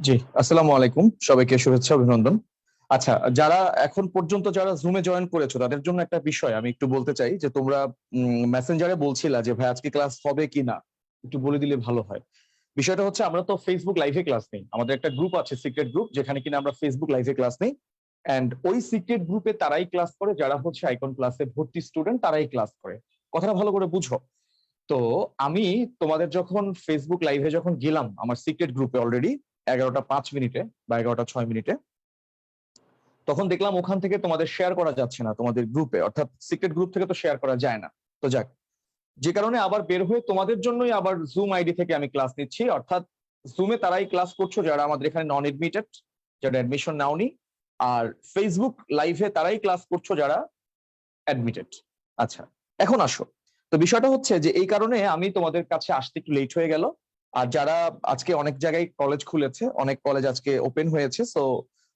জি, আসসালামু আলাইকুম। সবাইকে শুভেচ্ছা অভিনন্দন। আচ্ছা, যারা এখন পর্যন্ত যারা জুমে জয়েন করেছো তাদের জন্য একটা বিষয় আমি একটু বলতে চাই যে তোমরা মেসেঞ্জারে বলছিলা যে ভাই আজকে ক্লাস হবে কি না, একটু বলে দিলে ভালো হয়। বিষয়টা হচ্ছে আমরা তো ফেসবুক লাইভে ক্লাস নেই, আমাদের একটা গ্রুপ আছে, সিক্রেট গ্রুপ, যেখানে কিনা আমরা ফেসবুক লাইভে ক্লাস নেই। এন্ড ওই সিক্রেট গ্রুপে তারাই ক্লাস করে যারা হচ্ছে আইকন ক্লাসে ভর্তি স্টুডেন্ট, তারাই ক্লাস করে। কথাটা ভালো করে বুঝো। তো আমি তোমাদের যখন ফেসবুক লাইভে যখন গেলাম আমার সিক্রেট গ্রুপে অলরেডি 11টা 5 মিনিটে বা 11টা 6 মিনিটে, তখন দেখলাম ওখান থেকে তোমাদের শেয়ার করা যাচ্ছে না তোমাদের গ্রুপে, অর্থাৎ সিক্রেট গ্রুপ থেকে তো শেয়ার করা যায় না। তো যাক, যে কারণে আবার বের হয়ে তোমাদের জন্যই আবার জুম আইডি থেকে আমি ক্লাস নিচ্ছি। অর্থাৎ জুমে তারাই ক্লাস করছো যারা আমাদের এখানে নন এডমিটেড, যারা অ্যাডমিশন নাওনি। আর ফেসবুক লাইভে তারাই ক্লাস করছো যারা অ্যাডমিটেড। আচ্ছা, এখন আসো। তো বিষয়টা হচ্ছে যে এই কারণে আমি তোমাদের কাছে আসতে একটু লেট হয়ে গেল। আর যারা আজকে অনেক জায়গায় কলেজ খুলেছে, অনেক কলেজ আজকে ওপেন হয়েছে, সো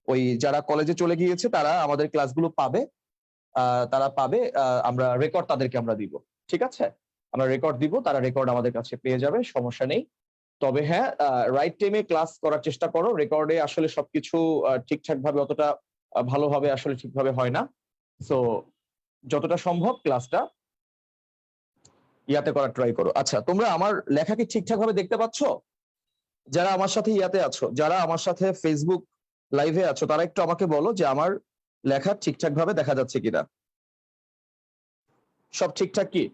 ওই যারা কলেজে চলে গিয়েছে তারা আমাদের ক্লাসগুলো পাবে। তারা পাবে, আমরা রেকর্ড তাদেরকে আমরা দিব। ঠিক আছে, আমরা রেকর্ড দিব, তারা রেকর্ড আমাদের কাছে পেয়ে যাবে, সমস্যা নেই। তবে হ্যাঁ, রাইট টাইমে ক্লাস করার চেষ্টা করো। রেকর্ডে আসলে সবকিছু ঠিকঠাক ভাবে অতটা ভালোভাবে আসলে ঠিকভাবে হয় না। সো যতটা সম্ভব ক্লাসটা ইয়াতে করার ট্রাই করো। আচ্ছা, তোমরা আমার লেখা কি ঠিকঠাক ভাবে দেখতে পাচ্ছ? যারা আমার সাথে ইয়াতে আছো, যারা আমার সাথে ফেসবুক লাইভে আছো, তারা একটু আমাকে বলো যে আমার লেখা ঠিকঠাক ভাবে দেখা যাচ্ছে কিনা। সব ঠিকঠাক কি?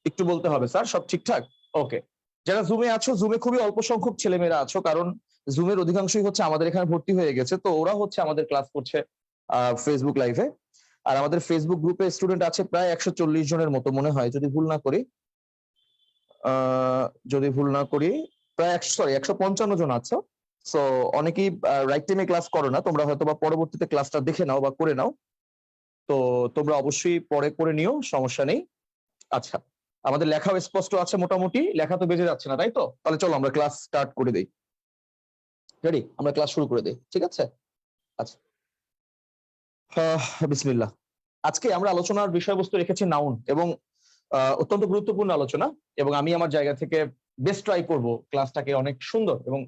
একটু বলতে হবে স্যার, সব ঠিকঠাক? ওকে। যারা জুমে আছো, জুমে খুবই অল্প সংখ্যক ছেলেমেয়েরা আছো, কারণ জুমের অধিকাংশই হচ্ছে আমাদের এখানে ভর্তি হয়ে গেছে, তো ওরা হচ্ছে আমাদের ক্লাস করছে ফেসবুক লাইভে। আর আমাদের ফেসবুক গ্রুপে স্টুডেন্ট আছে প্রায় 140 জনের মতো মনে হয়, যদি ভুল না করি। যদি ভুল না করি, প্রায় 155 জন আছে। সো অনেকেই রাইট টাইমে ক্লাস করো না, তোমরা হয়তো বা পরবর্তীতে ক্লাসটা দেখে নাও বা করে নাও। তো তোমরা অবশ্যই পরে করে নিও, সমস্যা নেই। আচ্ছা, আমাদের লেখাও স্পষ্ট আছে মোটামুটি, লেখা তো বেজে যাচ্ছে না, তাই তো? তাহলে চলো আমরা ক্লাস স্টার্ট করে দিই। রেডি? আমরা ক্লাস শুরু করে দিই, ঠিক আছে? আচ্ছা, বিসমিল্লাহ। আজকে আমরা আলোচনার বিষয়বস্তু রেখেছি নাউন, এবং অত্যন্ত গুরুত্বপূর্ণ আলোচনা। এবং আমি আমার জায়গা থেকে বেস্ট ট্রাই করব ক্লাসটাকে অনেক সুন্দর এবং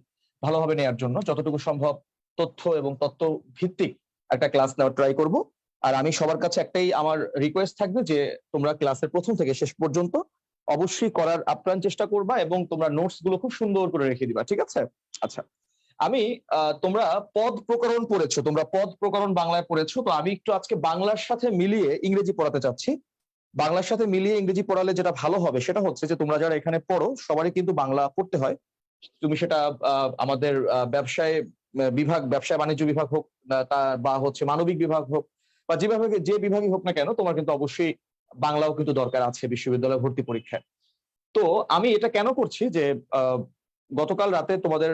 ভালোভাবে নেওয়ার জন্য, যতটুকু সম্ভব তথ্য এবং তথ্য ভিত্তিক একটা ক্লাস নেওয়ার ট্রাই করব। আর আমি সবার কাছে একটাই আমার রিকোয়েস্ট থাকবে যে তোমরা ক্লাসের প্রথম থেকে শেষ পর্যন্ত অবশ্যই করার আপ্রাণ চেষ্টা করবা, এবং তোমরা নোটস গুলো খুব সুন্দর করে রেখে দিবা, ঠিক আছে? আচ্ছা, আমি তোমরা পদ প্রকরণ পড়েছো, তোমরা পদ প্রকরণ বাংলায় পড়েছো, তো আমি একটু আজকে বাংলার সাথে মিলিয়ে ইংরেজি পড়াতে চাচ্ছি। বাংলার সাথে মিলিয়ে ইংরেজি পড়ালে যেটা ভালো হবে সেটা হচ্ছে যে তোমরা যারা এখানে পড়ো সবারই কিন্তু বাংলা পড়তে হয়। তুমি সেটা আমাদের ব্যবসায় বিভাগ, ব্যবসায় বাণিজ্য বিভাগ হোক, বা হচ্ছে মানবিক বিভাগ হোক, বা যেভাবে যে বিভাগই হোক না কেন, তোমার কিন্তু অবশ্যই বাংলাও কিন্তু দরকার আছে বিশ্ববিদ্যালয় ভর্তি পরীক্ষায়। তো আমি এটা কেন করছি যে গতকাল রাতে তোমাদের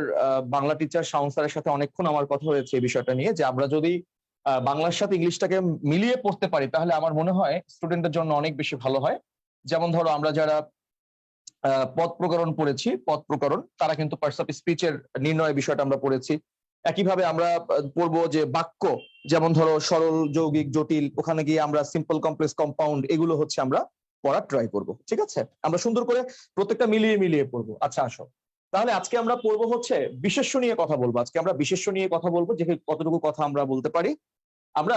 বাংলা টিচার শাওন স্যারের সাথে অনেকক্ষণ আমার কথা হয়েছে এই বিষয়টা নিয়ে, যে আমরা যদি বাংলার সাথে ইংলিশটাকে মিলিয়ে পড়তে পারি তাহলে আমার মনে হয় স্টুডেন্টের জন্য অনেক বেশি ভালো হয়। যেমন ধরো আমরা যারা পদ প্রকরণ পড়েছি, পদ প্রকরণ, তারা কিন্তু পার্টস অফ স্পিচের নির্ণয় বিষয়টা আমরা পড়েছি। একইভাবে আমরা পড়বো যে বাক্য, যেমন ধরো সরল, যৌগিক, জটিল, ওখানে গিয়ে আমরা সিম্পল, কমপ্লেক্স, কম্পাউন্ড, এগুলো হচ্ছে আমরা পড়ার ট্রাই করব, ঠিক আছে? আমরা সুন্দর করে প্রত্যেকটা মিলিয়ে মিলিয়ে পড়বো। আচ্ছা, আসো তাহলে আজকে আমরা পড়বো হচ্ছে বিশেষ্য নিয়ে কথা বলবো। আজকে আমরা বিশেষ্য নিয়ে কথা বলবো, যে কতটুকু কথা আমরা বলতে পারি। আমরা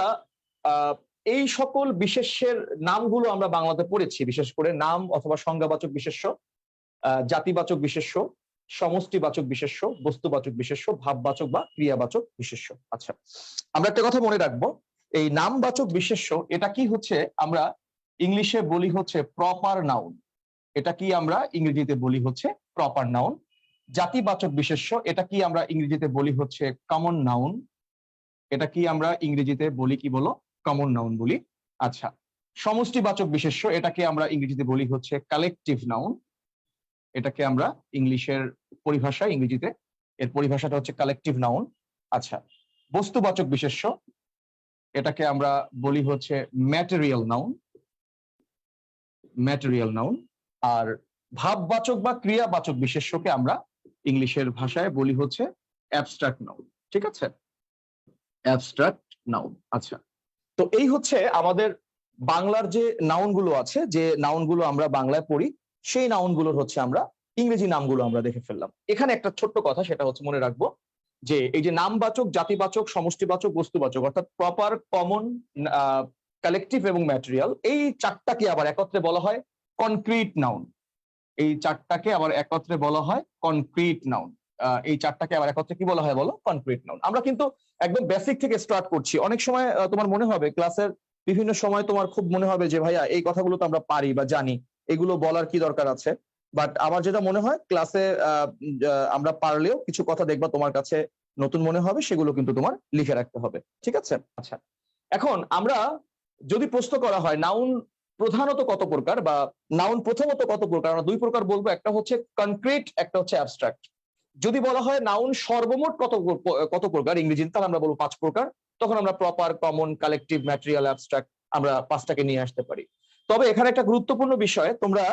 আহ এই সকল বিশেষ্যের নামগুলো আমরা বাংলাতে পড়েছি, বিশেষ করে নাম অথবা সংজ্ঞাবাচক বিশেষ্য, জাতিবাচক বিশেষ্য, সমষ্টিবাচক বিশেষ্য, বস্তুবাচক বিশেষ্য, ভাববাচক বা ক্রিয়াবাচক বিশেষ্য। আচ্ছা, আমরা একটা কথা মনে রাখবো, এই নামবাচক বিশেষ্য এটা কি হচ্ছে আমরা ইংলিশে বলি হচ্ছে প্রপার নাউন। এটা কি আমরা ইংরেজিতে বলি হচ্ছে প্রপার নাউন। জাতিবাচক বিশেষ্য এটা কি আমরা ইংরেজিতে বলি হচ্ছে কমন নাউন। এটা কি আমরা ইংরেজিতে বলি কি বলো? কমন নাউন বলি। আচ্ছা, সমষ্টিবাচক বিশেষ্য এটাকে আমরা ইংরেজিতে বলি হচ্ছে কালেকটিভ নাউন। এটাকে আমরা ইংলিশের পরিভাষায়, ইংরেজিতে এর পরিভাষাটা হচ্ছে কালেকটিভ নাউন। আচ্ছা, বস্তুবাচক বিশেষ্য এটাকে আমরা বলি হচ্ছে ম্যাটেরিয়াল নাউন, ম্যাটেরিয়াল নাউন। আর ভাববাচক বা ক্রিয়াবাচক বিশেষ্যকে আমরা ইংলিশের ভাষায় বলি হচ্ছে অ্যাবস্ট্রাক্ট নাউন, ঠিক আছে? Abstract noun. আচ্ছা, তো এই হচ্ছে আমাদের বাংলার যে নাউন গুলো আছে, যে নাউন গুলো আমরা বাংলায় পড়ি, সেই নাউন গুলোর হচ্ছে আমরা ইংরেজি নামগুলো আমরা দেখে ফেললাম। এখানে একটা ছোট্ট কথা, সেটা হচ্ছে মনে রাখবো যে এই যে নামবাচক, জাতিবাচক, সমষ্টিবাচক, বস্তুবাচক অর্থাৎ প্রপার, কমন, কালেকটিভ এবং ম্যাটেরিয়াল, এই চারটাকে আবার একত্রে বলা হয় কনক্রিট নাউন। এই চারটাকে আবার একত্রে বলা হয় কনক্রিট নাউন। এই চারটাকে আবার একত্রে কি বলা হয় বলো? Concrete noun. আমরা কিন্তু একদম বেসিক থেকে স্টার্ট করছি। অনেক সময় তোমার মনে হবে ক্লাসের বিভিন্ন সময় তোমার খুব মনে হবে যে ভাইয়া এই কথাগুলো তো আমরা পারি বা জানি, এগুলো বলার কি দরকার আছে। বাট আমার যেটা মনে হয় ক্লাসে আমরা পারলেও কিছু কথা দেখবা তোমার কাছে নতুন মনে হবে, সেগুলো কিন্তু তোমার লিখে রাখতে হবে। ঠিক আছে? আচ্ছা, এখন আমরা যদি প্রশ্ন করা হয় নাউন প্রধানত কত প্রকার বা নাউন প্রথমত কত প্রকার, আমরা দুই প্রকার বলবো, একটা হচ্ছে কনক্রিট, একটা হচ্ছে অ্যাবস্ট্রাক্ট। যদি বলা হয় নাউন সর্বমোট কত প্রকার ইংরেজিতে, তাহলে আমরা বলবো 5 প্রকার। তখন আমরা proper, common, collective, material, abstract আমরা 5টাকে নিয়ে আসতে পারি। তবে এখানে একটা গুরুত্বপূর্ণ বিষয়, তোমরা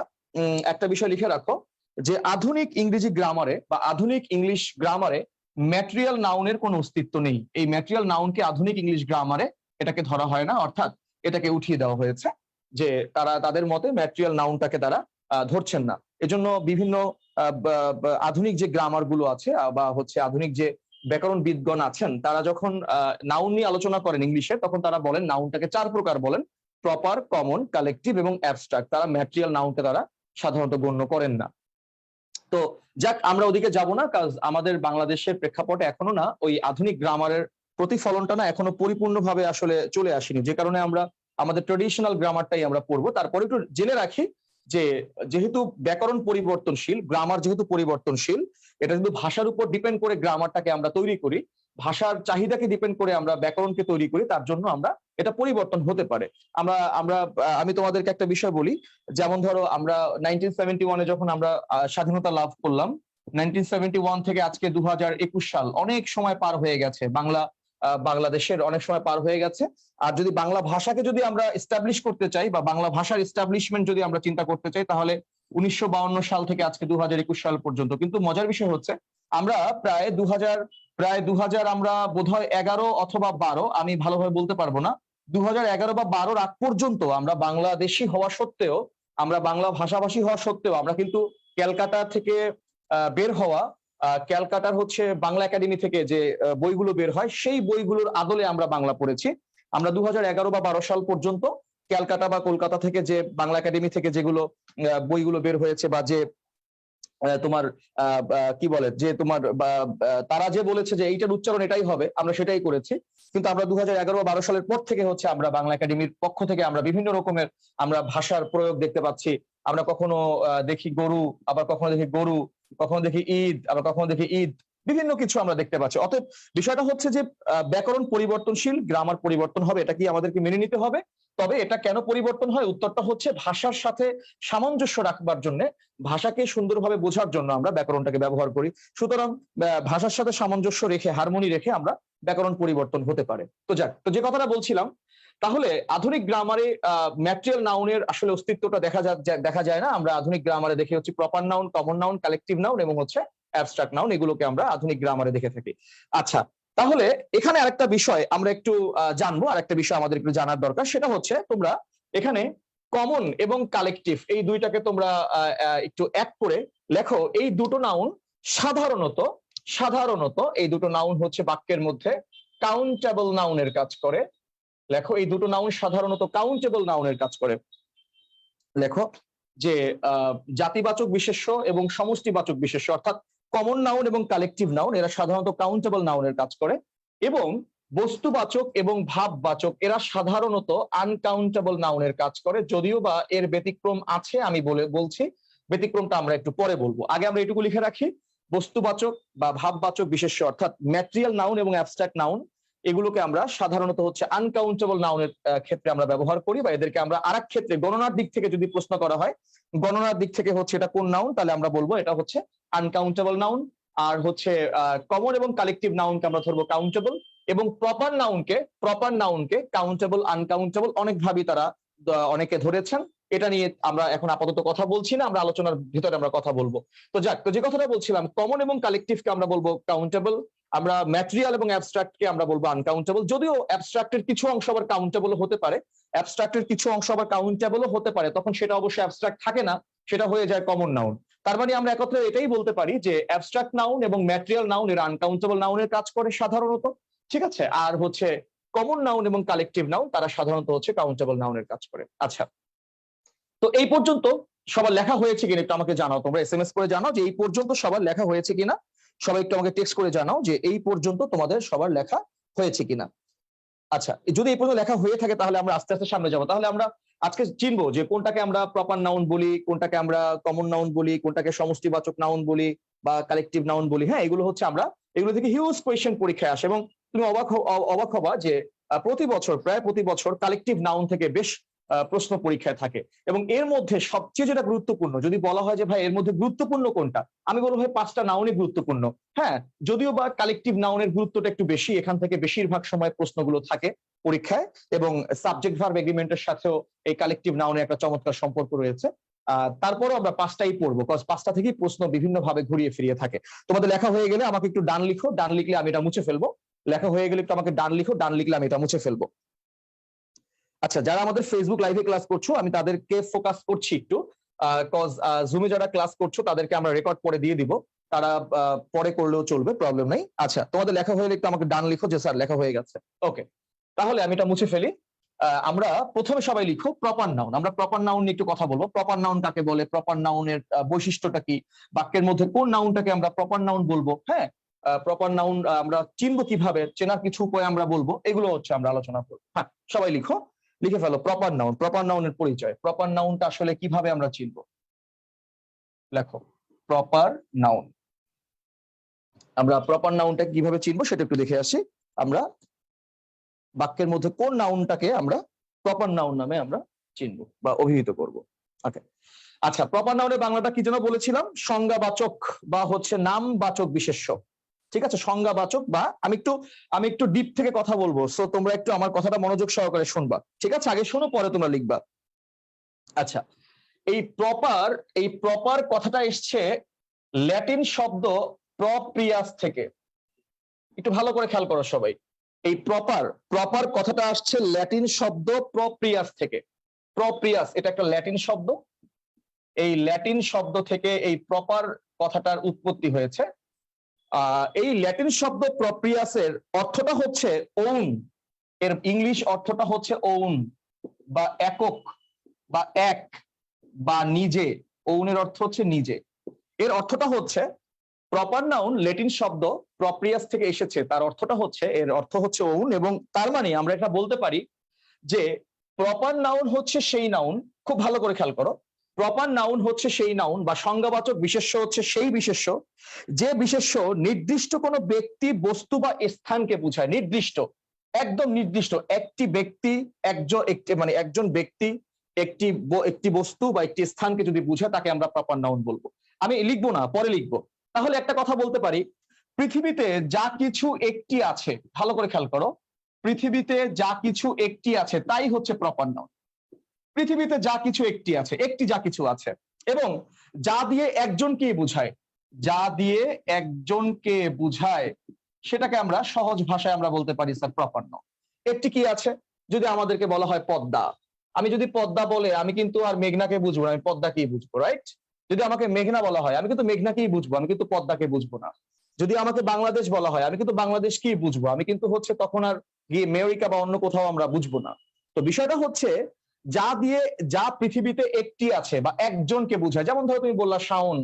একটা বিষয় লিখে রাখো যে আধুনিক ইংরেজি গ্রামারে বা আধুনিক ইংলিশ গ্রামারে ম্যাটেরিয়াল নাউনের কোনো অস্তিত্ব নেই। এই ম্যাটেরিয়াল নাউনকে আধুনিক ইংলিশ গ্রামারে এটাকে ধরা হয় না, অর্থাৎ এটাকে উঠিয়ে দেওয়া হয়েছে, যে তারা তাদের মতে ম্যাটেরিয়াল নাউনটাকে তারা ধরছেন না। এজন্য বিভিন্ন আধুনিক যে গ্রামার গুলো আছে বা হচ্ছে আধুনিক যে ব্যাকরণবিদগণ আছেন, তারা যখন নাউন নিয়ে আলোচনা করেন ইংলিশে, তখন তারা বলেন নাউনটাকে 4 প্রকার বলেন: প্রপার, কমন, কালেকটিভ এবং অ্যাবস্ট্রাক্ট। তারা ম্যাটেরিয়াল নাউনকে তারা সাধারণত গণ্য করেন না। তো যাক, আমরা ওদিকে যাব না, কাজ আমাদের বাংলাদেশের প্রেক্ষাপটে এখনো না ওই আধুনিক গ্রামারের প্রতিফলনটা না এখনো পরিপূর্ণভাবে আসলে চলে আসেনি, যে কারণে আমরা আমাদের ট্রেডিশনাল গ্রামারটাই আমরা পড়বো। তারপরে একটু জেনে রাখি যে যেহেতু ব্যাকরণ পরিবর্তনশীল, গ্রামার যেহেতু পরিবর্তনশীল, এটা কিন্তু ভাষার উপর ডিপেন্ড করে গ্রামারটাকে আমরা তৈরি করি, ভাষার চাহিদাকে ডিপেন্ড করে আমরা ব্যাকরণকে তৈরি করি, তার জন্য আমরা এটা পরিবর্তন হতে পারে। আমরা আমরা আমি তোমাদেরকে একটা বিষয় বলি, যেমন ধরো আমরা 1971-এ যখন আমরা স্বাধীনতা লাভ করলাম, 1971 থেকে আজকে 2021 সাল, অনেক সময় পার হয়ে গেছে। বাংলাদেশের অনেক সময় পার হয়ে গেছে। আর যদি বাংলা ভাষাকে যদি আমরা এস্টাবলিশ করতে চাই বা বাংলা ভাষার এস্টাবলিশমেন্ট যদি আমরা চিন্তা করতে চাই, তাহলে 1952 সাল থেকে আজকে 2021 সাল পর্যন্ত। কিন্তু মজার বিষয় হচ্ছে আমরা প্রায় 2000 আমরা বোধহয় 11 অথবা 12, আমি ভালোভাবে বলতে পারবো না, 2011 বা 12 আগ পর্যন্ত আমরা বাংলাদেশি হওয়া সত্ত্বেও, আমরা বাংলা ভাষাভাষী হওয়া সত্ত্বেও, আমরা কিন্তু ক্যালকাটা থেকে বের হওয়া, ক্যালকাটার হচ্ছে বাংলা একাডেমি থেকে যে বইগুলো বের হয়, সেই বইগুলোর আদলে আমরা বাংলা পড়েছি। আমরা 2011 বা 12 সাল পর্যন্ত ক্যালকাটা বা কলকাতা থেকে যে বাংলা একাডেমি থেকে যেগুলো বইগুলো বের হয়েছে, বা যে তোমার কি বলে, যে তোমার তারা যে বলেছে যে এইটার উচ্চারণ এটাই হবে, আমরা সেটাই করেছি। কিন্তু আমরা 2011 বা 12 সালের পর থেকে হচ্ছে আমরা বাংলা একাডেমির পক্ষ থেকে আমরা বিভিন্ন রকমের আমরা ভাষার প্রয়োগ দেখতে পাচ্ছি। আমরা কখনো দেখি গরু, আবার কখনো দেখি গরু, কখনো দেখি ঈদ, আবার কখনো দেখি ঈদ, বিভিন্ন কিছু আমরা দেখতে পাচ্ছি। অতএব বিষয়টা হচ্ছে যে ব্যাকরণ পরিবর্তনশীল, গ্রামার পরিবর্তন হবে, এটা কি আমাদেরকে মেনে নিতে হবে। তবে এটা কেন পরিবর্তন হয়, উত্তরটা হচ্ছে ভাষার সাথে সামঞ্জস্য রাখবার জন্য, ভাষাকে সুন্দরভাবে বোঝার জন্য আমরা ব্যাকরণটাকে ব্যবহার করি। সুতরাং ভাষার সাথে সামঞ্জস্য রেখে, হারমোনি রেখে আমরা ব্যাকরণ পরিবর্তন হতে পারে। তো যাক, তো যে কথাটা বলছিলাম, তাহলে আধুনিক গ্রামারে ম্যাটেরিয়াল নাউনের আসলে অস্তিত্বটা দেখা যায় না। আমরা আধুনিক গ্রামারে দেখে হচ্ছে proper noun, common noun, collective noun এবং হচ্ছে অ্যাবস্ট্রাক্ট নাউন, এগুলোকে আমরা আধুনিক গ্রামারে দেখে থাকি। আচ্ছা, তাহলে এখানে আরেকটা বিষয় আমরা একটু জানবো, আরেকটা বিষয় আমাদের একটু জানার দরকার, সেটা হচ্ছে তোমরা এখানে কমন এবং কালেকটিভ এই দুইটাকে তোমরা একটু এক করে লেখো। এই দুটো নাউন সাধারণত এই দুটো নাউন হচ্ছে বাক্যের মধ্যে কাউন্টেবল নাউনের কাজ করে। লেখো, এই দুটো নাউন সাধারণত কাউন্টেবল নাউনের কাজ করে। লেখো যে জাতিবাচক বিশেষ্য এবং সমষ্টিবাচক বিশেষ্য, অর্থাৎ কমন নাউন এবং কালেকটিভ নাউন, এরা সাধারণত কাউন্টেবল নাউনের কাজ করে। এবং বস্তুবাচক এবং ভাববাচক, এরা সাধারণত আনকাউন্টেবল নাউনের কাজ করে। যদিও বা এর ব্যতিক্রম আছে, আমি বলছি, ব্যতিক্রমটা আমরা একটু পরে বলবো। আগে আমরা এটুকু লিখে রাখি, বস্তুবাচক বা ভাববাচক বিশেষ্য অর্থাৎ ম্যাটেরিয়াল নাউন এবং অ্যাবস্ট্রাক্ট নাউন, এগুলোকে আমরা সাধারণত হচ্ছে আনকাউন্টেবল নাউনের ক্ষেত্রে আমরা ব্যবহার করি, বা এদেরকে আমরা আরেক ক্ষেত্রে গণনার দিক থেকে যদি প্রশ্ন করা হয়, গণনার দিক থেকে হচ্ছে এটা কোন নাউন, তাহলে আমরা বলবো এটা হচ্ছে আনকাউন্টেবল নাউন। আর হচ্ছে কমন এবং কালেকটিভ নাউনকে আমরা ধরবো কাউন্টেবল, এবং প্রপার নাউনকে কাউন্টেবল, আনকাউন্টেবল অনেকভাবেই তারা অনেকে ধরেছেন। এটা নিয়ে আমরা এখন আপাতত কথা বলছি না, আমরা আলোচনার ভিতরে আমরা কথা বলবো। তো যাক, তো যে কথাটা বলছিলাম, কমন এবং কালেকটিভকে আমরা বলবো কাউন্টেবল, আমরা ম্যাটেরিয়াল এবং অ্যাবস্ট্রাক্টকে আমরা বলবো আনকাউন্টেবল। যদিও অ্যাবস্ট্রাক্টের কিছু অংশ আবার কাউন্টেবল হতে পারে, তখন সেটা অবশ্যই অ্যাবস্ট্রাক্ট থাকে না, সেটা হয়ে যায় কমন নাউন। তার মানে আমরা একত্রে এটাই বলতে পারি যে অ্যাবস্ট্রাক্ট নাউন এবং ম্যাটেরিয়াল নাউন এর আনকাউন্টেবল নাউনের কাজ করে সাধারণত, ঠিক আছে, আর হচ্ছে কমন নাউন এবং কালেকটিভ নাউন তারা সাধারণত হচ্ছে কাউন্টেবল নাউনের কাজ করে। আচ্ছা, তো এই পর্যন্ত সবার লেখা হয়েছে কিনা একটু আমাকে জানাও, তোমরা এসএমএস করে জানাও যে এই পর্যন্ত সবার লেখা হয়েছে কিনা। সবাই একটু আমাকে টেক্সট করে জানাও যে এই পর্যন্ত তোমাদের সবার লেখা হয়েছে কিনা। আচ্ছা, যদি এই পর্যন্ত লেখা হয়ে থাকে তাহলে আমরা আস্তে আস্তে সামনে যাবো। তাহলে আমরা আজকে চিনবো যে কোনটাকে আমরা প্রপার নাউন বলি, কোনটাকে আমরা কমন নাউন বলি, কোনটাকে সমষ্টিবাচক নাউন বলি বা কালেকটিভ নাউন বলি। হ্যাঁ, এগুলো হচ্ছে আমরা এগুলো থেকে হিউজ কোয়েশ্চেন পরীক্ষায় আসে এবং তুমি অবাক হবা যে প্রায় প্রতি বছর কালেকটিভ নাউন থেকে বেশ প্রশ্ন পরীক্ষায় থাকে। এবং এর মধ্যে সবচেয়ে যেটা গুরুত্বপূর্ণ, যদি বলা হয় যে ভাই এর মধ্যে গুরুত্বপূর্ণ কোনটা, আমি বলবো ভাই 5টা নাউনই গুরুত্বপূর্ণ। হ্যাঁ, যদিও বা কালেকটিভ নাউনের গুরুত্বটা একটু বেশি, এখান থেকে বেশিরভাগ সময় প্রশ্নগুলো থাকে পরীক্ষায়, এবং সাবজেক্ট ভার্ব এগ্রিমেন্টের সাথেও এই কালেকটিভ নাউনের একটা চমৎকার সম্পর্ক রয়েছে। তারপরও আমরা 5টাই পড়বো, কজ 5টা থেকেই প্রশ্ন বিভিন্ন ভাবে ঘুরিয়ে ফিরিয়ে থাকে। তোমাদের লেখা হয়ে গেলে আমাকে একটু ডান লিখো, ডান লিখলে আমি এটা মুছে ফেলবো। লেখা হয়ে গেলে একটু আমাকে ডান লিখো, ডান লিখলে আমি এটা মুছে ফেলবো। আচ্ছা, যারা আমাদের ফেসবুক লাইভে ক্লাস করছো আমি তাদেরকে ফোকাস করছি একটু, কজ জুমে যারা ক্লাস করছো তাদেরকে আমরা রেকর্ড পরে দিয়ে দিব, তারা পরে করলেও চলবে, প্রবলেম নাই। আচ্ছা, তোমাদের লেখা হয়ে গেলে একটু আমাকে ডান লিখো যে স্যার লেখা হয়ে গেছে। ওকে, তাহলে আমি এটা মুছে ফেলি। আমরা প্রথমে সবাই লিখো প্রপার নাউন। আমরা প্রপার নাউন নিয়ে একটু কথা বলবো। প্রপার নাউন কাকে বলে, প্রপার নাউনের বৈশিষ্ট্যটা কি, বাক্যের মধ্যে কোন নাউনটাকে আমরা প্রপার নাউন বলবো, হ্যাঁ, প্রপার নাউন আমরা চিনবো কিভাবে, চেনার কিছু উপায় আমরা বলবো, এগুলো হচ্ছে আমরা আলোচনা করবো। হ্যাঁ, সবাই লিখো, লিখে ফেলো প্রপার নাউন। প্রপার নাউনের পরিচয়, প্রপার নাউনটা আসলে কিভাবে আমরা চিনবো, লেখো প্রপার নাউন। আমরা প্রপার নাউনটা কিভাবে চিনবো সেটা একটু দেখে আসি। আমরা বাক্যের মধ্যে কোন নাউনটাকে আমরা প্রপার নাউন নামে আমরা চিনবো বা অভিহিত করব। ওকে, আচ্ছা, প্রপার নাউনের বাংলাটা কি যেন বলেছিলাম, সংজ্ঞাবাচক বা হচ্ছে নামবাচক বিশেষ্য। ঠিক আছে, সংজ্ঞাবাচক বা আমি একটু ডিপ থেকে কথা বলবো, সো তোমরা একটু আমার কথাটা মনোযোগ সহকারে শুনবা। ঠিক আছে, আগে শোনো পরে তোমরা লিখবা। আচ্ছা, এই প্রপার কথাটা এসছে ল্যাটিন শব্দ প্রপ্রিয়াস থেকে। একটু ভালো করে খেয়াল করো সবাই। এই প্রপার কথাটা আসছে ল্যাটিন শব্দ প্রপ্রিয়াস থেকে। প্রপ্রিয়াস এটা একটা ল্যাটিন শব্দ, এই ল্যাটিন শব্দ থেকে এই প্রপার কথাটার উৎপত্তি হয়েছে। এই ল্যাটিন শব্দ প্রপ্রিয়াসের অর্থটা হচ্ছে ওন, এর ইংলিশ অর্থটা হচ্ছে ওন বা একক বা এক বা নিজে। ওনের অর্থ হচ্ছে নিজে। এর অর্থটা হচ্ছে প্রপার নাউন ল্যাটিন শব্দ প্রপ্রিয়াস থেকে এসেছে, তার অর্থটা হচ্ছে, এর অর্থ হচ্ছে ওন, এবং তার মানে আমরা এটা বলতে পারি যে প্রপার নাউন হচ্ছে সেই নাউন, খুব ভালো করে খেয়াল করো, প্রপার নাউন হচ্ছে সেই নাউন বা সংজ্ঞাবাচক বিশেষ্য হচ্ছে সেই বিশেষ্য যে বিশেষ্য নির্দিষ্ট কোনো ব্যক্তি, বস্তু বা স্থানকে বোঝায়। নির্দিষ্ট, একদম নির্দিষ্ট একটি ব্যক্তি, একজন ব্যক্তি, একটি বস্তু বা একটি স্থানকে যদি বোঝায় তাকে আমরা প্রপার নাউন বলবো। আমি লিখবো না, পরে লিখবো। তাহলে একটা কথা বলতে পারি, পৃথিবীতে যা কিছু একটি আছে, ভালো করে খেয়াল করো, পৃথিবীতে যা কিছু একটি আছে তাই হচ্ছে প্রপার নাউন। পৃথিবীতে যা কিছু একটি আছে, যা কিছু আছে, এবং যা দিয়ে একজনকে বোঝায়, যা দিয়ে একজনকে বোঝায় সেটাকে আমরা সহজ ভাষায় আমরা বলতে পারি স্যার প্রপার নাউন। একটি কি আছে, যদি আমাদেরকে বলা হয় পদ্মা, আমি যদি পদ্মা বলে আমি কিন্তু আর মেঘনাকে বুঝবো না, আমি পদ্মাকেই বুঝবো, রাইট? যদি আমাকে মেঘনা বলা হয় আমি কিন্তু মেঘনাকেই বুঝবো, আমি কিন্তু পদ্মাকে বুঝবো না। যদি আমাকে বাংলাদেশ বলা হয় আমি কিন্তু বাংলাদেশকেই বুঝবো, আমি কিন্তু হচ্ছে তখন আর গিয়ে আমেরিকা বা অন্য কোথাও আমরা বুঝবো না। তো বিষয়টা হচ্ছে যা পৃথিবীতে একটি আছে বা একজনকে বোঝায়, যেমন ধরো তুমি বললা শাওন,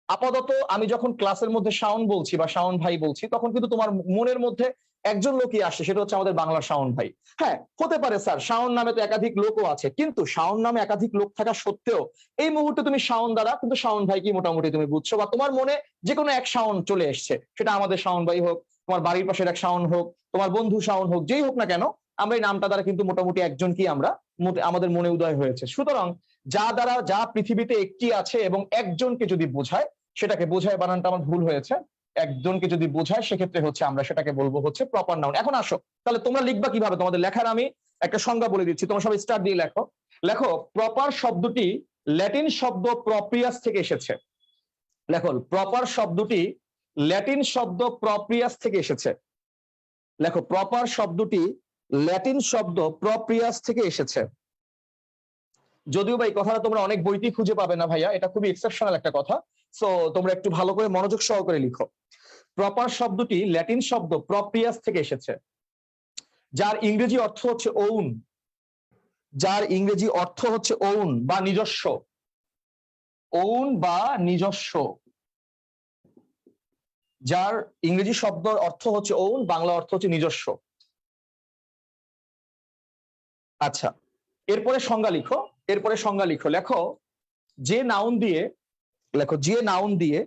আপাতত আমি যখন ক্লাসের মধ্যে শাওন বলছি বা শাওন ভাই বলছি তখন কিন্তু তোমার মনের মধ্যে একজন লোকই আসে, সেটা হচ্ছে আমাদের বাংলার শাওন ভাই। হ্যাঁ, হতে পারে স্যার শাওন নামে তো একাধিক লোকও আছে, কিন্তু শাওন নামে একাধিক লোক থাকা সত্ত্বেও এই মুহূর্তে তুমি শাওন দ্বারা কিন্তু শাওন ভাই কি মোটামুটি তুমি বুঝছো, বা তোমার মনে যে কোনো এক শাওন চলে এসছে, সেটা আমাদের শাওন ভাই হোক, তোমার বাড়ির পাশের এক শাওন হোক, তোমার বন্ধু শাওন হোক, যেই হোক না কেন, আমরা এই নামটা দ্বারা কিন্তু মোটামুটি একজনকেই আমরা আমাদের মনে উদয় হয়েছে। সুতরাং যা পৃথিবীতে একটি আছে এবং একজনকে যদি বোঝায়, সেটাকে বোঝায় বানানটা আমার ভুল হয়েছে, একজনকে যদি বোঝায় সেক্ষেত্রে হচ্ছে আমরা সেটাকে বলবো হচ্ছে প্রপার নাউন। এখন আসো, তাহলে তোমরা লিখবা কিভাবে, তোমাদের লেখার আমি একটা সংজ্ঞা বলে দিচ্ছি, তোমরা সবাই স্টার্ট দিয়ে লেখো। লেখো প্রপার শব্দটি ল্যাটিন শব্দ প্রপ্রিয়াস থেকে এসেছে। লেখো প্রপার শব্দটি ল্যাটিন শব্দ প্রপ্রিয়াস থেকে এসেছে। লেখো প্রপার শব্দটি ল্যাটিন শব্দ প্রপ্রিয়াস থেকে এসেছে। যদিও বা এই কথাটা তোমরা অনেক বইতেই খুঁজে পাবে না ভাইয়া, এটা খুবই এক্সেপশনাল একটা কথা, সো তোমরা একটু ভালো করে মনোযোগ সহকারে লিখো। প্রপার শব্দটি ল্যাটিন শব্দ প্রপ্রিয়াস থেকে এসেছে, যার ইংরেজি অর্থ হচ্ছে ওন, যার ইংরেজি অর্থ হচ্ছে ওন বা নিজস্ব, ওন বা নিজস্ব, যার ইংরেজি শব্দ অর্থ হচ্ছে ওন, বাংলা অর্থ হচ্ছে নিজস্ব। আচ্ছা, এরপরে সংজ্ঞা লিখো, এরপরে সংজ্ঞা লিখো। লেখো যে নাউন দিয়ে, লেখো যে নাউন দিয়ে,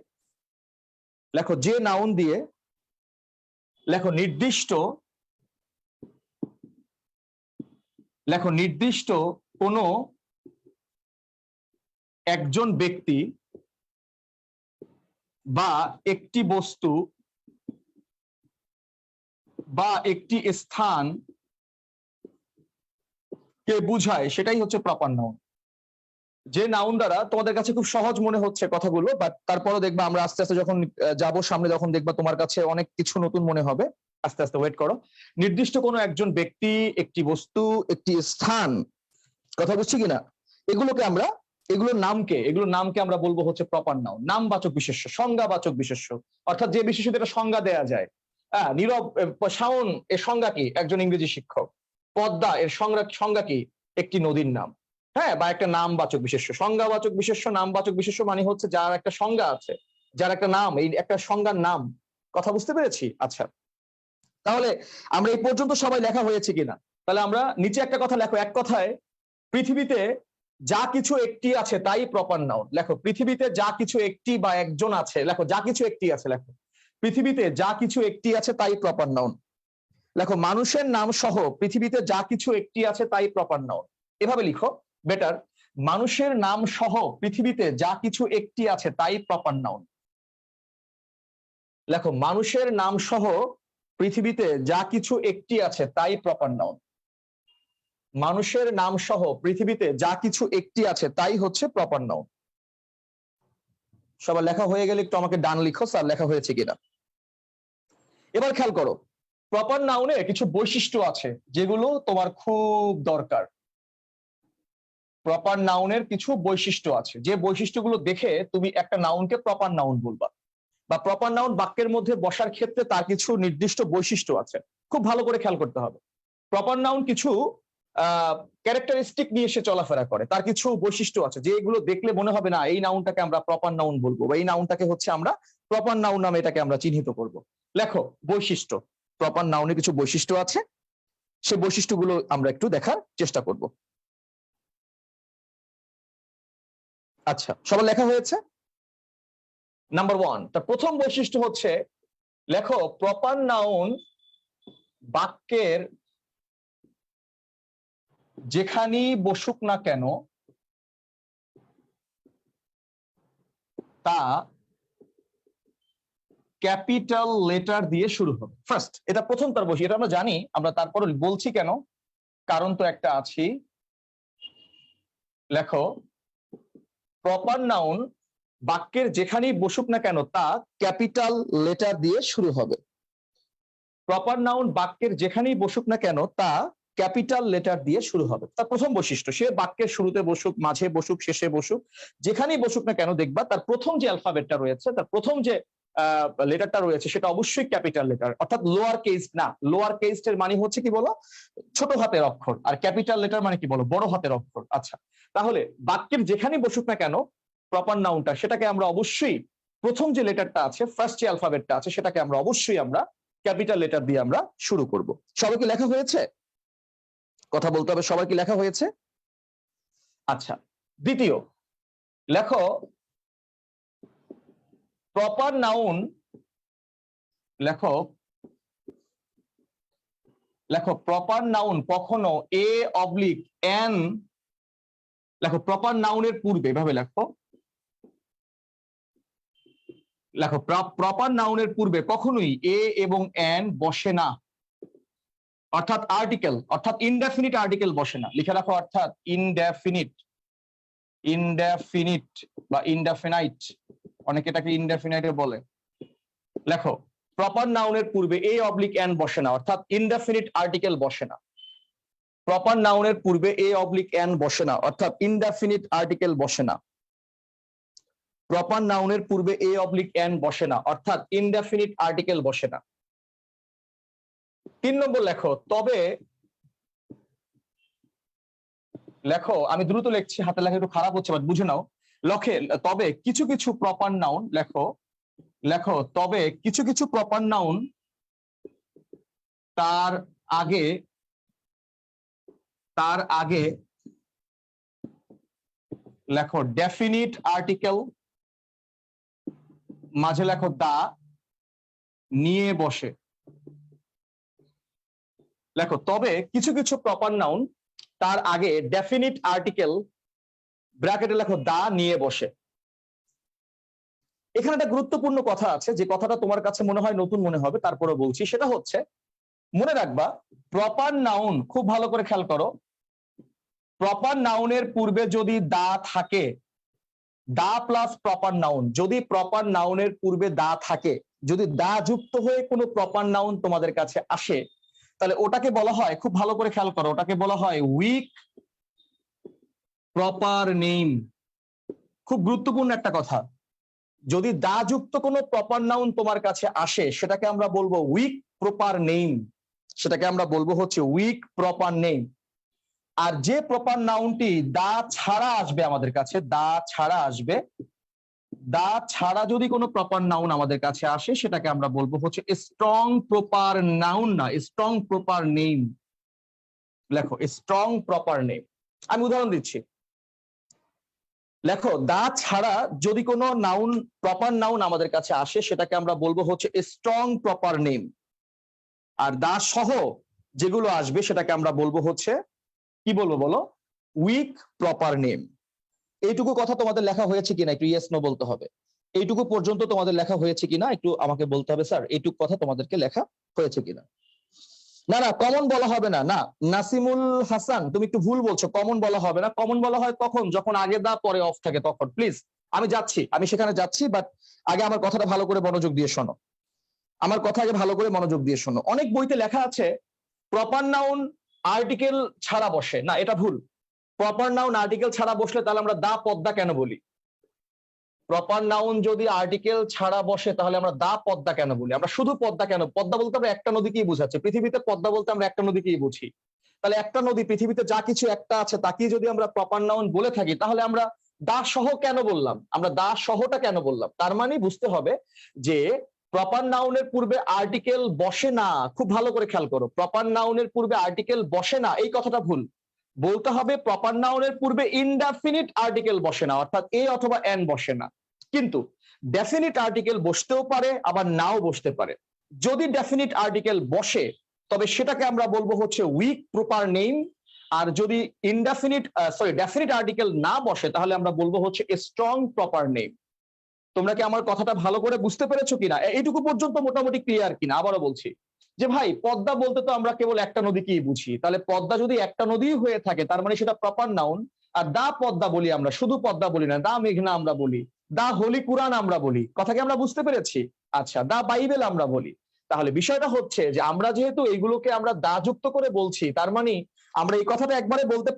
লেখো যে নাউন দিয়ে, লেখো নির্দিষ্ট, লেখো নির্দিষ্ট কোনো একজন ব্যক্তি বা একটি বস্তু বা একটি স্থান কে বুঝায়, সেটাই হচ্ছে প্রপার নাউন। যে নাউন দ্বারা তোমাদের কাছে খুব সহজ মনে হচ্ছে কথাগুলো, বাট তারপরও দেখবা আমরা আস্তে আস্তে যখন যাবো সামনে, যখন দেখবা তোমার কাছে অনেক কিছু নতুন মনে হবে। আস্তে আস্তে ওয়েট করো। নির্দিষ্ট কোনো একজন ব্যক্তি, একটি বস্তু, একটি স্থান, কথা বুঝছি কিনা, এগুলোকে আমরা, এগুলোর নামকে, এগুলোর নামকে আমরা বলবো হচ্ছে প্রপার নাউন। নামবাচক বিশেষ্য, সংজ্ঞাবাচক বিশেষ্য, অর্থাৎ যে বিশেষ্য একটা সংজ্ঞা দেয়া যায়। হ্যাঁ, নীরব, শাওন এর সংজ্ঞা কি? একজন ইংরেজি শিক্ষক। পদ্মা এর সংজ্ঞা কি? একটি নদীর নাম। হ্যাঁ, বা একটা নামবাচক বিশেষ্য। সংজ্ঞাবাচক বিশেষ্য, নামবাচক বিশেষ্য মানে হচ্ছে যার একটা সংজ্ঞা আছে, যার একটা নাম, এই একটা সংজ্ঞার নাম। কথা বুঝতে পেরেছি? আচ্ছা, তাহলে আমরা এই পর্যন্ত সবাই লেখা হয়েছে কিনা? তাহলে আমরা নিচে একটা কথা লেখো, এক কথায় পৃথিবীতে যা কিছু একটি আছে তাই প্রপার নাউন। লেখো পৃথিবীতে যা কিছু একটি বা একজন আছে, লেখো যা কিছু একটি আছে, লেখো পৃথিবীতে যা কিছু একটি আছে তাই প্রপার নাউন। লেখো মানুষের নাম সহ পৃথিবীতে যা কিছু একটি আছে তাই প্রপার নাউন। এভাবে লিখো, বেটার। মানুষের নাম সহ পৃথিবীতে যা কিছু একটি আছে তাই প্রপার নাউন। লেখো মানুষের নাম সহ পৃথিবীতে যা কিছু একটি আছে তাই প্রপার নাউন। মানুষের নাম সহ পৃথিবীতে যা কিছু একটি আছে তাই হচ্ছে প্রপার নাউন। সবার লেখা হয়ে গেলে একটু আমাকে ডান লিখো, স্যার লেখা হয়েছে কিনা। এবার খেয়াল করো, প্রপার নাউনে কিছু বৈশিষ্ট্য আছে যেগুলো তোমার খুব দরকার। প্রপার নাউনের কিছু বৈশিষ্ট্য আছে, যে বৈশিষ্ট্যগুলো দেখে তুমি একটা নাউনকে প্রপার নাউন বলবা, বা প্রপার নাউন বাক্যের মধ্যে বসার ক্ষেত্রে তার কিছু নির্দিষ্ট বৈশিষ্ট্য আছে। খুব ভালো করে খেয়াল করতে হবে। প্রপার নাউন কিছু ক্যারেক্টারিস্টিক নিয়ে সে চলাফেরা করে, তার কিছু বৈশিষ্ট্য আছে যেগুলো দেখলে মনে হবে না এই নাউনটাকে আমরা প্রপার নাউন বলবো, বা এই নাউনটাকে হচ্ছে আমরা প্রপার নাউন নামে এটাকে আমরা চিহ্নিত করব। লেখো বৈশিষ্ট্য। প্রপার নাউনের কিছু বৈশিষ্ট্য আছে, সে বৈশিষ্ট্যগুলো আমরা একটু দেখার চেষ্টা করব। আচ্ছা, সবার লেখা হয়েছে? নাম্বার 1, তার প্রথম বৈশিষ্ট্য হচ্ছে, লেখো প্রপার নাউন বাক্যের যেখানেই বসুক না কেন তা ক্যাপিটাল লেটার দিয়ে শুরু হবে। ফার্স্ট, এটা প্রথম তার বৈশিষ্ট্য, এটা আমরা জানি, আমরা তারপর বলছি কেন, কারণ তো একটা আছে। লেখো প্রপার নাউন বাক্যের যেখানেই বসুক না কেন তা ক্যাপিটাল লেটার দিয়ে শুরু হবে। প্রপার নাউন বাক্যের যেখানেই বসুক না কেন তা ক্যাপিটাল লেটার দিয়ে শুরু হবে। তার প্রথম বৈশিষ্ট্য, সে বাক্যের শুরুতে বসুক, মাঝে বসুক, শেষে বসুক, যেখানেই বসুক না কেন দেখবা তার প্রথম যে অ্যালফাবেটটা রয়েছে, তার প্রথম যে লেটারটা রয়েছে সেটা অবশ্যই ক্যাপিটাল লেটার, অর্থাৎ লোয়ার কেস না। লোয়ার কেস এর মানে হচ্ছে কি বলো? ছোট হাতের অক্ষর। আর ক্যাপিটাল লেটার মানে কি বলো? বড় হাতের অক্ষর। আচ্ছা, তাহলে বাক্যের যেখানেই বসুক না কেন প্রপার নাউনটা, সেটাকে আমরা অবশ্যই প্রথম যে লেটারটা আছে, ফার্স্ট যে অ্যালফাবেটটা আছে, সেটাকে আমরা অবশ্যই আমরা ক্যাপিটাল লেটার দিয়ে আমরা শুরু করব। সবাই কি লেখা হয়েছে? কথা বলতে হবে, সবার কি লেখা হয়েছে? আচ্ছা, দ্বিতীয়, লেখো প্রপার নাউন, লেখো, লেখো প্রপার নাউন কখনো এ অবলিক এন, লেখো প্রপার নাউনের পূর্বে, এভাবে লেখো, লেখো প্রপার নাউনের পূর্বে কখনোই এ এবং এন বসে না, অর্থাৎ আর্টিকেল, অর্থাৎ ইনডেফিনিট আর্টিকেল বসে না। লিখে রাখো, অর্থাৎ ইনডেফিনিট, ইনডেফিনিট বা ইনডেফিনাইট, অনেকে এটাকে ইনডেফিনাইটে বলে। লেখো প্রপার নাউনের পূর্বে এ অবলিক এন বসে না, অর্থাৎ ইনডেফিনিট আর্টিকেল বসে না। প্রপার নাউনের পূর্বে এ অবলিক এন বসে না, অর্থাৎ ইনডেফিনিট আর্টিকেল বসে না। প্রপার নাউনের পূর্বে এ অবলিক এন বসে না, অর্থাৎ ইনডেফিনিট আর্টিকেল বসে না। 3 নম্বর লেখো, তবে লেখো, আমি দ্রুত লিখছি, হাতের লেখা একটু খারাপ হচ্ছে, বাট বুঝে নাও। লখে, তবে কিছু কিছু প্রপার নাউন, লেখো তবে কিছু কিছু প্রপার নাউন তার আগে লেখো ডেফিনিট আর্টিকেল, মাঝে লেখো দা নিয়ে বসে। লেখো তবে কিছু কিছু প্রপার নাউন তার আগে ডেফিনিট আর্টিকেল ব্র্যাকেটে লেখো দা নিয়ে বসে। এখানে একটা গুরুত্বপূর্ণ কথা আছে, যে কথাটা তোমার কাছে মনে হয় নতুন মনে হবে, তারপরে বলছি। সেটা হচ্ছে, মনে রাখবা প্রপার নাউন, খুব ভালো করে খেয়াল করো, প্রপার নাউনের পূর্বে যদি দা থাকে, দা প্লাস প্রপার নাউন, যদি প্রপার নাউনের পূর্বে দা থাকে, যদি দা যুক্ত হয়ে কোনো প্রপার নাউন তোমাদের কাছে আসে, তাহলে ওটাকে বলা হয়, খুব ভালো করে খেয়াল করো, ওটাকে বলা হয় উইক প্রপার নেম। খুব গুরুত্বপূর্ণ একটা কথা, যদি দা যুক্ত কোনো প্রপার নাউন তোমার কাছে আসে, সেটাকে আমরা বলবো উইক প্রপার নেম, সেটাকে আমরা বলবো হচ্ছে উইক প্রপার নেম। আর যে প্রপার নাউনটি দা ছাড়া আসবে আমাদের কাছে, দা ছাড়া আসবে, দা ছাড়া যদি কোনো প্রপার নাউন আমাদের কাছে আসে, সেটাকে আমরা বলবো হচ্ছে স্ট্রং প্রপার নাউন, না স্ট্রং প্রপার নেম। লেখো স্ট্রং প্রপার নেম। আমি উদাহরণ দিচ্ছি, লেখো দা ছাড়া যদি কোনো নাউন, প্রপার নাউন আমাদের কাছে আসে, সেটাকে আমরা বলবো হচ্ছে স্ট্রং প্রপার নেম। আর দা সহ যেগুলো আসবে, সেটাকে আমরা বলবো হচ্ছে, কি বলবো বলো, উইক প্রপার নেম। এইটুকু কথা তোমাদের লেখা হয়েছে কিনা একটু ইয়েস নো বলতে হবে। এইটুকু পর্যন্ত তোমাদের লেখা হয়েছে কিনা একটু আমাকে বলতে হবে, স্যার এইটুকু কথা তোমাদেরকে লেখা হয়েছে কিনা। না না, কমন বলা হবে না। না, নাসিমুল হাসান, তুমি একটু ভুল বলছো, কমন বলা হবে না। কমন বলা হয় তখন যখন আগে দা পরে অফ থাকে, তখন। প্লিজ, আমি সেখানে যাচ্ছি, বাট আগে আমার কথাটা ভালো করে মনোযোগ দিয়ে শোনো, আমার কথা আগে ভালো করে মনোযোগ দিয়ে শোনো। অনেক বইতে লেখা আছে প্রপার নাউন আর্টিকেল ছাড়া বসে, না এটা ভুল। প্রপার নাউন আর্টিকেল ছাড়া বসলে তাহলে আমরা দা পদ্মা কেন বলি? প্রপার নাউন যদি আর্টিকেল ছাড়া বসে, তাহলে আমরা দা পদ্মা কেন বলি? আমরা শুধু পদ্মা কেন? পদ্মা বলতে আমরা একটা নদীকেই বুঝাচ্ছি, পৃথিবীতে পদ্মা বলতে আমরা একটা নদীকেই বুঝি। তাহলে একটা নদী, পৃথিবীতে যা কিছু একটা আছে তাকেই যদি আমরা প্রপার নাউন বলে থাকি, তাহলে আমরা দা সহ কেন বললাম? আমরা দা সহটা কেন বললাম? তার মানে বুঝতে হবে যে প্রপার নাউনের পূর্বে আর্টিকেল বসে না। খুব ভালো করে খেয়াল করো, প্রপার নাউনের পূর্বে আর্টিকেল বসে না, এই কথাটা ভুল। বলতে হবে প্রপার নাউনের পূর্বে ইনডেফিনিট আর্টিকেল বসে না, অর্থাৎ এ অথবা এন বসে না। কিন্তু ডেফিনিট আর্টিকেল বসতেও পারে, আবার নাও বসতে পারে। যদি ডেফিনিট আর্টিকেল বসে, তবে সেটাকে আমরা বলবো হচ্ছে উইক প্রপার নেম। আর যদি ডেফিনিট আর্টিকেল না বসে, তাহলে আমরা বলবো হচ্ছে স্ট্রং প্রপার নেম। তোমরা কি আমার কথাটা ভালো করে বুঝতে পেরেছো কিনা? এইটুকু পর্যন্ত মোটামুটি ক্লিয়ার কিনা? আবারও বলছি যে ভাই, পদ্মা বলতে তো আমরা কেবল একটা নদীকেই বুঝি, তাহলে পদ্মা যদি একটা নদী হয়ে থাকে, তার মানে সেটা প্রপার নাউন। আর দা পদ্মা বলি আমরা, শুধু পদ্মা বলি না, দা মেঘনা আমরা বলি, দা হোলি কুরআন আমরা বলি। কথা কি আমরা বুঝতে পেরেছি? আচ্ছা, দা বাইবেল আমরা বলি। তাহলে বিষয়টা হচ্ছে যে আমরা যেহেতু এইগুলোকে আমরা দা যুক্ত করে বলছি, তার মানে আমরা এই কথাটা একবারে বলতে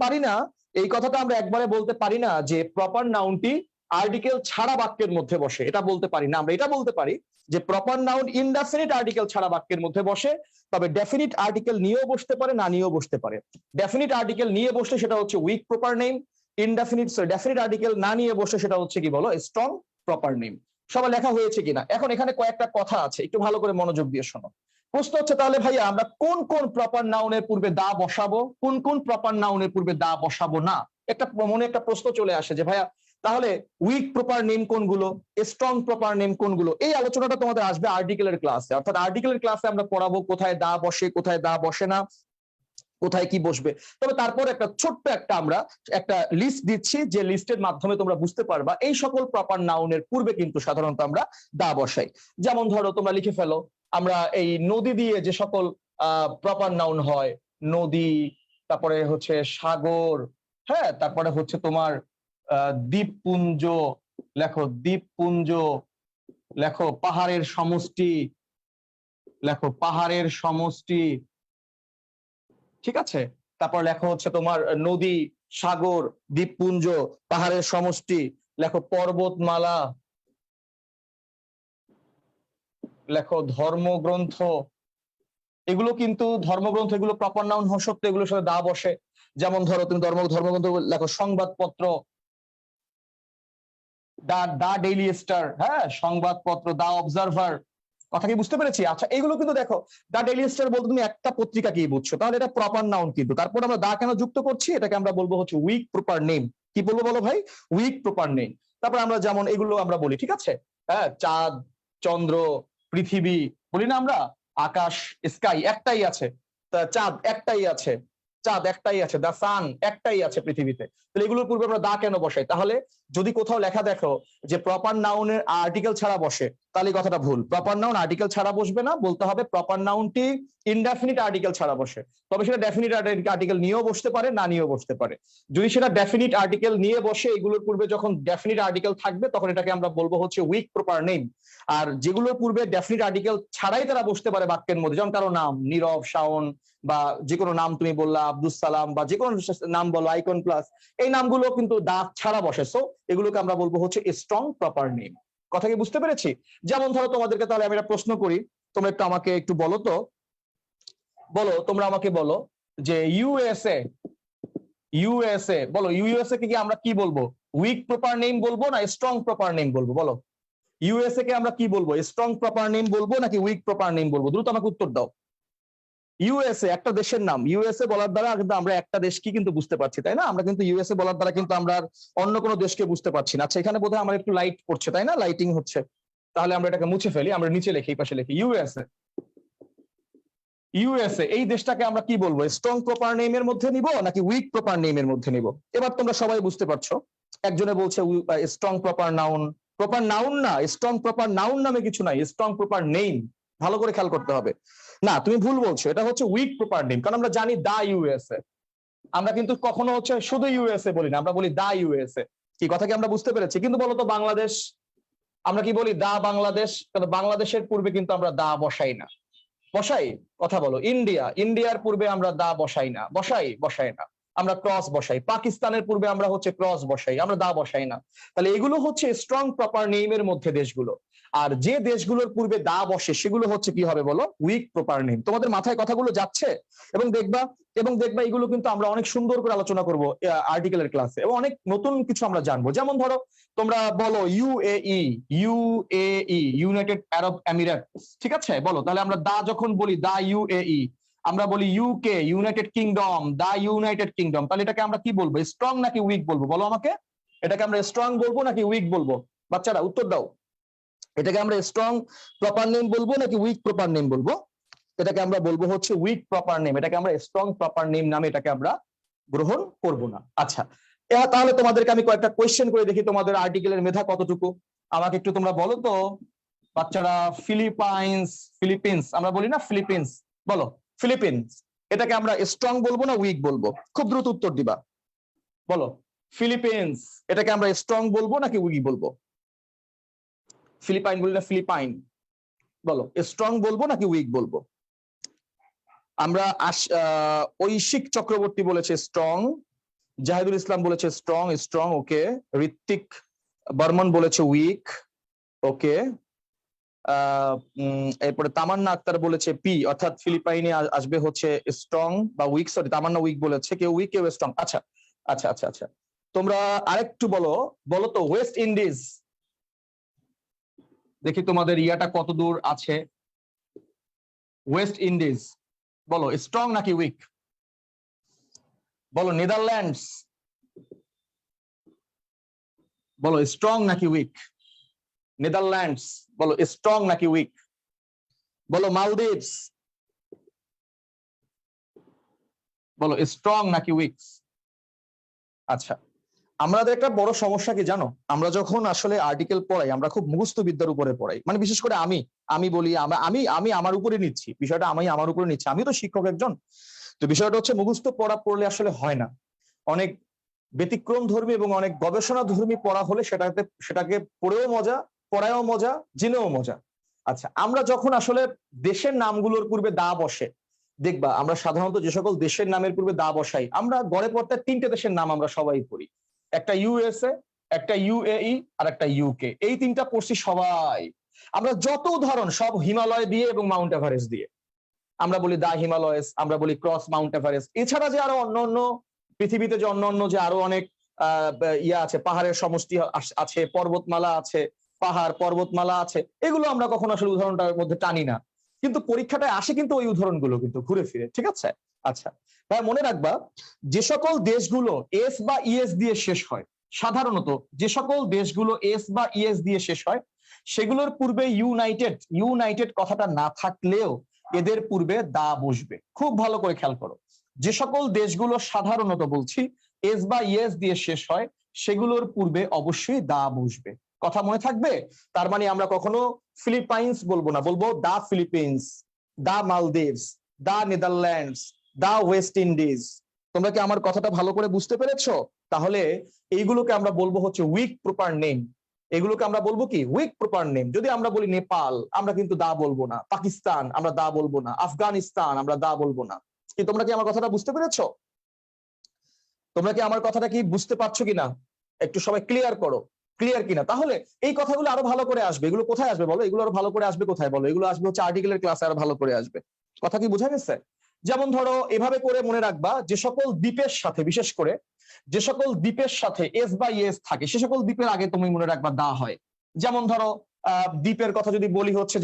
পারি না, যে প্রপার নাউনটি আর্টিকেল ছাড়া বাক্যের মধ্যে বসে, এটা বলতে পারি না। আমরা এটা বলতে পারি যে প্রপার নাউন ইনডেফিনিট আর্টিকেল ছাড়া বাক্যের মধ্যে বসে, তবে ডেফিনিট আর্টিকেল নিয়েও বসতে পারে, না নিয়েও বসতে পারে। ডেফিনিট আর্টিকেল নিয়ে বসলে সেটা হচ্ছে weak proper name, definite article না নিয়ে বসলে সেটা হচ্ছে কি বলো, স্ট্রং প্রপার নেম। সবাই লেখা হয়েছে কিনা? এখন এখানে কয়েকটা কথা আছে, একটু ভালো করে মনোযোগ দিয়ে শোনো। প্রশ্ন হচ্ছে, তাহলে ভাইয়া আমরা কোন কোন প্রপার নাউনের পূর্বে দা বসাবো, কোন কোন প্রপার নাউনের পূর্বে দা বসাবো না? মনে একটা প্রশ্ন চলে আসে যে ভাইয়া, তাহলে উইক প্রপার নেম কোনগুলো, স্ট্রং প্রপার নেম কোনগুলো? এই আলোচনাটা তোমাদের আসবে আর্টিকেলের ক্লাসে, অর্থাৎ আর্টিকেলের ক্লাসে আমরা পড়াবো কোথায় দা বসে, কোথায় দা বসে না, কোথায় কি বসবে। তবে তারপর একটা ছোট্ট আমরা একটা লিস্ট দিচ্ছি, যে লিস্টের মাধ্যমে তোমরা বুঝতে পারবা এই সকল প্রপার নাউনের পূর্বে কিন্তু সাধারণত আমরা দা বসাই। যেমন ধরো, তোমরা লিখে ফেলো, আমরা এই নদী দিয়ে যে সকল প্রপার নাউন হয়, নদী, তারপরে হচ্ছে সাগর, হ্যাঁ, তারপরে হচ্ছে তোমার দ্বীপপুঞ্জ, লেখো দ্বীপপুঞ্জ, লেখো পাহাড়ের সমষ্টি, লেখো পাহাড়ের সমষ্টি, ঠিক আছে। তারপর লেখা হচ্ছে তোমার নদী, সাগর, দ্বীপপুঞ্জ, পাহাড়ের সমষ্টি, লেখো পর্বতমালা, লেখো ধর্মগ্রন্থ। এগুলো কিন্তু ধর্মগ্রন্থ, এগুলো প্রপার নাউন হওয়া সত্ত্বেও এগুলোর সাথে দা বসে। যেমন ধরো তুমি ধর্মগ্রন্থ লেখো সংবাদপত্র, দা ডেইলি স্টার, হ্যাঁ সংবাদপত্র, দা অবজারভার। কথা কি বুঝতে পেরেছি? আচ্ছা এগুলো কিন্তু দেখো, দা ডেইলি স্টার বলতে তুমি একটা পত্রিকা কি বুঝছো, তাহলে এটা প্রপার নাউন। কিন্তু তারপর আমরা দা কেন যুক্ত করছি, এটাকে আমরা বলবো হচ্ছে উইক প্রপার নেম। কি বলবো বলো ভাই? Weak proper name. তারপর আমরা যেমন এগুলো আমরা বলি, ঠিক আছে, হ্যাঁ চাঁদ, চন্দ্র, পৃথিবী বলি না আমরা, আকাশ, স্কাই একটাই আছে, চাঁদ একটাই আছে, চাঁদ একটাই আছে, দা সান একটাই আছে পৃথিবীতে। তাহলে এগুলোর পূর্বে আমরা দা কেন বসাই? তাহলে যদি কোথাও লেখা দেখো যে প্রপার নাউনের আর্টিকেল ছাড়া বসে, তাহলে কথাটা ভুল। প্রপার নাউন আর্টিকেল ছাড়া বসবে না, বলতে হবে প্রপার নাউনটি ইনডেফিনিট আর্টিকেল ছাড়া বসে। তবে সেটা ডেফিনিট আর্টিকেল নিয়েও বসতে পারে, না নিয়েও বসতে পারে। যদি সেটা ডেফিনিট আর্টিকেল নিয়ে বসে, এগুলোর পূর্বে যখন ডেফিনিট আর্টিকেল থাকবে তখন এটাকে আমরা বলবো হচ্ছে উইক প্রপার নেম। আর যেগুলোর পূর্বে ডেফিনিট আর্টিকেল ছাড়াই তারা বসতে পারে বাক্যের মধ্যে, যেমন কারো নাম নীরব, শাওন, বা যে কোনো নাম তুমি বললা আব্দুল সালাম, বা যে কোনো নাম বলো আইকন প্লাস, এই নামগুলো কিন্তু দা ছাড়া বসে। সো এগুলোকে আমরা বলবো হচ্ছে স্ট্রং প্রপার নেম। কথা কি বুঝতে পেরেছি? যেমন ধরো তোমাদেরকে তাহলে আমি একটা প্রশ্ন করি, তোমরা একটু আমাকে একটু বলো তো, বলো তোমরা আমাকে বলো যে ইউএসএ, ইউএসএ বলো, ইউএসএ কে কি আমরা কি বলবো? উইক প্রপার নেম বলবো না স্ট্রং প্রপার নেম বলবো? বলো ইউএসএ কে আমরা কি বলবো? স্ট্রং প্রপার নেম বলবো নাকি উইক প্রপার নেম বলবো? দ্রুত আমাকে উত্তর দাও। ইউএসএ একটা দেশের নাম, ইউএসএ বলার দ্বারা কিন্তু আমরা একটা দেশকে কিন্তু বুঝতে পারছি, তাই না? আমরা কিন্তু ইউএসএ বলার দ্বারা কিন্তু আমরা অন্য কোনো দেশকে বুঝতে পারছি না। আচ্ছা এখানে বোধহয় আমার একটু লাইট পড়ছে, তাই না? লাইটিং হচ্ছে। তাহলে আমরা এটাকে মুছে ফেলি, আমরা নিচে লিখি, এই পাশে লিখি ইউএসএ। ইউএসএ এই দেশটাকে আমরা কি বলবো? স্ট্রং প্রপার নেমের মধ্যে নিব নাকি উইক প্রপার নেমের মধ্যে নিব? এবার তোমরা সবাই বুঝতে পারছো। একজনে বলছে strong proper noun, proper noun না, স্ট্রং প্রপার নাউন নামে কিছু নাই, স্ট্রং প্রপার নেম। ভালো করে খেয়াল করতে হবে। না তুমি ভুল বলছো, এটা হচ্ছে উইক প্রপার নেম। কারণ আমরা জানি দা ইউএসএ, আমরা কিন্তু কখনো হচ্ছে শুধু ইউএসএ বলি না, আমরা বলি দা ইউএসএ। কি কথা কি আমরা বুঝতে পেরেছি? কিন্তু বলতো বাংলাদেশ, আমরা কি বলি? দা বাংলাদেশ। কারণ বাংলাদেশের পূর্বে কিন্তু আমরা দা বসাই না, বসাই? কথা বলো। ইন্ডিয়া, ইন্ডিয়ার পূর্বে আমরা দা বসাই না, বসাই? বসাই না। আমরা ক্রস বসাই। পাকিস্তানের পূর্বে আমরা হচ্ছে ক্রস বসাই, আমরা দা বসাই না। তাহলে এগুলো হচ্ছে স্ট্রং প্রপার নেমের মধ্যে দেশগুলো। আর যে দেশগুলোর পূর্বে দা বসে সেগুলো হচ্ছে কি হবে বলো? Weak proper name. তোমাদের মাথায় কথাগুলো যাচ্ছে? এবং দেখবা, এবং দেখবা এগুলো কিন্তু আমরা অনেক সুন্দর করে আলোচনা করবো আর্টিকেলের ক্লাসে, এবং অনেক নতুন কিছু আমরা জানবো। যেমন ধরো তোমরা বলো ইউএই, ইউএই ইউনাইটেড আরব এমিরেট, ঠিক আছে? বলো তাহলে আমরা দা যখন বলি দা ইউএই, আমরা বলি ইউকে ইউনাইটেড কিংডম, দা ইউনাইটেড কিংডম, তাহলে এটাকে আমরা কি বলবো? স্ট্রং নাকি উইক বলবো? বলো আমাকে, এটাকে আমরা স্ট্রং বলবো নাকি উইক বলবো? বাচ্চারা উত্তর দাও। এটাকে আমরা স্ট্রং প্রপার নেম বলবো নাকি উইক প্রপার নেম বলবো? এটাকে আমরা বলবো হচ্ছে উইক প্রপার নেম। এটাকে আমরা স্ট্রং প্রপার নেম নামে এটাকে আমরা গ্রহণ করব না। আচ্ছা তাহলে তোমাদেরকে আমি কয়েকটা কোয়েশ্চেন করে দেখি তোমাদের আর্টিকেলের মেধা কতটুকু। আমাকে একটু তোমরা বলো তো বাচ্চারা। ফিলিপাইন্স, ফিলিপিন্স আমরা বলি না, ফিলিপিন্স, বলো ফিলিপিন্স, এটাকে আমরা স্ট্রং বলবো না উইক বলবো? খুব দ্রুত উত্তর দিবা, বলো। ফিলিপিন্স এটাকে আমরা স্ট্রং বলবো নাকি উইক বলবো? ফিলিপাইন বলি না, ফিলিপাইন, বলো স্ট্রং বলবো নাকি উইক বলবো? আমরা ঐশিক চক্রবর্তী বলেছে স্ট্রং, জাহিদুল ইসলাম বলেছে স্ট্রং, স্ট্রং ওকে। ঋত্বিক বর্মন বলেছে উইক, ওকে। এরপরে তামান্না আক্তার বলেছে পি, অর্থাৎ ফিলিপাইনে আসবে হচ্ছে স্ট্রং বা উইক। সরি তামান্না উইক বলেছে, কেউ উইক কেউ স্ট্রং। আচ্ছা আচ্ছা আচ্ছা আচ্ছা, তোমরা আরেকটু বলো, বলো তো ওয়েস্ট ইন্ডিজ, দেখি তোমাদের ইয়াটা কত দূর আছে। ওয়েস্ট ইন্ডিজ বলো স্ট্রং নাকি উইক? বলো নেদারল্যান্ডস, বলো স্ট্রং নাকি উইক? নেদারল্যান্ডস বলো স্ট্রং নাকি উইক? বলো মালদ্বীপস, বলো স্ট্রং নাকি উইক? আচ্ছা আমাদের একটা বড় সমস্যা কি জানো? আমরা যখন আসলে আর্টিকেল পড়াই আমরা খুব মুখস্থ বিদ্যার উপরে পড়াই, মানে বিশেষ করে আমি বলি আমি আমি আমার উপরে নিচ্ছি বিষয়টা, আমি আমার উপরে নিচ্ছি, আমি তো শিক্ষক একজন। তো বিষয়টা হচ্ছে মুখস্থ পড়া পড়লে আসলে হয় না। অনেক ব্যতিক্রম ধর্মী এবং অনেক গবেষণা ধর্মী পড়া হলে সেটাকে পড়েও মজা, পড়ায়ও মজা, জেনেও মজা। আচ্ছা আমরা যখন আসলে দেশের নামগুলোর পূর্বে দা বসে, দেখবা আমরা সাধারণত যে সকল দেশের নামের পূর্বে দা বসাই, আমরা গড়ে পড়তে 3টে দেশের নাম আমরা সবাই পড়ি। একটা ইউএসএ, একটা ইউএই আর একটা ইউকে, এই তিনটা পড়ছি সবাই। আমরা যত উদাহরণ সব হিমালয় দিয়ে এবং মাউন্ট এভারেস্ট দিয়ে। আমরা বলি দা হিমালয়স, আমরা বলি ক্রস মাউন্ট এভারেস্ট। এছাড়া যে আরো অন্য পৃথিবীতে যে অন্য যে আরো অনেক ইয়া আছে, পাহাড়ের সমষ্টি আছে, পর্বতমালা আছে, পাহাড় পর্বতমালা আছে, এগুলো আমরা কখনো আসলে উদাহরণটার মধ্যে টানি না, কিন্তু পরীক্ষাটায় আসে কিন্তু ওই উদাহরণগুলো কিন্তু ঘুরে ফিরে। ঠিক আছে? আচ্ছা ভাই, মনে রাখবা যে সকল দেশগুলো এস বা ইএস দিয়ে শেষ হয়, সাধারণত যে সকল দেশগুলো এস বা ইএস দিয়ে শেষ হয় সেগুলোর পূর্বে ইউনাইটেড কথাটা না থাকলেও এদের পূর্বে দা বসবে। খুব ভালো করে খেয়াল করো, যে সকল দেশগুলো সাধারণত বলছি এস বা ইএস দিয়ে শেষ হয় সেগুলোর পূর্বে অবশ্যই দা বসবে। কথা মনে থাকবে? তার মানে আমরা কখনো ফিলিপাইন্স বলবো না, বলবো দা ফিলিপিন্স, দা মালদ্বীপস, দা নেদারল্যান্ডস, দা ওয়েস্ট ইন্ডিজ। তোমরা কি আমার কথাটা ভালো করে বুঝতে পেরেছো? তাহলে এইগুলোকে আমরা বলবো হচ্ছে উইক প্রপার নেম। এগুলোকে আমরা বলবো কি? Weak proper name. যদি আমরা বলি নেপাল, আমরা কিন্তু দা বলবো না। পাকিস্তান, আমরা দা বলবো না। আফগানিস্তান, আমরা দা বলবো না। কি তোমরা কি আমার কথাটা বুঝতে পেরেছো? তোমরা কি আমার কথাটা কি বুঝতে পারছো কিনা? একটু সবাই ক্লিয়ার করো, ক্লিয়ার কিনা? তাহলে এই কথাগুলো আরো ভালো করে আসবে। এগুলো কোথায় আসবে বলো? এগুলো আরো ভালো করে আসবে কোথায় বলো? এগুলো আসবে হচ্ছে আর্টিকেলের ক্লাসে আরো ভালো করে আসবে। কথা কি বোঝা গেছে? যেমন ধরো এভাবে করে মনে রাখবা, যে সকল দ্বীপের সাথে, বিশেষ করে যে সকল দ্বীপের সাথে এস বা ইএস থাকে সে সকল দ্বীপের আগে তুমি মনে রাখবা দা হয়। যেমন ধরো দ্বীপের কথা যদি বলি হচ্ছে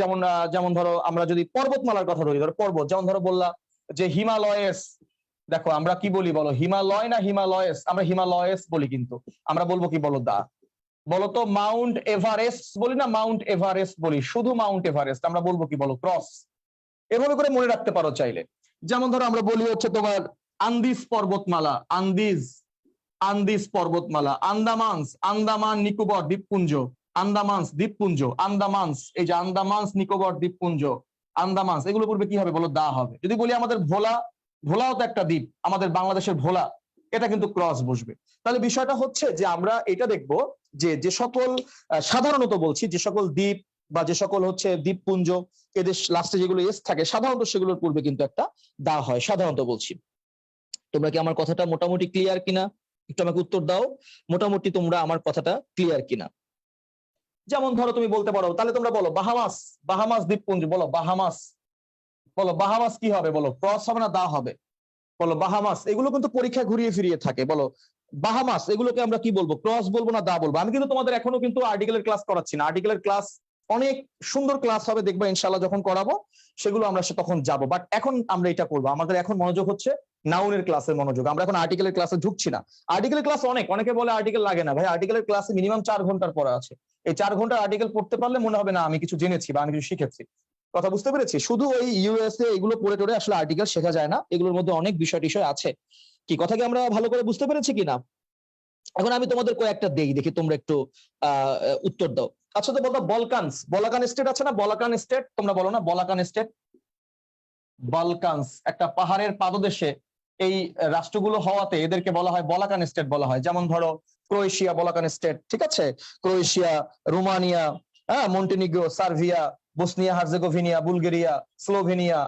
যেমন ধরো আমরা যদি পর্বতমালার কথা ধরি, ধরো পর্বত, যেমন ধরো বললা যে হিমালয়েস। দেখো আমরা কি বলি বলো? হিমালয় না হিমালয়েস? আমরা হিমালয়েস বলি, কিন্তু আমরা বলবো কি বলো? দা। বলো তো মাউন্ট এভারেস্ট বলি না মাউন্ট এভারেস্ট বলি? শুধু মাউন্ট এভারেস্ট আমরা বলবো কি বলো? ক্রস। এভাবে করে মনে রাখতে পারো চাইলে। যেমন ধরো আমরা বলি হচ্ছে তোমার আন্দিজ পর্বতমালা, আন্দিজ পর্বতমালা, আন্দামান নিকোবর দ্বীপপুঞ্জ, আন্দামানস দ্বীপপুঞ্জ, আন্দামানস, এই যে আন্দামানস নিকোবর দ্বীপপুঞ্জ, আন্দামানস, এগুলো পূর্বে কি হবে বলো? দা হবে। যদি বলি আমাদের ভোলাও তো একটা দ্বীপ, আমাদের বাংলাদেশের ভোলা, এটা কিন্তু ক্রস বসবে। তাহলে বিষয়টা হচ্ছে যে আমরা এটা দেখবো যে সকল সাধারণত বলছি যে সকল দ্বীপ বা যে সকল হচ্ছে দ্বীপপুঞ্জ, এদের লাস্টে যেগুলো এস থাকে সাধারণত সেগুলোর পূর্বে কিন্তু একটা দা হয়, সাধারণত বলছি। তোমরা কি আমার কথাটা মোটামুটি ক্লিয়ার কিনা? একটু আমাকে উত্তর দাও, মোটামুটি তোমরা আমার কথাটা ক্লিয়ার কিনা। যেমন ধরো তুমি বলতে পারো, তাহলে তোমরা বলো বাহামাস দ্বীপপুঞ্জ, বলো বাহামাস কি হবে বলো? ক্রস হবে না দা হবে? বলো বাহামাস। এগুলো কিন্তু পরীক্ষায় ঘুরিয়ে ফিরিয়ে থাকে। বলো বাহামাস, এগুলোকে আমরা কি বলবো? ক্রস বলবো না দা বলবো? আমি কিন্তু তোমাদের এখনো কিন্তু আর্টিকেলের ক্লাস করাচ্ছি না। আর্টিকেলের ক্লাস অনেক সুন্দর ক্লাস হবে, দেখবা ইনশাল্লাহ যখন করাবো সেগুলো আমরা তখন যাব। বাট এখন আমরা এটা করবো, আমাদের এখন মনোযোগ হচ্ছে নাউনের ক্লাসের মনোযোগ। আমরা এখন আর্টিকেলের ক্লাসে ঢুকছি না। আর্টিকেলের ক্লাস অনেকে বলে আর্টিকেল লাগে না। ভাই আর্টিকেলের ক্লাসে মিনিমাম 4 ঘন্টার পড়া আছে। এই 4 ঘন্টার আর্টিকেল পড়তে পারলে মনে হবে না আমি কিছু জেনেছি বা আমি কিছু শিখেছি। কথা বুঝতে পেরেছি? শুধু ওই ইউএসএ এগুলো পড়ে টড়ে আসলে আর্টিকেল শেখা যায় না, এগুলোর মধ্যে অনেক বিষয় আছে। কি কথা কি আমরা ভালো করে বুঝতে পেরেছি কিনা? এখন আমি তোমাদের কয়েকটা দেখি তোমরা একটু উত্তর দাও। আচ্ছা তো বলতো বলাকান স্টেট আছে না? বলাকান স্টেট, তোমরা বলো না বলাকান স্টেট? বলকানস একটা পাহাড়ের পাদদেশে এই রাষ্ট্রগুলো হওয়াতে এদেরকে বলা হয় বলাকান স্টেট বলা হয়। যেমন ধরো ক্রোয়েশিয়া বলাকান স্টেট, ঠিক আছে? Croatia, Romania, Montenegro, Serbia, Bosnia Herzegovina, Bulgaria, Slovenia,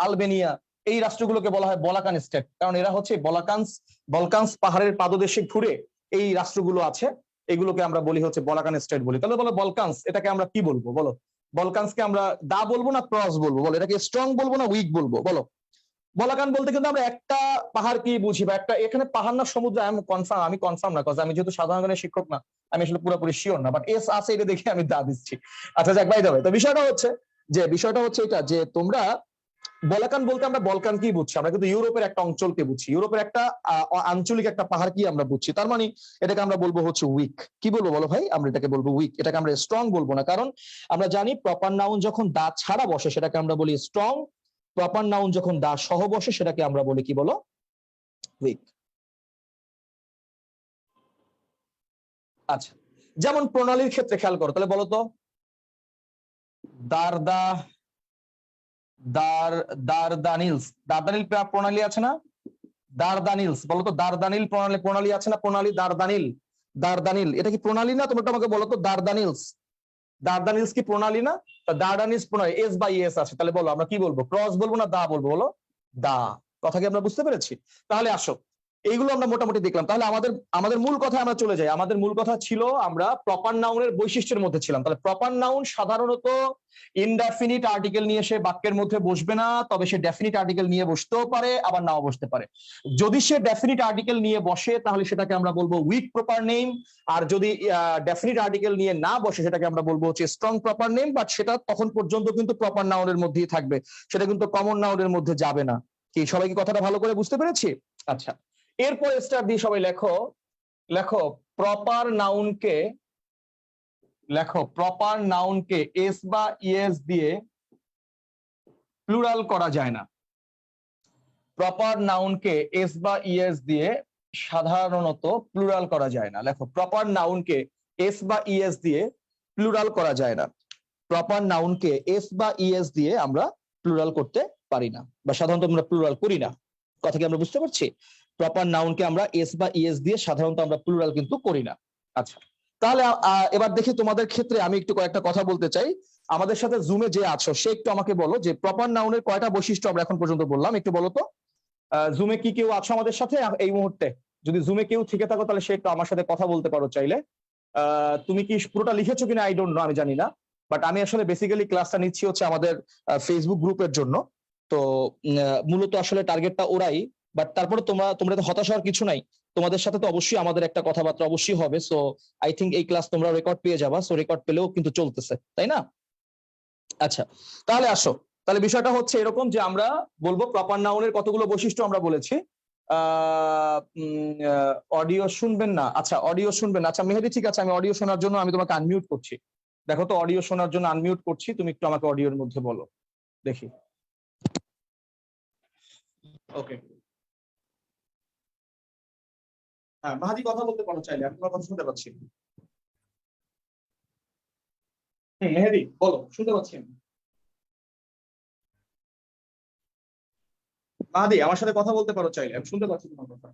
Albania, এই রাষ্ট্রগুলোকে বলা হয় বলাকান স্টেট। কারণ এরা হচ্ছে বলকানস পাহাড়ের পাদদেশে ঘুরে এই রাষ্ট্রগুলো আছে, এগুলোকে আমরা বলি হচ্ছে বলাকান স্টেট বলি। তাহলে বলো বলকানস, এটাকে আমরা কি বলবো বলো? বলকানসকে আমরা দা বলবো না ক্রস বলবো বলো? এটাকে স্ট্রং বলবো না উইক বলবো বলো? বলাকান বলতে কিন্তু আমরা একটা পাহাড় কি বুঝি, বা একটা এখানে পাহাড় না সমুদ্র, আমি কনফার্ম না, আমি যেহেতু সাধারণ জ্ঞানের শিক্ষক না, আমি আসলে পুরোপুরি শিওর না, বাট এস আছে এটা দেখে আমি দা দিচ্ছি। আচ্ছা যাক, বাই দ্য ওয়ে, তো বিষয়টা হচ্ছে এটা যে তোমরা বলাকান বলতে আমরা বলকান কি বুঝছি? আমরা কিন্তু ইউরোপের একটা অঞ্চলকে বুঝছি, ইউরোপের একটা আঞ্চলিক একটা পাহাড় কি আমরা বুঝছি। তার মানে এটাকে আমরা বলবো হচ্ছে উইক। কি বলবো বলো ভাই? আমরা এটাকে বলবো উইক, এটাকে আমরা স্ট্রং বলবো না। কারণ আমরা জানি প্রপার নাউন যখন দা ছাড়া বসে সেটাকে আমরা বলি স্ট্রং, প্রপার নাউন যখন দা সহ বসে সেটাকে আমরা বলি কি বলো? উইক। আচ্ছা, যেমন প্রণালীর ক্ষেত্রে খেয়াল করো, তাহলে বলো তো দারদা দারদানিলস, দারদানিল প্রণালী আছে না? দারদানিলস, বলো তো দারদানিল প্রণালী আছে না? দারদানিল এটা কি প্রণালী না? তোমরা আমাকে বলো তো দারদানিলস কি প্রণালী না? দারদানিলস প্রণালী, এস বাই এস আছে। তাহলে বলো আমরা কি বলবো? ক্রস বলবো না দা বলবো? বলো দা। কথা কি আমরা বুঝতে পেরেছি? তাহলে আসো এইগুলো আমরা মোটামুটি দেখলাম। তাহলে আমাদের আমাদের মূল কথায় আমরা চলে যাই। আমাদের মূল কথা ছিল আমরা প্রপার নাউনের বৈশিষ্ট্যের মধ্যে ছিলাম। তাহলে প্রপার নাউন সাধারণত ইনডেফিনিট আর্টিকেল নিয়ে সে বাক্যের মধ্যে বসবে না, তবে সে ডেফিনিট আর্টিকেল নিয়ে বসতেও পারে, আবার নাও বসতে পারে। যদি সে ডেফিনিট আর্টিকেল নিয়ে বসে তাহলে সেটাকে আমরা বলবো উইক প্রপার নেম, আর যদি ডেফিনিট আর্টিকেল নিয়ে না বসে সেটাকে আমরা বলবো হচ্ছে স্ট্রং প্রপার নেম, বাট সেটা তখন পর্যন্ত কিন্তু প্রপার নাউনের মধ্যেই থাকবে, সেটা কিন্তু কমন নাউনের মধ্যে যাবে না। কি সবাই কি কথাটা ভালো করে বুঝতে পেরেছি? আচ্ছা, এরপর স্টার দিয়ে সবাই লেখো, লেখো প্রপার নাউনকে, লেখো প্রপার নাউনকে এস বা ইএস দিয়ে প্লুরাল করা যায় না। প্রপার নাউনকে এস বা ইএস দিয়ে সাধারণত প্লুরাল করা যায় না। লেখো প্রপার নাউনকে এস বা ইএস দিয়ে প্লুরাল করা যায় না। প্রপার নাউনকে এস বা ইএস দিয়ে আমরা প্লুরাল করতে পারি না, বা সাধারণত আমরা প্লুরাল করি না। কথা কি আমরা বুঝতে পারছি? প্রপার নাউনকে আমরা এস বা ইএস দিয়ে সাধারণত আমরা প্লুরাল কিন্তু করি না। আচ্ছা, তাহলে এবার দেখি তোমাদের ক্ষেত্রে আমি একটু কয়েকটা কথা বলতে চাই। আমাদের সাথে জুমে যে আছো সে একটু আমাকে বলো যে প্রপার নাউনের কয়টা বৈশিষ্ট্য আমরা এখন পর্যন্ত বললাম, একটু বলো তো। জুমে কি কেউ আছো আমাদের সাথে এই মুহূর্তে? যদি জুমে কেউ থেকে থাকো তাহলে সে একটু আমার সাথে কথা বলতে পারো চাইলে। তুমি কি পুরোটা লিখেছো কিনা আই ডোন্ট নো, আমি জানি না, বাট আমি আসলে বেসিক্যালি ক্লাসটা নিচ্ছি হচ্ছে আমাদের ফেসবুক গ্রুপের জন্য। তো মূলত আসলে টার্গেটটা ওরাই, বাট তারপরে তোমরা তো হতাশ হওয়ার কিছু নাই। তোমাদের সাথে তো অবশ্যই আমাদের একটা কথাবার্তা অবশ্যই হবে। সো আই থিঙ্ক এই ক্লাস তোমরা রেকর্ড পেয়ে যাবা, সো রেকর্ড পেলেও কিন্তু চলতেছে, তাই না? আচ্ছা, তাহলে আসো, তাহলে বিষয়টা হচ্ছে এরকম যে আমরা বলবো প্রপার নাউনের কতগুলো বৈশিষ্ট্য আমরা বলেছি। অডিও শুনবেন না? আচ্ছা, অডিও শুনবেন না। আচ্ছা মেহেদি, ঠিক আছে, আমি অডিও শোনার জন্য আমি তোমাকে আনমিউট করছি। দেখো তো, অডিও শোনার জন্য আনমিউট করছি, তুমি একটু আমাকে অডিওর মধ্যে বলো দেখি। ওকে, হ্যাঁ মাহাদি কথা বলতে পারো চাইলে, আমি তোমার কথা শুনতে পাচ্ছি। মেহেদি বলো, শুনতে পাচ্ছি আমি। মাহাদি আমার সাথে কথা বলতে পারো চাইলে, আমি শুনতে পাচ্ছি তোমার কথা।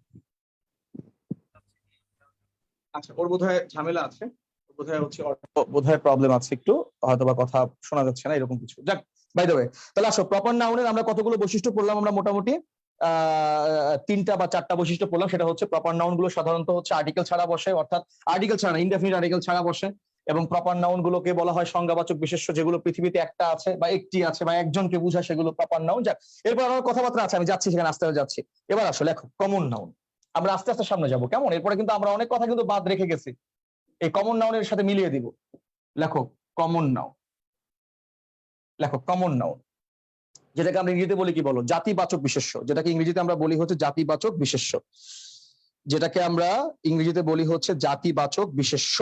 আচ্ছা, ওর বোধহয় ঝামেলা আছে, বোধহয় হচ্ছে বোধহয় প্রবলেম আছে একটু, হয়তো বা কথা শোনা যাচ্ছে না এরকম কিছু। যাক, বাই দ্য ওয়ে, তাহলে আসো প্রপার নাউনের আমরা কতগুলো বৈশিষ্ট্য পড়লাম? আমরা মোটামুটি তিনটা বা চারটা বৈশিষ্ট্য পড়লাম। সেটা হচ্ছে প্রপার নাউন গুলো সাধারণত হচ্ছে আর্টিকেল ছাড়া বসে, অর্থাৎ আর্টিকেল ছাড়া না, ইনডেফিনিট আর্টিকেল ছাড়া বসে। এবং প্রপার নাউন গুলোকে বলা হয় সংজ্ঞাবাচক বিশেষ্য, যেগুলো পৃথিবীতে একটা আছে বা একটি আছে বা একজনকে বোঝায়, সেগুলো প্রপার নাউন। যাক, এরপর আমার কথাবার্তা আছে, আমি যাচ্ছি সেখানে, আস্তে আস্তে যাচ্ছি। এবার আসো লেখো কমন নাউন। আমরা আস্তে আস্তে সামনে যাবো, কেমন? এরপরে কিন্তু আমরা অনেক কথা কিন্তু বাদ রেখে গেছি, এই কমন নাউনের সাথে মিলিয়ে দিব। লেখো কমন নাউন, লেখো কমন নাউন, যেটাকে আমরা ইংরেজিতে বলি কি বলো? জাতিবাচক বিশেষ্য। যেটাকে ইংরেজিতে আমরা বলি হচ্ছে জাতিবাচক বিশেষ্য, যেটাকে আমরা ইংরেজিতে বলি হচ্ছে জাতিবাচক বিশেষ্য।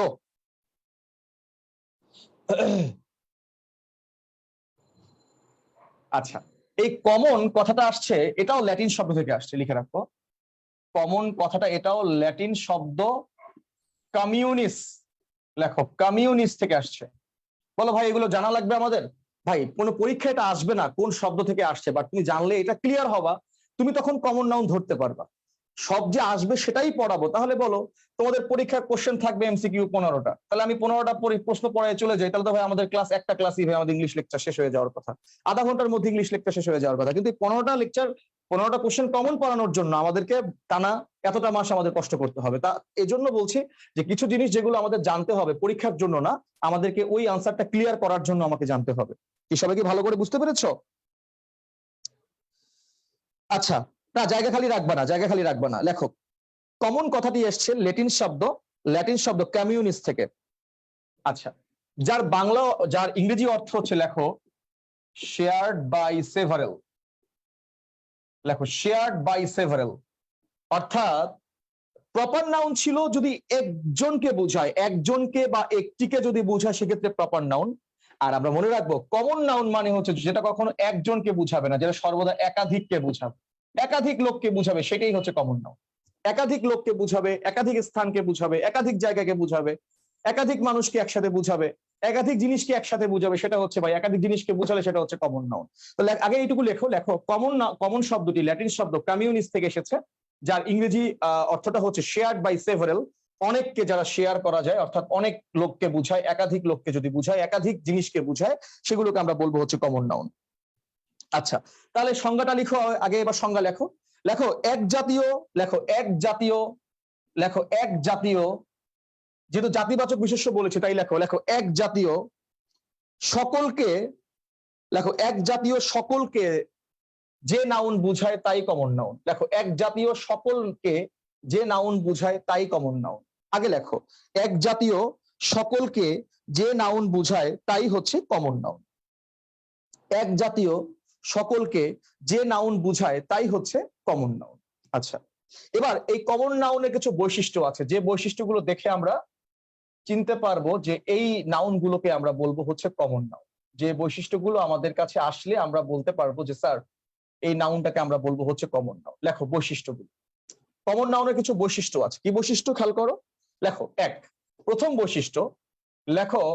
আচ্ছা, এই কমন কথাটা আসছে, এটাও ল্যাটিন শব্দ থেকে আসছে, লিখে রাখো। কমন কথাটা এটাও ল্যাটিন শব্দ কমিউনিস, লেখো কমিউনিস থেকে আসছে। বলো ভাই এগুলো জানা লাগবে আমাদের? ভাই কোনো পরীক্ষা এটা আসবে না কোন শব্দ থেকে আসছে, বাট তুমি জানলে এটা ক্লিয়ার হবা, তুমি তখন কমন নাউন ধরতে পারবা। সব যে আসবে সেটাই পড়াবো, তাহলে বলো তোমাদের পরীক্ষার কোশ্চেন থাকবে এমসিকিউ 15টা, তাহলে আমি 15টা প্রশ্ন পড়ায় চলে যাই, তাহলে তো ভাই আমাদের ক্লাস একটা ক্লাসই ভাই আমাদের ইংলিশ লেকচার শেষ হয়ে যাওয়ার কথা, আধা ঘন্টার মধ্যে ইংলিশ লেকচার শেষ হয়ে যাওয়ার কথা। কিন্তু 15টা লেকচার, 15টা কোশ্চেন কমন পড়ানোর জন্য আমাদেরকে টানা এতটা মাস আমাদের কষ্ট করতে হবে। তা এজন্য বলছি যে কিছু জিনিস যেগুলো আমাদের জানতে হবে পরীক্ষার জন্য না, আমাদেরকে ওই আনসারটা ক্লিয়ার করার জন্য আমাকে জানতে হবে। কি সবাই কি ভালো করে বুঝতে পেরেছো? আচ্ছা, না জায়গা খালি রাখবা না, জায়গা খালি রাখবা না, লেখো। কমন কথাটি এসছে ল্যাটিন শব্দ কমিউনিস থেকে। আচ্ছা, যার বাংলা, যার ইংরেজি অর্থ হচ্ছে, লেখো শেয়ার্ড বাই সেভারেল। লেখো শেয়ার্ড বাই সেভারেল, অর্থাৎ প্রপার নাউন ছিল যদি একজনকে বোঝায়, একজনকে বা একটিকে যদি বোঝায় সেক্ষেত্রে প্রপার নাউন। আর আমরা মনে রাখবো কমন নাউন মানে হচ্ছে যেটা কখনো একজনকে বুঝাবে না, যেটা সর্বদা একাধিককে বুঝাবে, একাধিক লোককে বুঝাবে, সেটাই হচ্ছে কমন নাউন। একাধিক লোককে বুঝাবে, একাধিক স্থানকে বুঝাবে, একাধিক জায়গাকে বুঝাবে, একাধিক মানুষকে একসাথে বুঝাবে, একাধিক জিনিসকে একসাথে বুঝাবে, সেটা হচ্ছে ভাই একাধিক জিনিসকে বুঝালে সেটা হচ্ছে কমন নাউন। তো আগে এইটুকু লেখো, লেখো কমন শব্দটি ল্যাটিন শব্দ কমিউনিস থেকে এসেছে, যার ইংরেজি অর্থটা হচ্ছে শেয়ার্ড বাই সেভারেল। অনেককে যারা শেয়ার করা যায়, অর্থাৎ অনেক লোককে বুঝায়, একাধিক লোককে যদি বুঝায়, একাধিক জিনিসকে বুঝায়, সেগুলোকে আমরা বলবো হচ্ছে কমন নাউন। আচ্ছা, তাহলে সংজ্ঞাটা লিখো আগে, এবার সংজ্ঞা লেখো। লেখো এক জাতীয়, লেখো এক জাতীয়, লেখো এক জাতীয়, যেহেতু জাতিবাচক বিশেষ্য বলেছে তাই লেখো, লেখো এক জাতীয় সকলকে, লেখো এক জাতীয় সকলকে যে নাউন বুঝায় তাই কমন নাউন। লেখো এক জাতীয় সকলকে যে নাউন বুঝায় তাই কমন নাউন। আগে লেখো এক জাতীয় সকলকে যে নাউন বুঝায় তাই হচ্ছে কমন নাউন। এক জাতীয় সকলকে যে নাউন বুঝায় তাই হচ্ছে কমন নাউন। আচ্ছা, এবার এই কমন নাউনের কিছু বৈশিষ্ট্য আছে, যে বৈশিষ্ট্যগুলো দেখে আমরা চিনতে পারবো যে এই নাউন গুলোকে আমরা বলবো হচ্ছে কমন নাউন। যে বৈশিষ্ট্যগুলো আমাদের কাছে আসলে আমরা বলতে পারবো যে স্যার এই নাউনটাকে আমরা বলবো হচ্ছে কমন নাউন। লেখো বৈশিষ্ট্যগুলো। কমন নাউনের কিছু বৈশিষ্ট্য আছে। কি বৈশিষ্ট্য খেয়াল করো। লেখো এক, প্রথম বৈশিষ্ট্য লেখো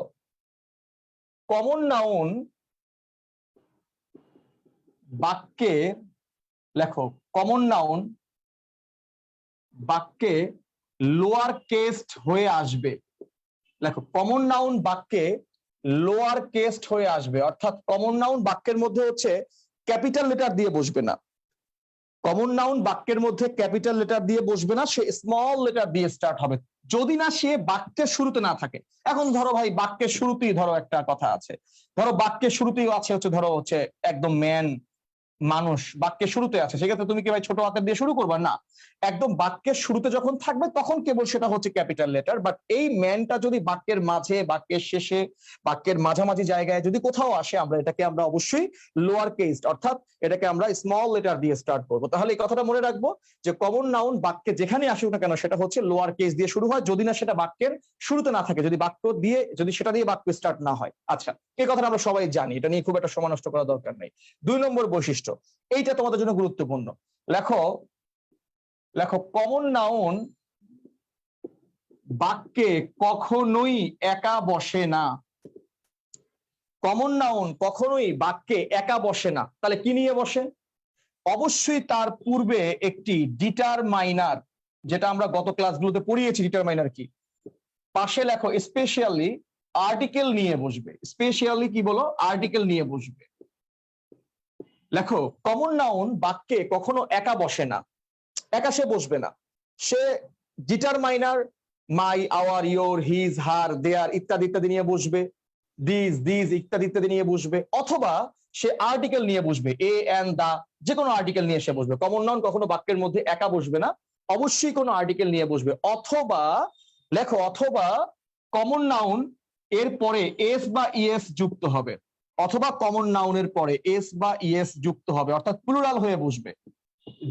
কমন নাউন বাক্যে, লেখো কমন নাউন বাক্যে লোয়ার কেসড হয়ে আসবে। লেখো কমন নাউন বাক্যে লোয়ার কেসড হয়ে আসবে, অর্থাৎ কমন নাউন বাক্যের মধ্যে হচ্ছে ক্যাপিটাল লেটার দিয়ে বসবে না। কমন নাউন বাক্যের মধ্যে ক্যাপিটাল লেটার দিয়ে বসবে না, সে স্মল লেটার দিয়ে স্টার্ট হবে, যদি না সে বাক্যের শুরুতে না থাকে। এখন ধরো ভাই বাক্যের শুরুতেই ধরো একটা কথা আছে, ধরো বাক্যের শুরুতেই আছে হচ্ছে ধরো হচ্ছে একদম ম্যান, মানুষ বাক্যের শুরুতে আছে, সেক্ষেত্রে তুমি কি ভাই ছোট হাতের দিয়ে শুরু করবা? না, একদম বাক্যের শুরুতে যখন থাকবে তখন কেবল সেটা হচ্ছে ক্যাপিটাল লেটার। বাট এই ম্যানটা যদি বাক্যের মাঝে, বাক্যের শেষে, বাক্যের মাঝামাঝি জায়গায় যদি কোথাও আসে, এটাকে আমরা অবশ্যই লোয়ার কেস, অর্থাৎ এটাকে আমরা স্মল লেটার দিয়ে স্টার্ট করবো। তাহলে এই কথাটা মনে রাখবো যে কমন নাউন বাক্যে যেখানে আসুক না কেন সেটা হচ্ছে লোয়ার কেস দিয়ে শুরু হয়, যদি না সেটা বাক্যের শুরুতে না থাকে, যদি বাক্য দিয়ে, যদি সেটা দিয়ে বাক্য স্টার্ট না হয়। আচ্ছা, এই কথাটা আমরা সবাই জানি, এটা নিয়ে খুব একটা সময় নষ্ট করা দরকার নেই। 2 নম্বর বৈশিষ্ট্য, এইটা তোমাদের জন্য গুরুত্বপূর্ণ। লেখো, লেখো কমন নাউন বাক্যে কখনোই একা বসে না। কমন নাউন কখনোই বাক্যে একা বসে না। তাহলে কি নিয়ে বসে? অবশ্যই তার পূর্বে একটি ডিটারমাইনার, যেটা আমরা গত ক্লাসগুলোতে পড়িয়েছি। ডিটারমাইনার কি? পাশে লেখো স্পেশালি আর্টিকেল নিয়ে বসবে। স্পেশালি কি বলো? আর্টিকেল নিয়ে বসবে। লেখো কমন নাউন বাক্যে কখনো একা বসে না, একা সে বসবে না, সে determiner my, our, your, his, her, their ইত্যাদি ইত্যাদি নিয়ে বসবে, দিস, দিস ইত্যাদি ইত্যাদি নিয়ে বসবে, অথবা সে আর্টিকেল নিয়ে বসবে, এ এন্ড দা, যে কোনো আর্টিকেল নিয়ে সে বসবে। কমন নাউন কখনো বাক্যের মধ্যে একা বসবে না, অবশ্যই কোনো আর্টিকেল নিয়ে বসবে। অথবা লেখো, অথবা কমন নাউন এর পরে এস বা ইএস যুক্ত হবে, অথবা কমন নাউনের পরে এস বা ইএস যুক্ত হবে, অর্থাৎ প্লুরাল হয়ে বসবে,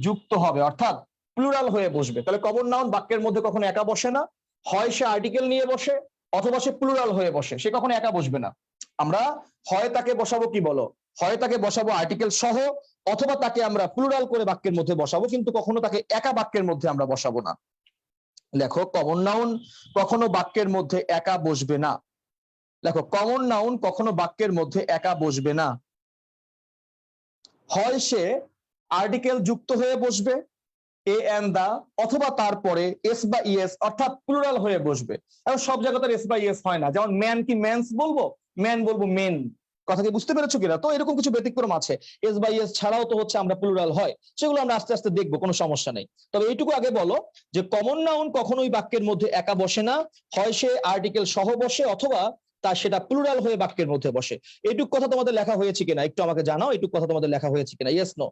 যুক্ত হবে, অর্থাৎ প্লুরাল হয়ে বসবে। তাহলে কমন নাউন বাক্যের মধ্যে কখনো একা বসে না, হয় সে আর্টিকেল নিয়ে বসে অথবা সে প্লুরাল হয়ে বসে, সে কখনো একা বসবে না। আমরা হয় তাকে বসাবো কি বলো, হয় তাকে বসাবো আর্টিকেল সহ, অথবা তাকে আমরা প্লুরাল করে বাক্যের মধ্যে বসাবো, কিন্তু কখনো তাকে একা বাক্যের মধ্যে আমরা বসাবো না। লেখো কমন নাউন কখনো বাক্যের মধ্যে একা বসবে না। লেখো কমন নাউন কখনো বাক্যের মধ্যে একা বসবে না, হয় সে আর্টিকেল যুক্ত হয়ে বসবে, এ এন্ড দা, অথবা তারপরে এস বা ইএস অর্থাৎ প্লুরাল হয়ে বসবে। এখন সব জায়গাতে এস বা ইএস হয় না, যেমন ম্যান কি ম্যানস বলবো, ম্যান বলবো মেন। কথা কি বুঝতে পেরেছো কিনা? তো এরকম কিছু ব্যতিক্রম আছে, এস বা ইএস ছাড়াও তো হচ্ছে আমরা প্লুরাল হয়, সেগুলো আমরা আস্তে আস্তে দেখবো, কোনো সমস্যা নেই। তবে এইটুকু আগে বলো যে কমন নাউন কখনোই বাক্যের মধ্যে একা বসে না, হয় সে আর্টিকেল সহ বসে অথবা তা সেটা প্লুরাল হয়ে বাক্যের মধ্যে বসে। এইটুক কথা তোমাদের লেখা হয়েছে কিনা একটু আমাকে জানাও, এইটুক কথা তোমাদের লেখা হয়েছে কিনা, ইয়েস নো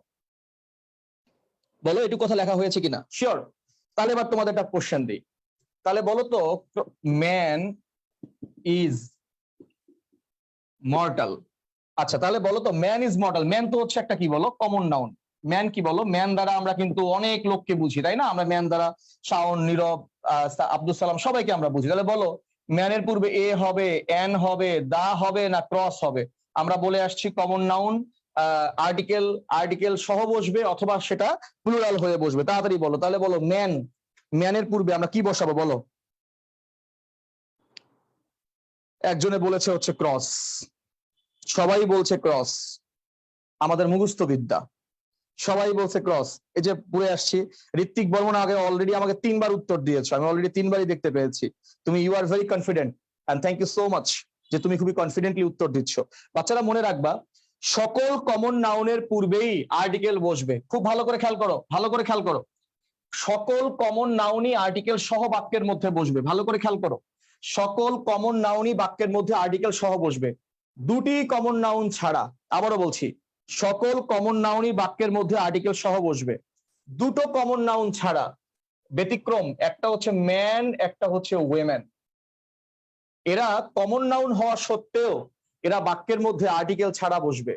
বলো, এটুকু কথা লেখা হয়েছে কিনা? শিওর? তাহলে এবার তোমাদের একটা কোশ্চেন দিই, তাহলে বলো তো ম্যান ইজ মর্টাল। আচ্ছা, তাহলে বলো তো ম্যান ইজ মর্টাল, ম্যান তো হচ্ছে একটা কি বলো, কমন নাউন। ম্যান কি বলো? ম্যান দ্বারা আমরা কিন্তু অনেক লোককে বুঝি, তাই না? আমরা ম্যান দ্বারা শাওন, নীরব, আব্দুল সালাম সবাইকে আমরা বুঝি। তাহলে বলো ম্যানের পূর্বে এ হবে, এন হবে, দা হবে না ক্রস হবে? আমরা বলে আসছি কমন নাউন আর্টিকেল, আর্টিকেল সহ বসবে অথবা সেটা প্লুরাল হয়ে বসবে। তাড়াতাড়ি বলো, তাহলে বলো ম্যান, ম্যানের পূর্বে আমরা কি বসাবো বলো? একজনে বলেছে হচ্ছে ক্রস, সবাই বলছে ক্রস, আমাদের মুখস্থ বিদ্যা, সবাই বলছে ক্রস। এই যে পড়ে আসছি, ঋত্বিক বর্মন আগে অলরেডি আমাকে 3 বার উত্তর দিয়েছো, আমি অলরেডি 3 বারই দেখতে পেয়েছি। তুমি you are very confident and thank you so much যে তুমি খুবই কনফিডেন্টলি উত্তর দিচ্ছ। বাচ্চারা মনে রাখবা সকল কমন নাউনের পূর্বেই আর্টিকেল বসবে। খুব ভালো করে খেয়াল করো, ভালো করে খেয়াল করো। সকল কমন নাউনই আর্টিকেল সহ বাক্যের মধ্যে বসবে। ভালো করে খেয়াল করো, সকল কমন নাউনই বাক্যের মধ্যে আর্টিকেল সহ বসবে, দুটি কমন নাউন ছাড়া। আবারও বলছি, সকল কমন নাউনই বাক্যের মধ্যে আর্টিকেল সহ বসবে, দুটো কমন নাউন ছাড়া। ব্যতিক্রম, একটা হচ্ছে ম্যান, একটা হচ্ছে ওয়েম্যান। এরা কমন নাউন হওয়া সত্ত্বেও এরা বাক্যের মধ্যে আর্টিকেল ছাড়া বসবে।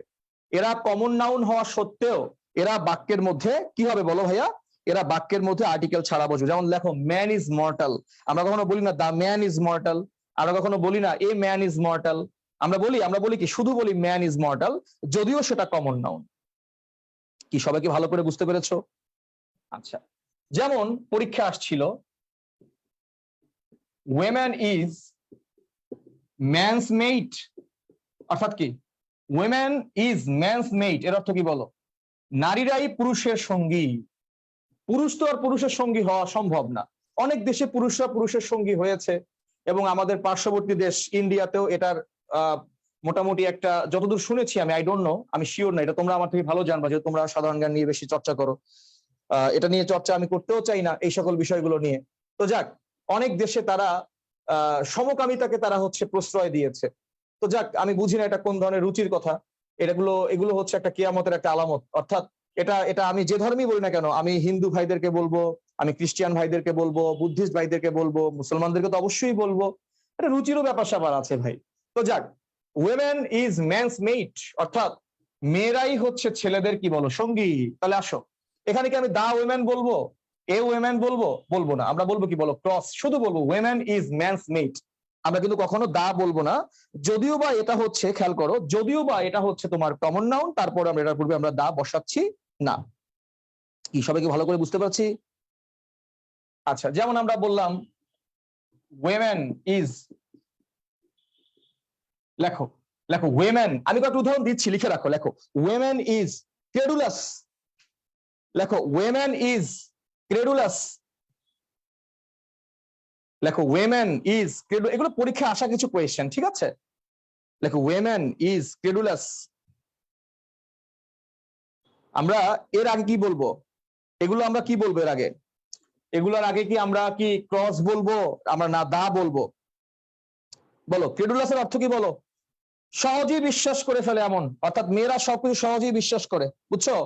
এরা কমন নাউন হওয়া সত্ত্বেও এরা বাক্যের মধ্যে কি হবে বলো ভাইয়া? এরা বাক্যের মধ্যে আর্টিকেল ছাড়া বসবে। যেমন লেখো, ম্যান ইজ মর্টাল। আমরা কখনো বলি না দা ম্যান ইজ মর্টাল, আমরা কখনো বলি না এ ম্যান ইজ মর্টাল। আমরা বলি কি, শুধু বলি ম্যান ইজ মর্টাল, যদিও সেটা কমন নাউন। কি সবাই কি ভালো করে বুঝতে পেরেছো? আচ্ছা, যেমন পরীক্ষা আসছিল, ওয়েম্যান ইজ ম্যানস মেট, অর্থাৎ কি ওয়েম্যান ইজ ম্যানস মেট, এর অর্থ কি বলো? নারীরাই পুরুষের সঙ্গী। পুরুষ তো আর পুরুষের সঙ্গী হওয়া সম্ভব না। অনেক দেশে পুরুষরা পুরুষের সঙ্গী হয়েছে, এবং আমাদের পার্শ্ববর্তী দেশ ইন্ডিয়াতেও এটার মোটামুটি একটা, যতদূর শুনেছি আমি, আই ডোন্ট নো, আমি শিওর না, এটা তোমরা আমার থেকে ভালো জানবা, যে তোমরা সাধারণ জ্ঞান নিয়ে বেশি চর্চা করো। এটা নিয়ে চর্চা আমি করতেও চাই না, এই সকল বিষয়গুলো নিয়ে। তো যাক, অনেক দেশে তারা সমকামিতাকে তারা হচ্ছে প্রশ্রয় দিয়েছে। তো যাক, আমি বুঝি না এটা কোন ধরনের রুচির কথা। এগুলো হচ্ছে একটা কিয়ামতের একটা আলামত। অর্থাৎ এটা আমি যে ধর্মই বলি না কেন, আমি হিন্দু ভাইদেরকে বলবো, আমি খ্রিস্টান ভাইদেরকে বলবো, বুদ্ধিস্ট ভাইদেরকে বলবো, মুসলমানদেরকে তো অবশ্যই বলবো, এটা রুচিরও ব্যাপার স্যাপার আছে ভাই। তো যাক, ওয়েমেন ইজ ম্যানস মেট, অর্থাৎ মেয়েরাই হচ্ছে ছেলেদের কি বলো, সঙ্গী। তাহলে আসো, এখানে কি আমি দা ওয়েমেন বলবো, এ ওয়েমেন বলবো? বলবো না। আমরা বলবো কি বলো, ক্রস, শুধু বলবো ওয়েমেন ইজ ম্যানস মেট। আমরা কিন্তু কখনো দা বলবো না, যদিও বা এটা হচ্ছে, খেয়াল করো, যদিও বা এটা হচ্ছে তোমার কমন নাউন, তারপর আমরা এটার পূর্বে আমরা দা বসাচ্ছি না। কি সবাইকে ভালো করে বুঝতে পারছি? আচ্ছা, যেমন আমরা বললাম ওয়েমেন ইজ, লেখো লেখো ওয়েমেন, আমি কয়েকটা উদাহরণ দিচ্ছি, লিখে রাখো, লেখো ওয়েমেন ইজ ক্রেডুলাস। লেখো ওয়েমেন ইজ ক্রেডুলাস। লেখো ওয়েমেন ইজ ক্রেডুলাস। এগুলো পরীক্ষা আসা কিছু কোয়েশ্চেন, ঠিক আছে? লেখো ওয়েমেন ইজ ক্রেডুলাস। আমরা এর আগে কি বলবো? এগুলো আমরা কি বলবো এর আগে? এগুলোর আগে কি আমরা কি ক্রস বলবো, আমরা না দা বলবো? বলো, ক্রেডুলাসের অর্থ কি বলো? সহজেই বিশ্বাস করে ফেলে এমন, অর্থাৎ মেয়েরা সবকিছু সহজেই বিশ্বাস করে, বুঝছো?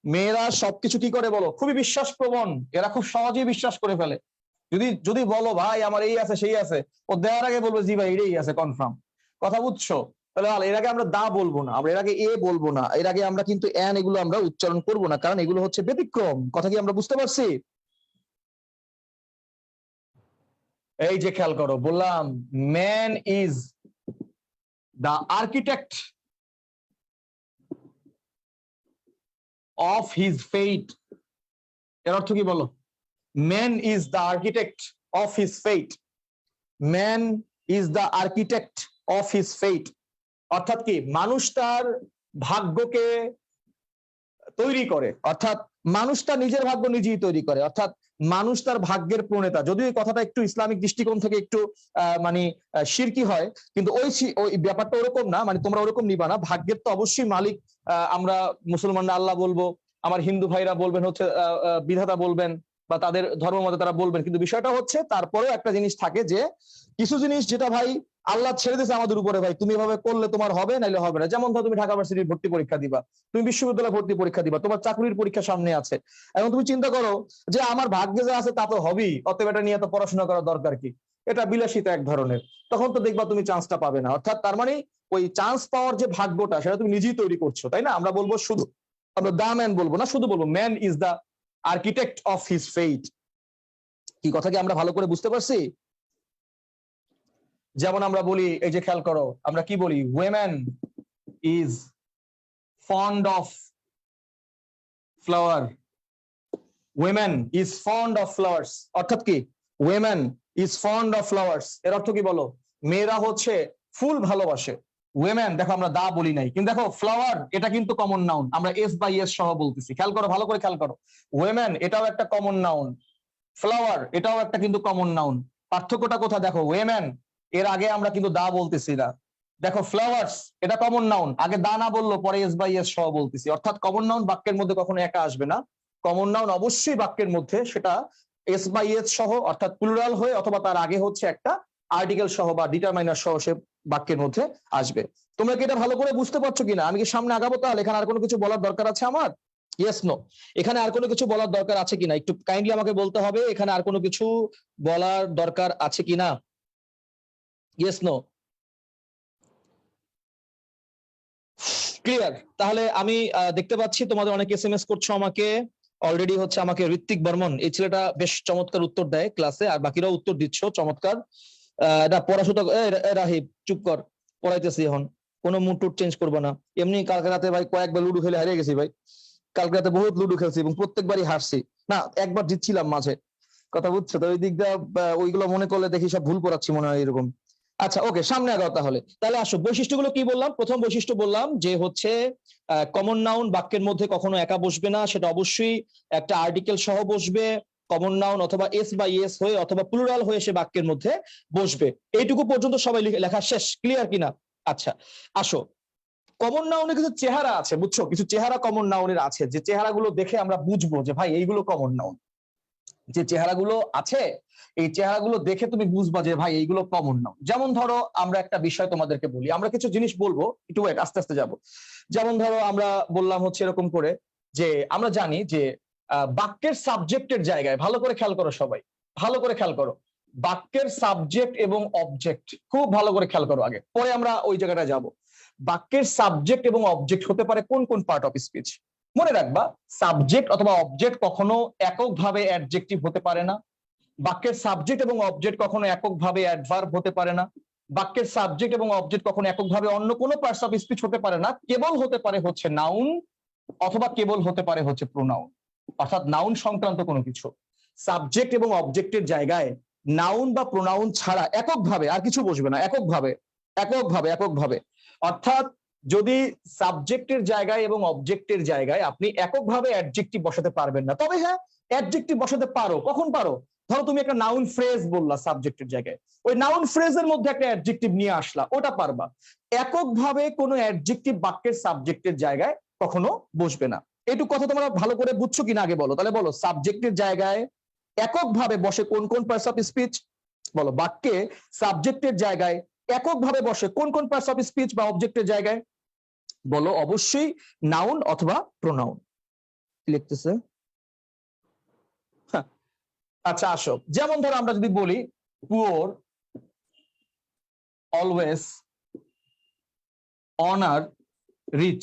মেয়েরা সবকিছু কি করে বলো, খুবই বিশ্বাস প্রবণ, এরা খুব সহজেই বিশ্বাস করে ফেলে। যদি যদি বলো ভাই আমার এই আছে সেই আছে, ও দেওয়ার আগে বলবো জি ভাই এটাই আছে, কনফার্ম। কথা বুঝছো? তাহলে এর আগে আমরা দা বলবো না, আমরা এর আগে এ বলবো না, এর আগে আমরা কিন্তু এন এগুলো আমরা উচ্চারণ করবো না, কারণ এগুলো হচ্ছে ব্যতিক্রম। কথা কি আমরা বুঝতে পারছি? এই যে খেয়াল করো, বললাম man is the architect of his fate. এর অর্থ কি বলো? Man is the architect of his fate. Man is the architect of his fate, অর্থাৎ কি মানুষ তার ভাগ্যকে তৈরি করে, অর্থাৎ মানুষ তার নিজের ভাগ্য নিজেই তৈরি করে, অর্থাৎ মানুষ তার ভাগ্যের প্রণেতা। যদিও এই কথাটা একটু ইসলামিক দৃষ্টিকোণ থেকে একটু মানে শিরকি হয়, কিন্তু ওই ব্যাপারটা ওরকম না, মানে তোমরা ওরকম নিবা না। ভাগ্যের তো অবশ্যই মালিক আমরা মুসলমানরা আল্লাহ বলবো, আমার হিন্দু ভাইরা বলবেন হচ্ছে বিধাতা বলবেন, বা তাদের ধর্ম মতে তারা বলবেন। কিন্তু বিষয়টা হচ্ছে তারপরেও একটা জিনিস থাকে, যে কিছু জিনিস যেটা ভাই আল্লাহ ছেড়ে দিয়েছে আমাদের উপরে, ভাই তুমি এভাবে করলে তোমার হবে, নাইলে হবে না। যেমন ধরো তুমি ঢাকা ভার্সিটির ভর্তি পরীক্ষা দিবা, তুমি বিশ্ববিদ্যালয় ভর্তি পরীক্ষা দিবা, তোমার চাকরির পরীক্ষা সামনে আছে। এখন তুমি চিন্তা করো যে আমার ভাগ্যে যা আছে তা তো হবেই, অতএব এটা নিয়ে তো পড়াশোনা করার দরকার কি? এটা বিলাসিতা এক ধরনের। তখন তো দেখবা তুমি চান্সটা পাবে না। অর্থাৎ তার মানে ওই চান্স পাওয়ার যে ভাগ্যটা, সেটা তুমি নিজেই তৈরি করছো, তাই না? আমরা বলবো শুধু, আমরা দা ম্যান বলবো না, শুধু বলবো man is the architect of his fate. কি কথা কি আমরা ভালো করে বুঝতে পারছি? যেমন আমরা বলি, এই যে খেয়াল করো, আমরা কি বলি, women is fond of flower. Women is fond of flowers, অর্থাৎ কি women is fond of flowers, এর অর্থ কি বলো? মেয়েরা হচ্ছে ফুল ভালোবাসে। ওয়েমেন, দেখো আমরা দা বলি নাই, কিন্তু দেখো ফ্লাওয়ার এটা কিন্তু কমন নাউন, আমরা এস বাই এস সহ বলতেছি। খেয়াল করো, ভালো করে খেয়াল করো, ওয়েমেন এটাও একটা কমন নাউন, ফ্লাওয়ার এটাও একটা কিন্তু কমন নাউন। পার্থক্যটা কোথায় দেখো, ওয়েমেন এর আগে আমরা কিন্তু দা বলতেছি না, দেখো ফ্লাওয়ার্স এটা কমন নাউন, আগে দা না বললো পরে এস বাই এস সহ বলতেছি, অর্থাৎ কমন নাউন বাক্যের মধ্যে কখনো একা আসবে না। কমন নাউন অবশ্যই বাক্যের মধ্যে সেটা এস বাই এস সহ অর্থাৎ প্লুরাল হয়ে অথবা তার আগে হচ্ছে একটা আর্টিকেল সহ বা ডিটারমাইনার সহ সে বাক্যের মধ্যে আসবে। তোমরা কি এটা ভালো করে বুঝতে পারছো কিনা? আমি কি সামনে আগাবো? তাহলে এখানে আর কোনো কিছু বলার দরকার আছে আমার? Yes no? এখানে আর কোনো কিছু বলার দরকার আছে কিনা একটু কাইন্ডলি আমাকে বলতে হবে, এখানে আর কোনো কিছু বলার দরকার আছে কিনা? Yes no? ক্লিয়ার? তাহলে আমি দেখতে পাচ্ছি তোমাদের অনেক এসএমএস করছো আমাকে অলরেডি। হচ্ছে আমাকে ঋত্বিক বর্মন, এই ছেলেটা বেশ চমৎকার উত্তর দেয় ক্লাসে, আর বাকিরাও উত্তর দিচ্ছ চমৎকার। এটা পড়াশোনা রাহিব চুপ কর, পড়াইতেছি এখন, কোনো মুড টুড চেঞ্জ করবো না। এমনি কালকে রাতে ভাই কয়েকবার লুডো খেলে হারিয়ে গেছি ভাই, কালকে রাতে বহুত লুডো খেলছি এবং প্রত্যেকবারই হারছি, না একবার জিতছিলাম মাঝে, কথা বুঝছো তো? ওই দিক দিয়ে ওইগুলো মনে করলে দেখি সব ভুল পড়াচ্ছি মনে হয় এরকম। আচ্ছা ওকে, সামনে আগাও তাহলে। তাহলে আসো বৈশিষ্ট্যগুলো কি বললাম। প্রথম বৈশিষ্ট্য বললাম যে হচ্ছে কমন নাউন বাক্যের মধ্যে কখনো একা বসবে না, সেটা অবশ্যই একটা আর্টিকেল সহ বসবে, কমন নাউন অথবা এস বাই এস হয়ে অথবা প্লুরাল হয়ে সে বাক্যের মধ্যে বসবে। এইটুকু পর্যন্ত সবাই লেখা শেষ? ক্লিয়ার কিনা? আচ্ছা আসো, কমন নাউনের কিছু চেহারা আছে বুঝছো, কিছু চেহারা কমন নাউনের আছে, যে চেহারাগুলো দেখে আমরা বুঝবো যে ভাই এইগুলো কমন নাউন। যে চেহারাগুলো আছে এই চেহারাগুলো দেখে তুমি বুঝবা যে ভাই এইগুলো কমন নাউন। যেমন ধরো আমরা একটা বিষয় তোমাদেরকে বলি, আমরা কিছু জিনিস বলবো, একটু ওয়েট, আস্তে আস্তে যাবো। যেমন ধরো আমরা বললাম হচ্ছে এরকম করে যে আমরা জানি যে বাক্যের সাবজেক্টের জায়গায়, ভালো করে খেয়াল করো সবাই, ভালো করে খেয়াল করো, বাক্যের সাবজেক্ট এবং অবজেক্ট খুব ভালো করে খেয়াল করো আগে, পরে আমরা ওই জায়গাটা যাব। বাক্যের সাবজেক্ট এবং অবজেক্ট হতে পারে কোন কোন পার্ট অফ স্পিচ? মনে রাখবা, সাবজেক্ট অথবা অবজেক্ট কখনো এককভাবে অ্যাডজেক্টিভ হতে পারে না। বাক্যের সাবজেক্ট এবং অবজেক্ট কখনো এককভাবে অ্যাডভার্ব হতে পারে না। বাক্যের সাবজেক্ট এবং অবজেক্ট কখনো এককভাবে অন্য কোনো পার্টস অফ স্পিচ হতে পারে না। কেবল হতে পারে হচ্ছে নাউন অথবা কেবল হতে পারে হচ্ছে প্রোনাউন, অর্থাৎ নাউন সংক্রান্ত কোনো কিছু। সাবজেক্ট এবং অবজেক্টের জায়গায় নাউন বা প্রোনাউন ছাড়া এককভাবে আর কিছু বসবে না, এককভাবে এককভাবে এককভাবে। অর্থাৎ যদি সাবজেক্টের জায়গায় এবং অবজেক্টের জায়গায় আপনি এককভাবে অ্যাডজেক্টিভ বসাতে পারবেন না, তবে হ্যাঁ অ্যাডজেক্টিভ বসাতে পারো। কখন পারো? ধরো তুমি একটা নাউন ফ্রেজ বললা সাবজেক্টের জায়গায়, ওই নাউন ফ্রেজের মধ্যে একটা অ্যাডজেক্টিভ নিয়ে আসলা, ওটা পারবা। এককভাবে কোনো অ্যাডজেক্টিভ বাক্যের সাবজেক্টের জায়গায় কখনো বসবে না। এইটুকু কথা তোমরা ভালো করে বুঝছো কিনা আগে বলো। তাহলে বলো, সাবজেক্টের জায়গায় এককভাবে বসে কোন কোন পার্টস অফ স্পিচ? বলো, বাক্যে সাবজেক্টের জায়গায় এককভাবে বসে কোন কোন পার্টস অফ স্পিচ বা অবজেক্টের জায়গায়? বলো, অবশ্যই নাউন অথবা প্রোনাউন। লিখতেছে? আচ্ছা আসো, যেমন ধরো আমরা যদি বলি পুওর অলওয়েজ অনার রিচ,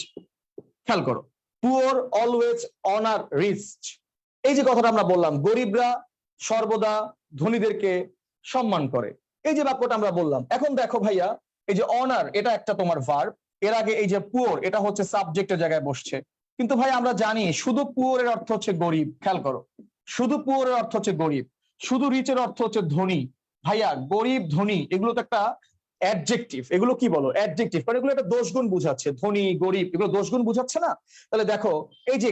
খেয়াল করো, পুওর অলওয়েজ অনার রিচ, এই যে কথাটা আমরা বললাম, গরিবরা সর্বদা ধনীদেরকে সম্মান করে, এই যে বাক্যটা আমরা বললাম। এখন দেখো ভাইয়া, এই যে অনার এটা একটা তোমার ভার্ব, এর আগে এই যে পুওর এটা হচ্ছে সাবজেক্টের জায়গায় বসছে। কিন্তু ভাই আমরা জানি শুধু পুওরের অর্থ হচ্ছে গরিব, খেয়াল করো, শুধু পুওরের অর্থ হচ্ছে গরিব, শুধু রিচের অর্থ হচ্ছে ধনী। ভাইয়া গরিব ধনী এগুলো তো একটা অ্যাডজেক্টিভ, এগুলো কি বলো? অ্যাডজেক্টিভ, কারণ এগুলো একটা দোষগুণ বুঝাচ্ছে, ধনী গরিব এগুলো দোষগুণ বুঝাচ্ছে না? তাহলে দেখো এই যে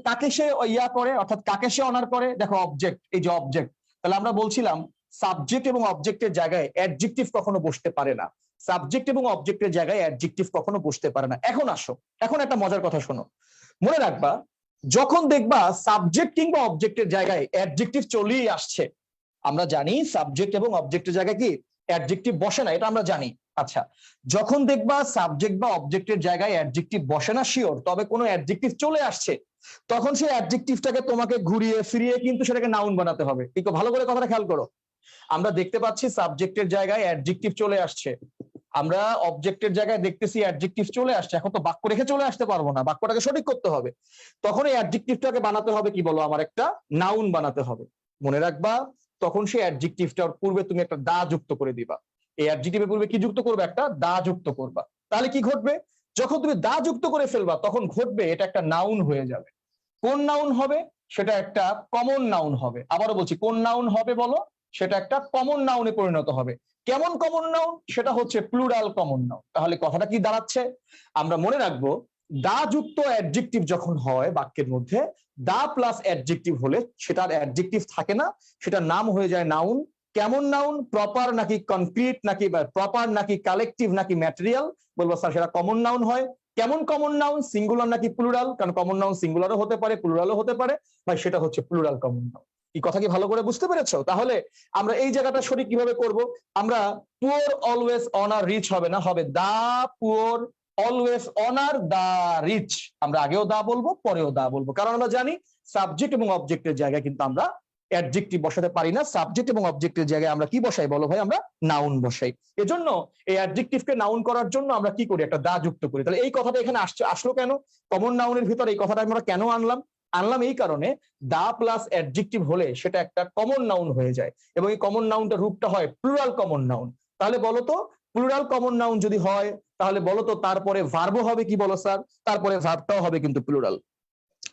কাকে সে ইয়া করে, অর্থাৎ কাকে সে অনার করে, দেখো অবজেক্ট, এই যে অবজেক্ট। তাহলে আমরা বলছিলাম সাবজেক্ট এবং অবজেক্টের জায়গায় অ্যাডজেক্টিভ কখনো বসতে পারে না, সাবজেক্ট এবং অবজেক্টের জায়গায় অ্যাডজেক্টিভ কখনো বসতে পারে না। এখন আসো, এখন একটা মজার কথা শোনো, মনে রাখবা, যখন দেখবা সাবজেক্ট কিংবা অবজেক্টের জায়গায় অ্যাডজেক্টিভ চলেই আসছে, আমরা জানি সাবজেক্ট এবং অবজেক্টের জায়গায় কি অ্যাডজেক্টিভ বসে না, এটা আমরা জানি। আচ্ছা, যখন দেখবা সাবজেক্ট বা অবজেক্টের জায়গায় অ্যাডজেক্টিভ বসে না শিওর, তবে কোনো অ্যাডজেক্টিভ চলে আসছে, তখন সেই অ্যাডজেক্টিভটাকে তোমাকে ঘুরিয়ে ফিরিয়ে কিন্তু সেটাকে নাউন বানাতে হবে। একটু ভালো করে কথাটা খেয়াল করো, আমরা দেখতে পাচ্ছি সাবজেক্টের জায়গায় অ্যাডজেক্টিভ চলে আসছে, আমরা অবজেক্টের জায়গায় দেখতেছি অ্যাডজেক্টিভ চলে আসছে, এখন তো বাক্য রেখে চলে আসতে পারবো না, বাক্যটাকে সঠিক করতে হবে, তখন এই অ্যাডজেক্টিভটাকে বানাতে হবে কি বলো, আমার একটা নাউন বানাতে হবে। মনে রাখবা, তখন সেই অ্যাডজেক্টিভটার পূর্বে তুমি একটা দা যুক্ত করে দিবা, এই অ্যাডজেক্টিভের পূর্বে কি যুক্ত করবে? একটা দা যুক্ত করবা। তাহলে কি ঘটবে? যখন তুমি দা যুক্ত করে ফেলবা তখন ঘটবে এটা একটা নাউন হয়ে যাবে। কোন নাউন হবে? সেটা একটা কমন নাউন হবে। আবারও বলছি, কোন নাউন হবে বলো? সেটা একটা কমন নাউনে পরিণত হবে। কেমন কমন নাউন? সেটা হচ্ছে প্লুরাল কমন নাউন। তাহলে কথাটা কি দাঁড়াচ্ছে? আমরা মনে রাখবো, দা যুক্ত অ্যাডজেক্টিভ যখন হয় বাক্যের মধ্যে, দা প্লাস অ্যাডজেক্টিভ হলে সেটার অ্যাডজেক্টিভ থাকে না, সেটা নাম হয়ে যায় নাউন, কেমন নাউন, প্রপার নাকি কনক্রিট নাকি প্রপার নাকি কালেকটিভ নাকি ম্যাটেরিয়াল? বলবো স্যার সেটা কমন নাউন হয়। কেমন কমন নাউন, সিঙ্গুলার নাকি প্লুরাল? কারণ কমন নাউন সিঙ্গুলারও হতে পারে প্লুরালও হতে পারে, ভাই সেটা হচ্ছে প্লুরাল কমন নাউন। এই কথা কি ভালো করে বুঝতে পেরেছো? তাহলে আমরা এই জায়গাটা সঠিক কিভাবে করব? আমরা পুয়ার অলওয়েজ অনার রিচ হবে না, হবে the poor always honour the rich. আমরা আগেও দা বলবো পরেও দা বলবো, কারণ আমরা জানি সাবজেক্ট এবং অবজেক্টের জায়গায় কিন্তু আমরা অ্যাডজেক্টিভ বসাতে পারি না। সাবজেক্ট এবং অবজেক্টের জায়গায় আমরা কি বসাই বলো ভাই? আমরা নাউন বসাই। এজন্য এই অ্যাডজেক্টিভকে নাউন করার জন্য আমরা কি করি? একটা দা যুক্ত করি। তাহলে এই কথাটা এখানে আসলো কেন? কমন নাউনের ভিতরে এই কথাটা আমরা কেন আনলাম এই কারণে, দা প্লাস অ্যাডজেক্টিভ হলে সেটা একটা কমন নাউন হয়ে যায়, এবং এই কমন নাউনটার রূপটা হয় প্লুরাল কমন নাউন। তাহলে বলো তো, প্লুরাল কমন নাউন যদি হয় তাহলে বলো তো তারপরে ভার্বও হবে কি বলো স্যার? তারপরে ভার্বটাও হবে কিন্তু প্লুরাল।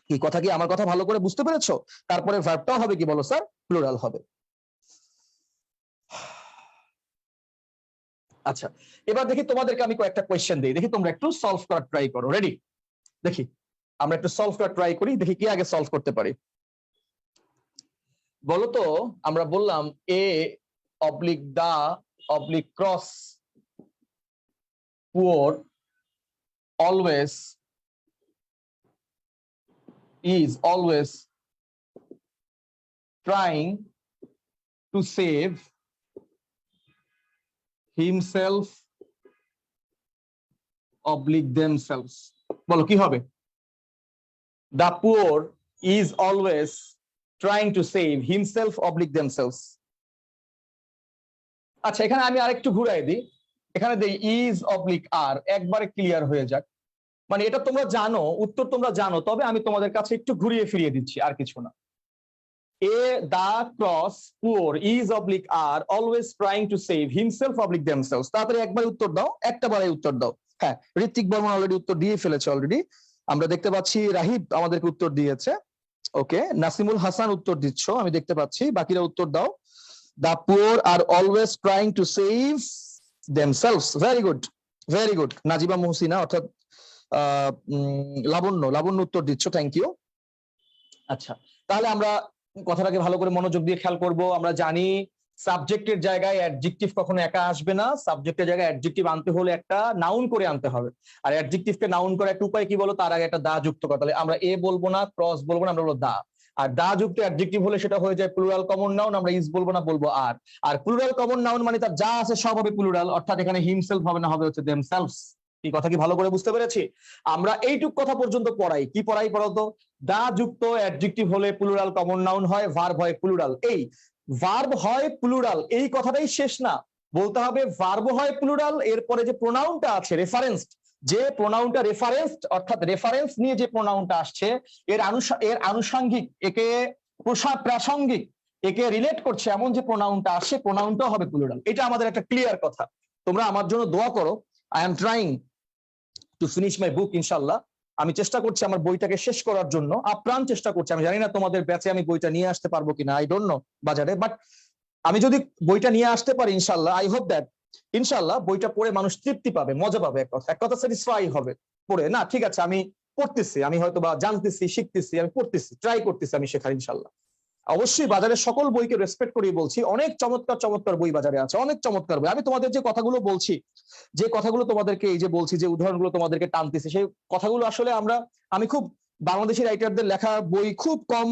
কি কথা কি আমার কথা ভালো করে বুঝতে পেরেছো? তারপরে ভার্বটাও হবে কি বলো স্যার? প্লুরাল হবে। আচ্ছা, এবার দেখি তোমাদেরকে আমি কয়েকটা কোয়েশ্চেন দিই, দেখি তোমরা একটু সলভ করার ট্রাই করো। রেডি? দেখি আমরা একটু সলভ করার ট্রাই করি, দেখি কি আগে সলভ করতে পারি। বলো তো, আমরা বললাম a oblique the oblique cross poor always is always trying to save himself oblique themselves। বলো কি হবে? The poor is always trying to save himself oblique themselves। আচ্ছা, এখানে আমি আরেকটু ঘুরাই দিই, এখানে দেই is oblique are, একবারে ক্লিয়ার হয়ে যাক। মানে এটা তোমরা জানো, উত্তর তোমরা জানো, তবে আমি তোমাদের কাছে একটু ঘুরিয়ে ফিরিয়ে দিচ্ছি, আর কিছু না। A the cross poor is oblique are always trying to save himself oblique themselves। তাড়াতাড়ি একবার উত্তর দাও, একটা বারে উত্তর দাও। হ্যাঁ, ঋত্বিক বর্মন অলরেডি উত্তর দিয়ে ফেলেছে অলরেডি, আমরা দেখতে পাচ্ছি। রাহিব আমাদেরকে উত্তর দিয়েছে। ওকে, নাসিমুল হাসান উত্তর দিচ্ছ আমি দেখতে পাচ্ছি, বাকিরা উত্তর দাও। The poor are always trying to save themselves। Very good, very good. Najiba Muhsina অর্থাৎ লাবণ্য উত্তর দিচ্ছ, থ্যাংক ইউ। আচ্ছা, তাহলে আমরা কথাটাকে ভালো করে মনোযোগ দিয়ে খেয়াল করব। আমরা জানি সাবজেক্টের জায়গায় অ্যাডজেক্টিভ কখনো একা আসবে না, সাবজেক্টের জায়গায় অ্যাডজেক্টিভ আনতে হলে একটা নাউন করে আনতে হবে। আর অ্যাডজেক্টিভকে নাউন করার একটা উপায় কি বলো? তার আগে একটা দা যুক্ত করা। তাহলে আমরা এ বলবো না, ক্রস বলবো না, আমরা বলবো দা। আর দা যুক্ত অ্যাডজেক্টিভ হলে সেটা হয়ে যায় প্লুরাল কমন নাউন, আমরা ইজ বলবো না, বলবো আর। আর প্লুরাল কমন নাউন মানে তার যা আছে সব হবে প্লুরাল, অর্থাৎ এখানে হিমসেলফ হবে না, হবে হচ্ছে দেমসেলভস। এই কথা কি ভালো করে বুঝতে পেরেছি? আমরা এইটুক কথা পর্যন্ত পড়াই, কি পড়াই বলতো? দা যুক্ত অ্যাডজেক্টিভ হলে প্লুরাল কমন নাউন হয়, ভার্ব হয় প্লুরাল। এই ভার্ব হয় প্লুরাল, এই কথাটাই শেষ না, বলতে হবে ভার্ব হয় প্লুরাল, এরপরে যে প্রোনাউনটা আছে রেফারেন্সড, যে প্রোনাউনটা রেফারেন্সড অর্থাৎ রেফারেন্স নিয়ে যে প্রোনাউনটা আসছে এর আনুষঙ্গিক, একে প্রাসঙ্গিক, একে রিলেট করছে এমন যে প্রোনাউনটা আসে, প্রোনাউনটাও হবে প্লুরাল। এটা আমাদের একটা ক্লিয়ার কথা। তোমরা আমার জন্য দোয়া করো। I am trying to finish my book ইনশাআল্লাহ। আমি চেষ্টা করছি আমার বইটাকে শেষ করার জন্য, আপ্রাণ চেষ্টা করছি। আমি জানি না তোমাদের ব্যাচে আমি বইটা নিয়ে আসতে পারবো কিনা, আই ডোন্ট নো বাজারে, বাট আমি যদি বইটা নিয়ে আসতে পারি ইনশাআল্লাহ, আই হোপ দ্যাট ইনশাআল্লাহ বইটা পড়ে মানুষ তৃপ্তি পাবে, মজা পাবে, এক কথা স্যাটিসফাই হবে পড়ে। না ঠিক আছে, আমি পড়তেছি, আমি হয়তো বা জানতেছি, শিখতেছি, আমি পড়তেছি, ট্রাই করতেছি আমি শেখার ইনশাআল্লাহ। অবশ্যই বাজারের সকল বইকে রেসপেক্ট করেই বলছি, অনেক চমৎকার চমৎকার বই বাজারে আছে, অনেক চমৎকার বই। আমি তোমাদের যে কথাগুলো বলছি, যে কথাগুলো তোমাদেরকে এই যে বলছি, যে উদাহরণগুলো তোমাদেরকে টানতেছি, সেই কথাগুলো আসলে আমি খুব বাংলাদেশি রাইটারদের লেখা বই খুব কম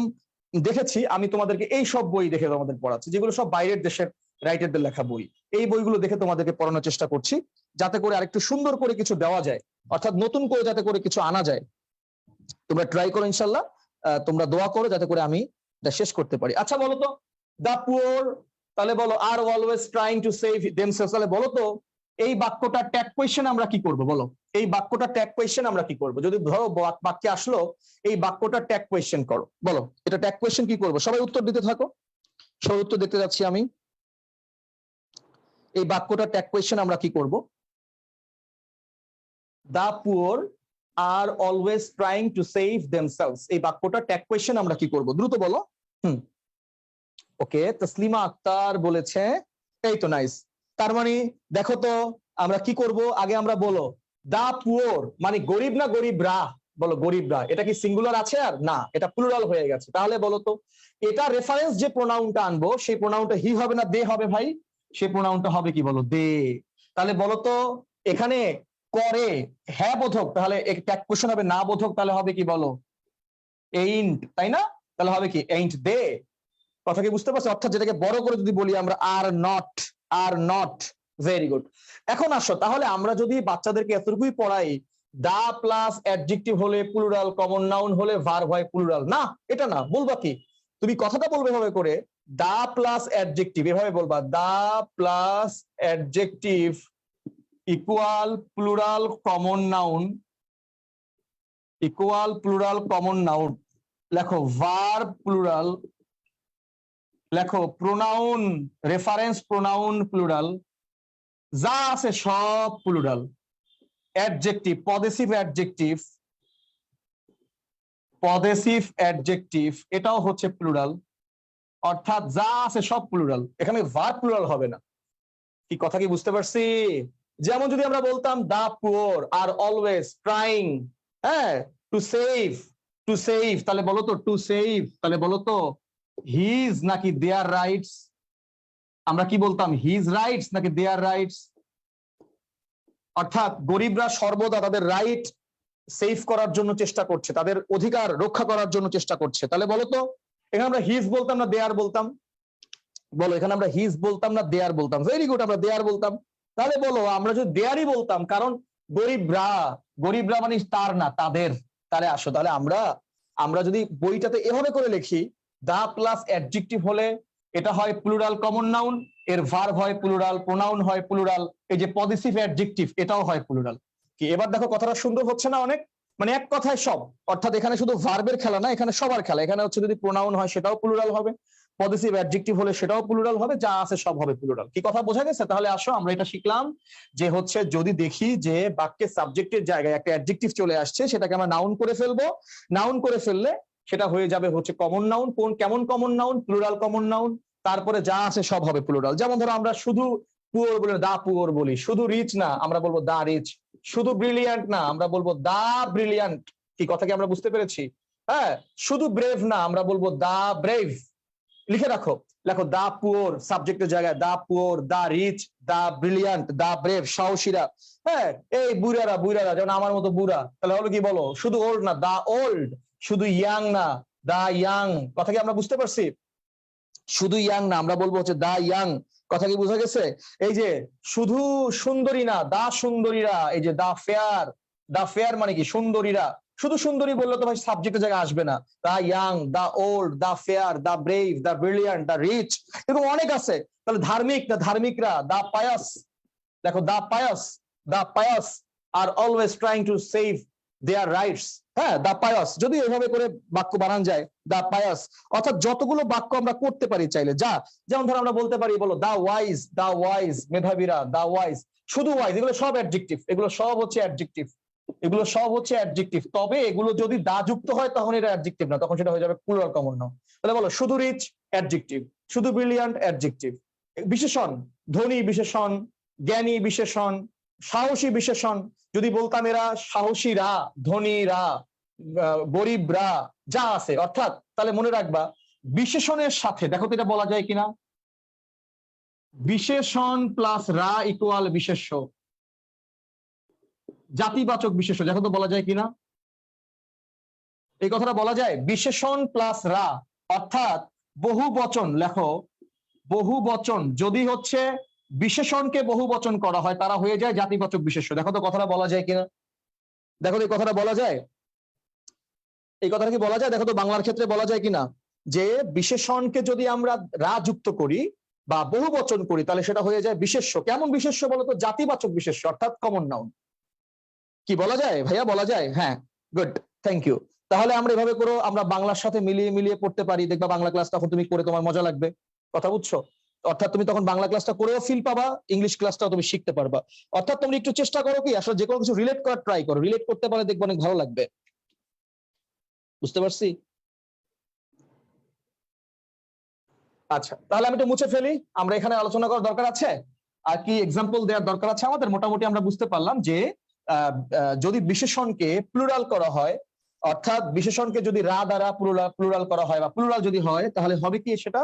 দেখেছি। আমি তোমাদেরকে এই সব বই দেখে তোমাদের পড়াচ্ছি, যেগুলো সব বাইরের দেশের রাইটারদের লেখা বই। এই বইগুলো দেখে তোমাদেরকে পড়ানোর চেষ্টা করছি, যাতে করে আরেকটু সুন্দর করে কিছু দেওয়া যায়, অর্থাৎ নতুন করে যাতে করে কিছু আনা যায়। তোমরা ট্রাই করো ইনশাল্লাহ, তোমরা দোয়া করো যাতে করে আমি শেষ করতে পারি। আচ্ছা বলো তো, দা পুয়ার, তাহলে বলো are always trying to save themselves, তাহলে বলো তো এই বাক্যটা ট্যাগ কোয়েশ্চেন আমরা কি করব? বলো এই বাক্যটা ট্যাগ কোয়েশ্চেন আমরা কি করব? যদি ধরো বাক্যে আসলো এই বাক্যটা ট্যাগ কোয়েশ্চেন করো, বলো এটা ট্যাগ কোয়েশ্চেন কি করব? সবাই উত্তর দিতে থাকো, সবাই উত্তর দেখতে যাচ্ছি আমি। এই বাক্যটা ট্যাগ কোয়েশ্চেন আমরা কি করব? The poor are always trying to save themselves, এই বাক্যটা ট্যাগ কোয়েশ্চেন আমরা কি করব? দ্রুত বলো। ওকে, তসলিমা আক্তার বলেছে, এই তো নাইস। তার মানে দেখো তো আমরা কি করব, আগে আমরা বলো দা পুয়ার মানে গরিব না গরিবরা? বলো গরিবরা, এটা কি সিঙ্গুলার আছে আর না, এটা প্লুরাল হয়ে গেছে। তাহলে বলো তো এটা রেফারেন্স যে প্রোনাউনটা আনবো সেই প্রোনাউনটা হি হবে না দে হবে ভাই? সেই প্রোনাউনটা হবে কি বলো, দে। তাহলে বলো তো এখানে করে হ্যাঁ বোধক, তাহলে ট্যাগ কোশ্চেন হবে না বোধক, তাহলে হবে কি বলো, এইন্ট, তাই না? তাহলে হবে কি এইন্ট দে। কথা কি বুঝতে পারছো? অর্থাৎ যেটাকে বড় করে যদি বলি আমরা are not, are not. Very good. এখন আসো তাহলে আমরা যদি বাচ্চাদেরকে এতটুকুই পড়াই দা প্লাস অ্যাডজেক্টিভ হলে প্লুরাল, কমন নাউন হলে ভার্ব হয় প্লুরাল, না এটা না, বলবা কি তুমি কথাটা বলবে এভাবে করে, দা প্লাস অ্যাডজেক্টিভ, এভাবে বলবা the plus adjective equal plural common noun, equal plural common noun. লেখো ভার্ব প্লুরাল, লেখো প্রোনাউন রেফারেন্স প্রোনাউন প্লুরাল, যা আছে সব plural. Adjective possessive adjective, possessive adjective এটাও হচ্ছে প্লুরাল, অর্থাৎ যা আছে সব প্লুরাল, এখানে ভার্ব প্লুরাল হবে না। কি কথা কি বুঝতে পারছি? যেমন যদি আমরা বলতাম দা পুয়ার আর অলওয়েজ ট্রাইং, হ্যাঁ, টু সেভ, টু সেভ, তাহলে বলো তো টু সেভ, তাহলে বলো তো হিজ নাকি দেয়ার রাইটস? আমরা কি বলতাম, হিজ রাইটস নাকি দেয়ার রাইটস? অর্থাৎ গরিবরা সর্বদা তাদের রাইট সেভ করার জন্য চেষ্টা করছে, তাদের অধিকার রক্ষা করার জন্য চেষ্টা করছে। তাহলে বলো তো এখানে আমরা হিজ বলতাম না দেয়ার বলতাম? বলো এখানে আমরা হিজ বলতাম না দেয়ার বলতাম? ভেরি গুড, আমরা দেয়ার বলতাম। তাহলে বলো আমরা যদি দেয়ারই বলতাম, কারণ গরিবরা, গরিবরা মানে তার না তাদের। তাহলে আসো তাহলে আমরা আমরা যদি বইটাতে এভাবে করে লিখি দা প্লাস অ্যাডজেক্টিভ হলে এটা হয় প্লুরাল কমন নাউন, এর ভার্ব হয় প্লুরাল, প্রোনাউন হয় প্লুরাল, এই যে পজিটিভ অ্যাডজেক্টিভ এটাও হয় প্লুরাল। কি এবার দেখো কথাটা সুন্দর হচ্ছে না অনেক? মানে এক কথায় সব, অর্থাৎ এখানে শুধু ভার্বের খেলা না, এখানে সবার খেলা। এখানে হচ্ছে যদি প্রোনাউন হয় সেটাও প্লুরাল হবে, পজিটিভ অ্যাডজেক্টিভ হলে সেটাও প্লুরাল হবে, যা আছে সব হবে প্লুরাল। কি কথা বোঝা গেছে? তাহলে আসো আমরা এটা শিখলাম যে হচ্ছে যদি দেখি যে বাক্যের সাবজেক্টের জায়গায় একটা অ্যাডজেক্টিভ চলে আসছে, সেটাকে আমরা নাউন করে ফেলবো। নাউন করে ফেললে সেটা হয়ে যাবে হচ্ছে কমন নাউন। কোন কেমন common noun? Plural common noun. তারপরে যা আছে সব হবে প্লুরাল। যেমন ধরো আমরা শুধু পুয়ার বলে দা পুয়ার বলি, শুধু রিচ না আমরা বলবো দা রিচ, শুধু ব্রিলিয়ান্ট না আমরা বলবো দা ব্রিলিয়ান্ট। কি কথা কি আমরা বুঝতে পেরেছি? হ্যাঁ, শুধু ব্রেভ না আমরা বলবো দা ব্রেভ। লিখে রাখো, লেখো দা পুয়ার সাবজেক্টের জায়গায় the poor, the rich, the brilliant, the brave সাহসীরা। হ্যাঁ, এই বুড়ারা, বুড়ারা যেমন আমার মতো বুড়া, তাহলে হলো কি বলো, শুধু ওল্ড না দা ওল্ড, শুধু ইয়াং না দা ইয়াং। কথা কি আমরা বুঝতে পারছি? শুধু ইয়াং না আমরা বলবো হচ্ছে দা ইয়াং। কথা কি বোঝা গেছে? এই যে শুধু সুন্দরী না দা সুন্দরীরা, এই যে দা ফেয়ার, দা ফেয়ার মানে কি সুন্দরীরা। শুধু সুন্দরী বললে তো ভাই সাবজেক্টের জায়গায় আসবে না। The young, the old, the fair, the brave, the brilliant, the rich, এরকম অনেক আছে। তাহলে ধার্মিক না ধার্মিকরা, দা পায়াস। দেখো the pious, the pious are always trying to save their rights. হ্যাঁ, দা পায়াস যদি এভাবে করে বাক্য বানান যায়, দা পায়াস। অর্থাৎ যতগুলো বাক্য আমরা করতে পারি চাইলে, যা যেমন ধরো আমরা বলতে পারি বলো দা ওয়াইজ, দা ওয়াইজ মেধাবীরা, দা ওয়াইজ, শুধু ওয়াইজ, এগুলো সব অ্যাডজেক্টিভ, এগুলো সব হচ্ছে অ্যাডজেক্টিভ, এগুলো সব হচ্ছে অ্যাডজেক্টিভ। তবে এগুলো যদি দা যুক্ত হয় তখন এটা অ্যাডজেক্টিভ না, তখন সেটা হয়ে যাবে প্লুরাল কমন নাউন। তাহলে বলো শুধু রিচ অ্যাডজেক্টিভ, শুধু ব্রিলিয়ান্ট অ্যাডজেক্টিভ। বিশেষণ, ধনী বিশেষণ, জ্ঞানী বিশেষণ, সাহসী বিশেষণ। যদি বলতাম এরা সাহসীরা, ধনীরা, গরিবরা, যা আছে। অর্থাৎ তাহলে মনে রাখবা বিশেষণের সাথে, দেখো তো এটা বলা যায় কিনা, বিশেষণ প্লাস রা ইকুয়াল বিশেষ্য, জাতিবাচক বিশেষ্য। দেখো তো বলা যায় কিনা, এই কথাটা বলা যায়? বিশেষণ প্লাস রা অর্থাৎ বহু বচন। লেখো বহু বচন যদি হচ্ছে বিশেষণকে বহু বচন করা হয় তারা হয়ে যায় জাতিবাচক বিশেষ্য। দেখো তো কথাটা বলা যায় কিনা, দেখো তো এই কথাটা বলা যায়, এই কথাটা কি বলা যায়? দেখো তো বাংলার ক্ষেত্রে বলা যায় কিনা যে বিশেষণকে যদি আমরা রা যুক্ত করি বা বহু বচন করি তাহলে সেটা হয়ে যায় বিশেষ্য। কেমন বিশেষ্য বলতো? জাতিবাচক বিশেষ্য, অর্থাৎ কমন নাউন। কি বলা যায় ভাইয়া? বলা যায়? হ্যাঁ, গুড, থ্যাংক ইউ। তাহলে আমরা এভাবে করে আমরা বাংলার সাথে মিলিয়ে মিলিয়ে পড়তে পারি। দেখবা বাংলা ক্লাস তখন তুমি করে তোমার মজা লাগবে। কথা বুঝছো? অর্থাৎ তুমি তখন বাংলা ক্লাসটা করেও ফিল পাবা, ইংলিশ ক্লাসটাও তুমি শিখতে পারবা। অর্থাৎ তুমি একটু চেষ্টা করো কি আসলে যে কোনো কিছু রিলেট করার ট্রাই করো, রিলেট করতে পারলে দেখবো অনেক ভালো লাগবে। বুঝতে পারছি? আচ্ছা, তাহলে আমি একটু মুছে ফেলি। আমরা এখানে আলোচনা করার দরকার আছে আর কি এক্সাম্পল দেওয়ার দরকার আছে আমাদের। মোটামুটি আমরা বুঝতে পারলাম যে যদি বিশেষণকে প্লুরাল করা হয় অর্থাৎ বিশেষণকে যদি রা দ্বারা প্লুরাল করা হয় বা প্লুরাল যদি হয় তাহলে হবে কি সেটা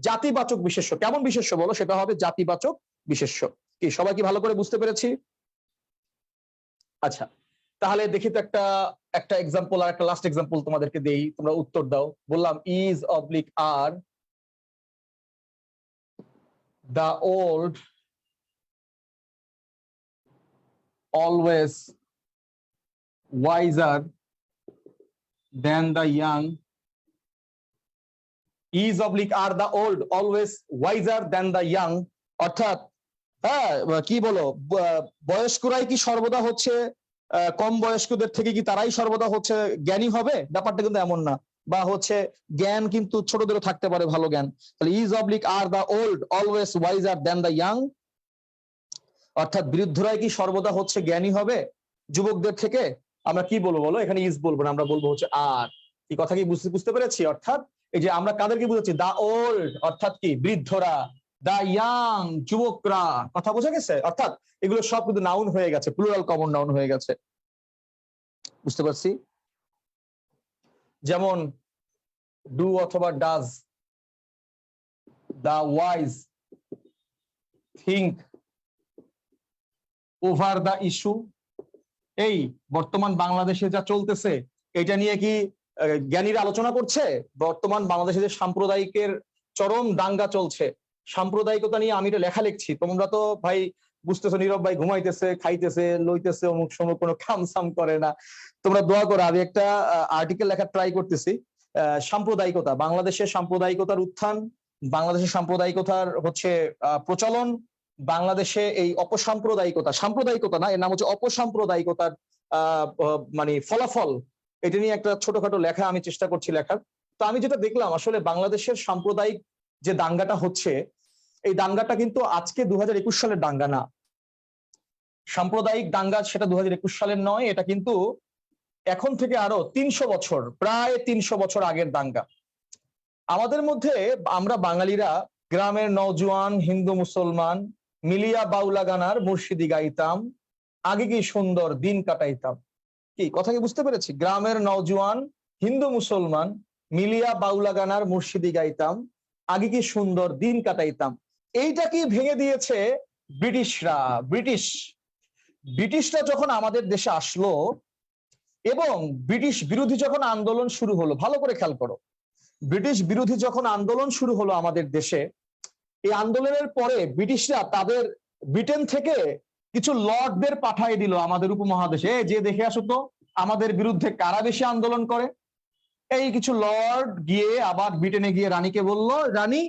জাতিবাচক বিশেষ্য। কেমন বিশেষ্য বলো? সেটা হবে জাতিবাচক বিশেষ্য। কি সবাই কি ভালো করে বুঝতে পেরেছি? আচ্ছা, তাহলে দেখি তো একটা একটা এক্সাম্পল আর একটা লাস্ট এক্সাম্পল তোমাদেরকে দেই, তোমরা উত্তর দাও। বললাম is oblique are the old always wiser than the young. Is oblique are the old always wiser than the young. অর্থাৎ হ্যাঁ কি বলো, বয়স্করাই কি সর্বদা হচ্ছে কম বয়স্কদের থেকে কি তারাই সর্বদা হচ্ছে জ্ঞানী হবে? ব্যাপারটা কিন্তু এমন না। বা হচ্ছে জ্ঞান কিন্তু ছোটদেরও থাকতে পারে, ভালো জ্ঞান। তাহলে is oblique are the old always wiser than the young, অর্থাৎ বৃদ্ধরাই কি সর্বদা হচ্ছে জ্ঞানী হবে যুবকদের থেকে? আমরা কি বলবো বলো? এখানে ইজ বলবো না, আমরা বলবো হচ্ছে আর। কি কথা কি বুঝতে পেরেছি? অর্থাৎ এই যে আমরা কাদেরকে বুঝাচ্ছি, দা ওল্ড অর্থাৎ কি বৃদ্ধরা, দা ইয়াং যুবকরা। কথা বোঝা গেছে? অর্থাৎ এগুলো সব কিন্তু নাউন হয়ে গেছে, প্লুরাল কমন নাউন হয়ে গেছে। বুঝতে পারছি? যেমন ডু অথবা does, the wise think over the issue. এই বর্তমান বাংলাদেশে যা চলতেছে এটা নিয়ে কি জ্ঞানীরা আলোচনা করছে? বর্তমান বাংলাদেশে যে সাম্প্রদায়িকের চরম দাঙ্গা চলছে, সাম্প্রদায়িকতা নিয়ে আমি এটা লেখা লিখছি, তোমরা তো ভাই বুঝতেছো নীরব ভাই ঘুমাইতেছে, খাইতেছে, লইতেছে, অমুক সমুক, কোনো কাম সাম করে না। তোমরা দোয়া করো, আমি একটা আর্টিকেল লেখার ট্রাই করতেছি। সাম্প্রদায়িকতা, বাংলাদেশের সাম্প্রদায়িকতার উত্থান, বাংলাদেশের সাম্প্রদায়িকতার হচ্ছে প্রচলন, বাংলাদেশে এই অপসাম্প্রদায়িকতা, সাম্প্রদায়িকতা না, এর নাম হচ্ছে অপসাম্প্রদায়িকতার মানে ফলাফল, এটা নিয়ে একটা ছোটখাটো লেখা আমি চেষ্টা করছি লেখার। তো আমি যেটা দেখলাম, আসলে বাংলাদেশের সাম্প্রদায়িক যে দাঙ্গাটা হচ্ছে, এই দাঙ্গাটা কিন্তু আজকে 2021 সালের দাঙ্গা না। সাম্প্রদায়িক দাঙ্গা সেটা 2021 সালের নয়, এটা কিন্তু এখন থেকে আরো 300 বছর, প্রায় 300 বছর আগের দাঙ্গা। আমাদের মধ্যে আমরা বাঙালিরা গ্রামের নওজোয়ান হিন্দু মুসলমান মিলিয়া বাউলা গানার মুর্শিদি গাইতাম, আগে কি সুন্দর দিন কাটাইতাম। কি কথা কি বুঝতে পেরেছি? গ্রামের নওজোয়ান হিন্দু মুসলমান মিলিয়া বাউলা গানার মুর্শিদি গাইতাম, আগে কি সুন্দর দিন কাটাইতাম। এইটা কি ভেঙে দিয়েছে ব্রিটিশরা। ব্রিটিশরা যখন আমাদের দেশে আসলো এবং ব্রিটিশ বিরোধী যখন আন্দোলন শুরু হলো, ভালো করে খেয়াল করো, ব্রিটিশ বিরোধী যখন আন্দোলন শুরু হলো আমাদের দেশে, এই আন্দোলনের পরে ব্রিটিশরা তাদের ব্রিটেন থেকে কিছু লর্ডদের পাঠিয়ে দিল আমাদের উপমহাদেশে, যে দেখে আসো তো আমাদের বিরুদ্ধে কারা বেশি আন্দোলন করে। এই কিছু লর্ড গিয়ে আবার ব্রিটেনে গিয়ে রানীকে বলল, রানী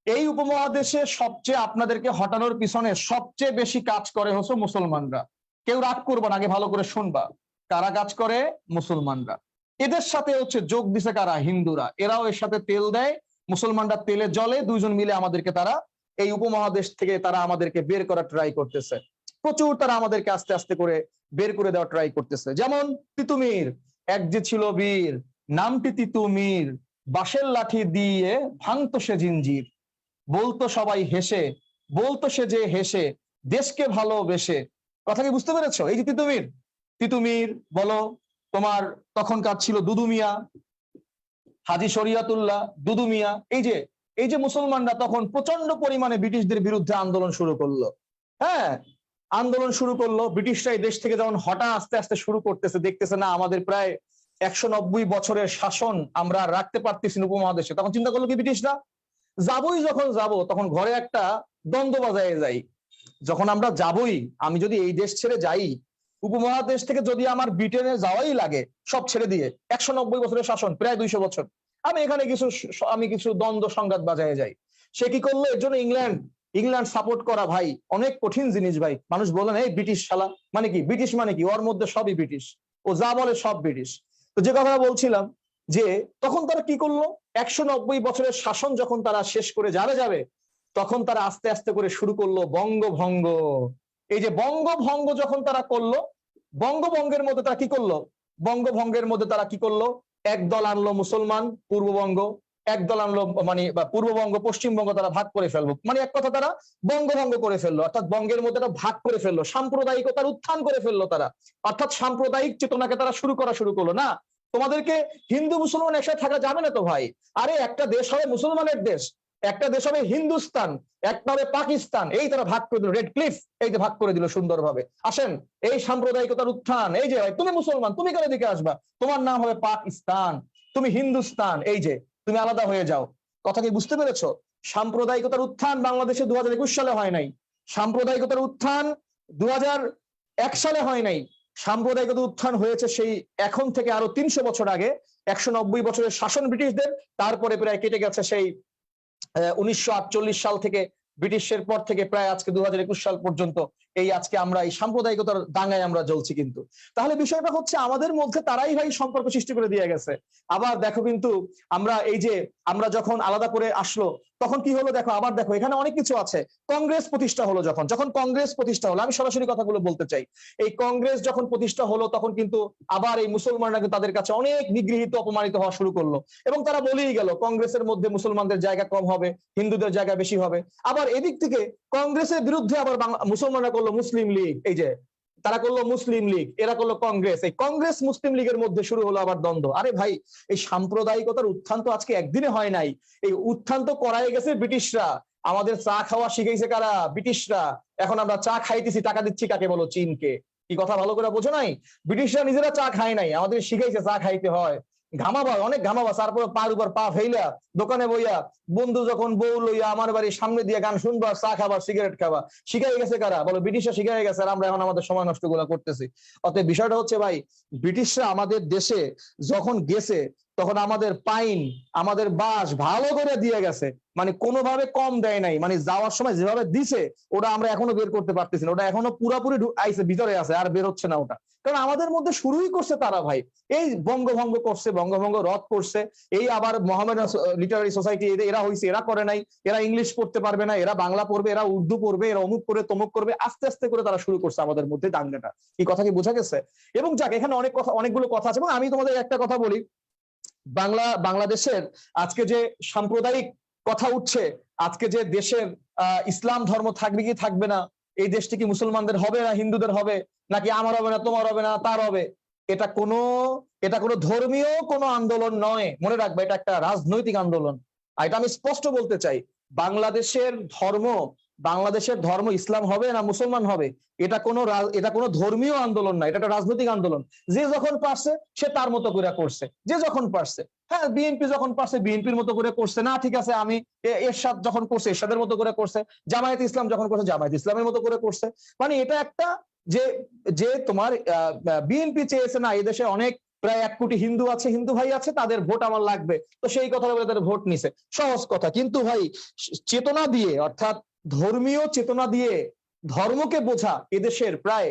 এই উপমহাদেশে সবচেয়ে আপনাদেরকে হটানোর পিছনে সবচেয়ে বেশি কাজ করে হচ্ছে মুসলমানরা। কেউ রাগ করবে না, আগে ভালো করে শুনবা। কারা কাজ করে? মুসলমানরা। এদের সাথে হচ্ছে যোগ দিছে কারা? হিন্দুরা। এরাও এর সাথে তেল দেয়, মুসলমানরা তেলে জলে, দুইজন মিলে আমাদেরকে তারা এই উপমহাদেশ থেকে তারা আমাদেরকে বের করার ট্রাই করতেছে। প্রচুর তারা আমাদেরকে আস্তে আস্তে করে বের করে দেওয়ার ট্রাই করতেছে। যেমন তিতুমির, এক যে ছিল বীর, নামটি তিতুমির, বাঁশের লাঠি দিয়ে ভাঙতো সে জিঞ্জির, বলতো সবাই হেসে, বলতো সে যে হেসে দেশকে ভালোবেসে। কথা কি বুঝতে পেরেছো? এই যে তিতুমির, তিতুমির বলো, তোমার তখনকার ছিল দুদু মিয়া, হাজি শরিয়াতুল্লাহ, দুদু মিয়া। এই যে মুসলমানরা তখন প্রচন্ড পরিমাণে ব্রিটিশদের বিরুদ্ধে আন্দোলন শুরু করলো। হ্যাঁ, আন্দোলন শুরু করলো। ব্রিটিশরা এই দেশ থেকে যখন হঠাৎ আস্তে আস্তে শুরু করতেছে, দেখতেছে না আমাদের প্রায় 190 বছরের শাসন আমরা রাখতে পারতেছি না উপমহাদেশে, তখন চিন্তা করলো কি ব্রিটিশরা, যাবই যখন যাব তখন ঘরে একটা দ্বন্দ্ব বাজায় যাই। যখন আমরা যাবই, আমি যদি এই দেশ ছেড়ে যাই, উপমহাদেশ থেকে যদি আমার ব্রিটেনে যাওয়াই লাগে সব ছেড়ে দিয়ে, 190 বছরের শাসন, প্রায় 200 বছর, আমি এখানে কিছু দ্বন্দ্ব সংঘাত বাজায় যাই। সে কি করলো? এর জন্য ইংল্যান্ড সাপোর্ট করা ভাই অনেক কঠিন জিনিস ভাই। মানুষ বলেন এই ব্রিটিশ শালা, মানে কি ব্রিটিশ মানে কি? ওর মধ্যে সবই ব্রিটিশ, ও যা বলে সব ব্রিটিশ। তো যে কথা বলছিলাম, যে তখন তারা কি করলো, 190 বছরের শাসন যখন তারা শেষ করে যাবে, তখন তারা আস্তে আস্তে করে শুরু করলো বঙ্গভঙ্গ। এই যে বঙ্গভঙ্গ যখন তারা করলো, বঙ্গভঙ্গের মধ্যে তারা কি করলো? বঙ্গভঙ্গের মধ্যে তারা কি করলো? একদল আনলো মুসলমান পূর্ববঙ্গ, একদল আনলো মানে পূর্ববঙ্গ পশ্চিমবঙ্গ, তারা ভাগ করে ফেলবো, মানে এক কথা তারা বঙ্গভঙ্গ করে ফেললো, অর্থাৎ বঙ্গের মধ্যে তারা ভাগ করে ফেললো, সাম্প্রদায়িকতার উত্থান করে ফেললো তারা, অর্থাৎ সাম্প্রদায়িক চেতনাকে তারা শুরু করলো। না, তোমাদেরকে হিন্দু মুসলমান একসাথে থাকা যাবে না তো ভাই। আরে একটা দেশ হবে মুসলমানের দেশ, একটা দেশ হবে হিন্দুস্তান, একটা হবে পাকিস্তান, এই তারা ভাগ করে দিল, রেড ক্লিফ এই যে ভাগ করে দিল সুন্দরভাবে। আসেন এই সাম্প্রদায়িকতার উত্থান, এই যে ভাই তুমি মুসলমান তুমি কেন দিকে আসবা, তোমার নাম হবে পাকিস্তান, তুমি হিন্দুস্তান, এই যে তুমি আলাদা হয়ে যাও। কথা কি বুঝতে পেরেছো? সাম্প্রদায়িকতার উত্থান বাংলাদেশে 2021 সালে হয় নাই, সাম্প্রদায়িকতার উত্থান 2001 সালে হয় নাই, সাম্প্রদায়িকতার উত্থান হয়েছে সেই এখন থেকে আরো 300 বছর আগে, 190 বছরের শাসন ব্রিটিশদের, তারপরে প্রায় কেটে গেছে সেই 1948 সাল থেকে, ব্রিটিশের পর থেকে প্রায় আজকে 2021 সাল পর্যন্ত এই আজকে আমরা এই সাম্প্রদায়িকতার দাঙ্গায় আমরা জ্বলছি। কিন্তু তাহলে বিষয়টা হচ্ছে আমাদের মধ্যে তারাই ভাই সম্পর্ক সৃষ্টি করে দিয়ে গেছে। আবার দেখো কিন্তু আমরা এই যে আমরা যখন আলাদা করে আসলো তখন কি হলো দেখো, আবার দেখো এখানে অনেক কিছু আছে। কংগ্রেস প্রতিষ্ঠা হলো, যখন কংগ্রেস প্রতিষ্ঠা হলো, আমি সরাসরি কথাগুলো বলতে চাই, এই কংগ্রেস যখন প্রতিষ্ঠা হলো তখন কিন্তু আবার এই মুসলমানরা তাদের কাছে অনেক নিগৃহীত অপমানিত হওয়া শুরু করলো, এবং তারা বলেই গেল কংগ্রেসের মধ্যে মুসলমানদের জায়গা কম হবে, হিন্দুদের জায়গা বেশি হবে। আবার এদিক থেকে কংগ্রেসের বিরুদ্ধে আবার মুসলমানরা করলো মুসলিম লীগ, এই যে তারা করলো মুসলিম লীগ, এরা করলো কংগ্রেস, এই কংগ্রেস মুসলিম লীগের মধ্যে শুরু হলো আবার দ্বন্দ্ব। আরে ভাই এই সাম্প্রদায়িকতার উত্থান তো আজকে একদিনে হয় নাই, এই উত্থান তো করাই গেছে ব্রিটিশরা। আমাদের চা খাওয়া শিখাইছে কারা? ব্রিটিশরা। এখন আমরা চা খাইতেছি, টাকা দিচ্ছি কাকে? বলো, চীনকে। কি কথা ভালো করে বোঝো নাই? ব্রিটিশরা নিজেরা চা খায় নাই, আমাদের শিখাইছে চা খাইতে হয়। ঘামাবা, অনেক ঘামাবা, তারপর পার উপর পা ফেইলা দোকানে বইয়া বন্ধু যখন বউ লইয়া আমার বাড়ির সামনে দিয়ে গান শুনবা, চা খাবা, সিগারেট খাবা, শিখাই গেছে কারা? বলো, ব্রিটিশরা শিখাই গেছে, আর আমরা এখন আমাদের সময় নষ্ট গুলা করতেছি। অতএব বিষয়টা হচ্ছে ভাই, ব্রিটিশরা আমাদের দেশে যখন গেছে তখন আমাদের পাইন, আমাদের বাস ভালো করে দিয়ে গেছে, মানে কোনোভাবে কম দেয় নাই, মানে যাওয়ার সময় যেভাবে দিছে ওটা আমরা এখনো বের করতে পারতেছি না, ওটা এখনো পুরাপুরি আইছে, ভিতরে আছে, আর বের হচ্ছে না ওটা। কারণ আমাদের মধ্যে শুরুই করছে তারা ভাই, এই বঙ্গভঙ্গ করছে, বঙ্গভঙ্গ রদ করছে, এই আবার মোহামেডান লিটারারি সোসাইটি এরা হইছে, এরা করে নাই, এরা ইংলিশ পড়তে পারবে না, এরা বাংলা পড়বে, এরা উর্দু পড়বে, এরা অমুক করে তমুক করবে, আস্তে আস্তে করে তারা শুরু করছে আমাদের মধ্যে দাঙ্গাটা। এই কথা কি বোঝা গেছে? এবং যাক, এখানে অনেক কথা, অনেকগুলো কথা আছে, এবং আমি তোমাদের একটা কথা বলি, বাংলাদেশের আজকে যে সাম্প্রদায়িক কথা উঠছে, আজকে যে দেশের ইসলাম ধর্ম থাকবে কি থাকবে না, এই দেশটি কি মুসলমানদের হবে না হিন্দুদের হবে, নাকি আমার হবে না তোমার হবে না তার হবে, এটা কোনো ধর্মীয় কোনো আন্দোলন নয়, মনে রাখবে, এটা একটা রাজনৈতিক আন্দোলন। আর এটা আমি স্পষ্ট বলতে চাই, বাংলাদেশের ধর্ম ইসলাম হবে না মুসলমান হবে, এটা কোনো ধর্মীয় আন্দোলন না, এটা একটা রাজনৈতিক আন্দোলন। যে যখন পারছে সে তার মতো করে করছে, যে যখন পারছে। হ্যাঁ, বিএনপি যখন পারছে বিএনপির মতো করে করছে, না ঠিক আছে, আমি এরশাদ যখন করছে এরশাদের মতো করে করছে, জামায়াত ইসলাম যখন করছে জামায়াত ইসলামের মতো করে করছে। মানে এটা একটা যে যে তোমার বিএনপি চেয়েছে না এই দেশে অনেক প্রায় 1 কোটি হিন্দু আছে, হিন্দু ভাই আছে, তাদের ভোট আমার লাগবে, তো সেই কথা বলে তাদের ভোট নিছে, সহজ কথা। কিন্তু ভাই চেতনা দিয়ে, অর্থাৎ ধর্মীয় চেতনা দিয়ে ধর্মকে বোঝা এদেশের প্রায়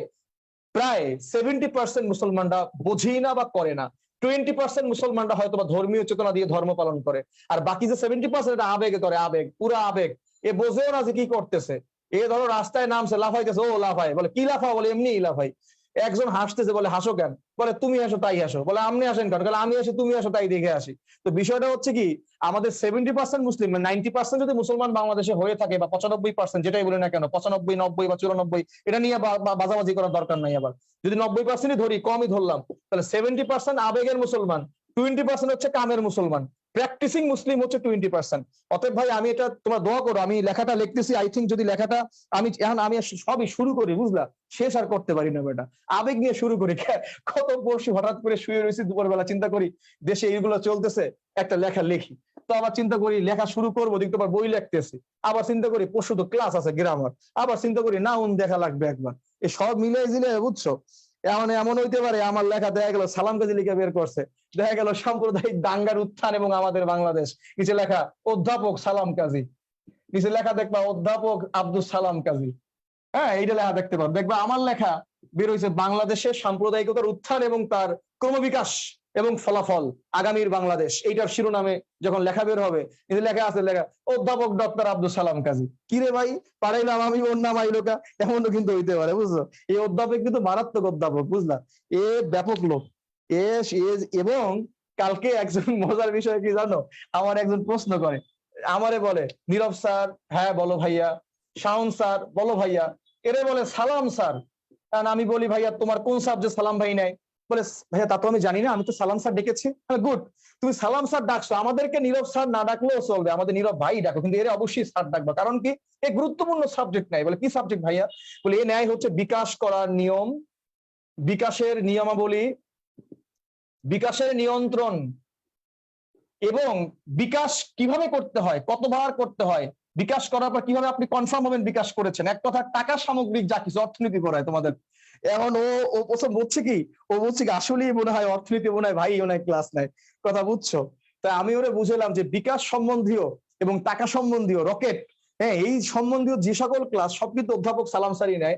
প্রায় 70% মুসলমানরা বোঝেই না বা করে না। 20% মুসলমানরা হয়তো বা ধর্মীয় চেতনা দিয়ে ধর্ম পালন করে, আর বাকি যে 70% এটা আবেগে করে, আবেগ, পুরো আবেগ, এ বোঝেও না যে কি করতেছে। এ ধরো রাস্তায় নামছে, লাফাইতেছে, ও লাফাই, বলে কি লাফা, বলে এমনি লাফাই। একজন হাসতেছে, বলে হাসো কেন, বলে তুমি হাসো তাই হাসো, বলে আপনি আসেন কেন, বলে আমি আসি তুমি আসো তাই দেখে আসি। তো বিষয়টা হচ্ছে কি, আমাদের 70% মুসলিম, 90% যদি মুসলমান বাংলাদেশে হয়ে থাকে, বা 95%, যেটাই বলে না কেন, 95, 90 বা 94, এটা নিয়ে বাজাবাজি করার দরকার নাই। আবার যদি 90% ধরি, কমই ধরলাম, তাহলে 70% আবেগের মুসলমান, 20% হচ্ছে কামের মুসলমান, প্র্যাকটিসিং মুসলিম হচ্ছে 20%। অতএব ভাই আমি এটা তোমার দোয়া করো, আমি লেখাটা লিখতেছি, আই থিঙ্ক যদি লেখাটা আমি সবই শুরু করি, বুঝলা, শেষ আর করতে পারি না বেটা, আবেগ নিয়ে শুরু করি। কত বসে হঠাৎ করে শুয়ে রয়েছি দুপুরবেলা, চিন্তা করি দেশে এইগুলো চলতেছে, একটা লেখা লিখি, তো আবার চিন্তা করি লেখা শুরু করবো, দেখতে পার বই লিখতেছি, আবার চিন্তা করি পরশু তো ক্লাস আছে গ্রামার, আবার চিন্তা করি নাউন দেখা লাগবে একবার, এই সব মিলে জিলে, বুঝছো, এমন হইতে পারে আমার লেখা দেখা গেল সালাম কাজী লিখে বের করছে, দেখা গেল সাম্প্রদায়িক দাঙ্গার উত্থান এবং আমাদের বাংলাদেশ, নিচে লেখা অধ্যাপক সালাম কাজী, নিচে লেখা দেখবা অধ্যাপক আব্দুল সালাম কাজী। হ্যাঁ, এইটা লেখা দেখতে পাবো, দেখবা আমার লেখা বের হয়েছে বাংলাদেশের সাম্প্রদায়িকতার উত্থান এবং তার ক্রমবিকাশ এবং ফলাফল আগামীর বাংলাদেশ, এইটার শিরোনামে যখন লেখা বের হবে, লেখা আছে, লেখা অধ্যাপক ডক্টর আব্দুল সালাম কাজী। কি রে ভাই, পারাইলাম আমি, ওর নাম আইলোকা, এমনও কিন্তু হইতে পারে, বুঝছো। এই অধ্যাপক কিন্তু মারাত্মক অধ্যাপক, বুঝলা, এ ব্যাপক লোক এ। এবং কালকে একজন মজার বিষয় কি জানো, আমার একজন প্রশ্ন করে, আমারে বলে নীরব স্যার, হ্যাঁ বলো ভাইয়া, শাওন স্যার, বলো ভাইয়া, এরে বলে সালাম স্যার। আমি বলি ভাইয়া তোমার কোন সাবজেক্ট সালাম ভাই নাই? বলে ভাইয়া তা তো আমি জানি না, আমি তো সালাম স্যার ডেকেছি। গুড, তুমি সালাম স্যার ডাকছো, আমাদেরকে নীরব স্যার না ডাকলেও চলবে, আমাদের নীরব ভাই ডাকো, কিন্তু এর অবশ্যই স্যার ডাকবা, কারণ কি এ গুরুত্বপূর্ণ সাবজেক্ট নাই। বলে কি সাবজেক্ট ভাইয়া? বলে এ ন্যায় হচ্ছে বিকাশ করার নিয়ম, বিকাশের নিয়মাবলী, বিকাশের নিয়ন্ত্রণ, এবং বিকাশ কিভাবে করতে হয়, কতবার করতে হয়, বিকাশ করার পর কিভাবে আপনি কনফার্ম হবেন বিকাশ করেছেন। এক কথা টাকা সামগ্রিক যা কিছু অর্থনীতি পড়ায় তোমাদের। এখন ও প্রথম বলছে কি, ও বলছে কি আসলেই মনে হয় অর্থনীতি মনে হয় ভাই মনে হয় ক্লাস নেয়, কথা বুঝছো? তাই আমি ওরে বুঝলাম যে বিকাশ সম্বন্ধীয় এবং টাকা সম্বন্ধীয় রকেট, হ্যাঁ এই সম্বন্ধীয় যে সকল ক্লাস সব কিন্তু অধ্যাপক সালাম স্যারই নেয়।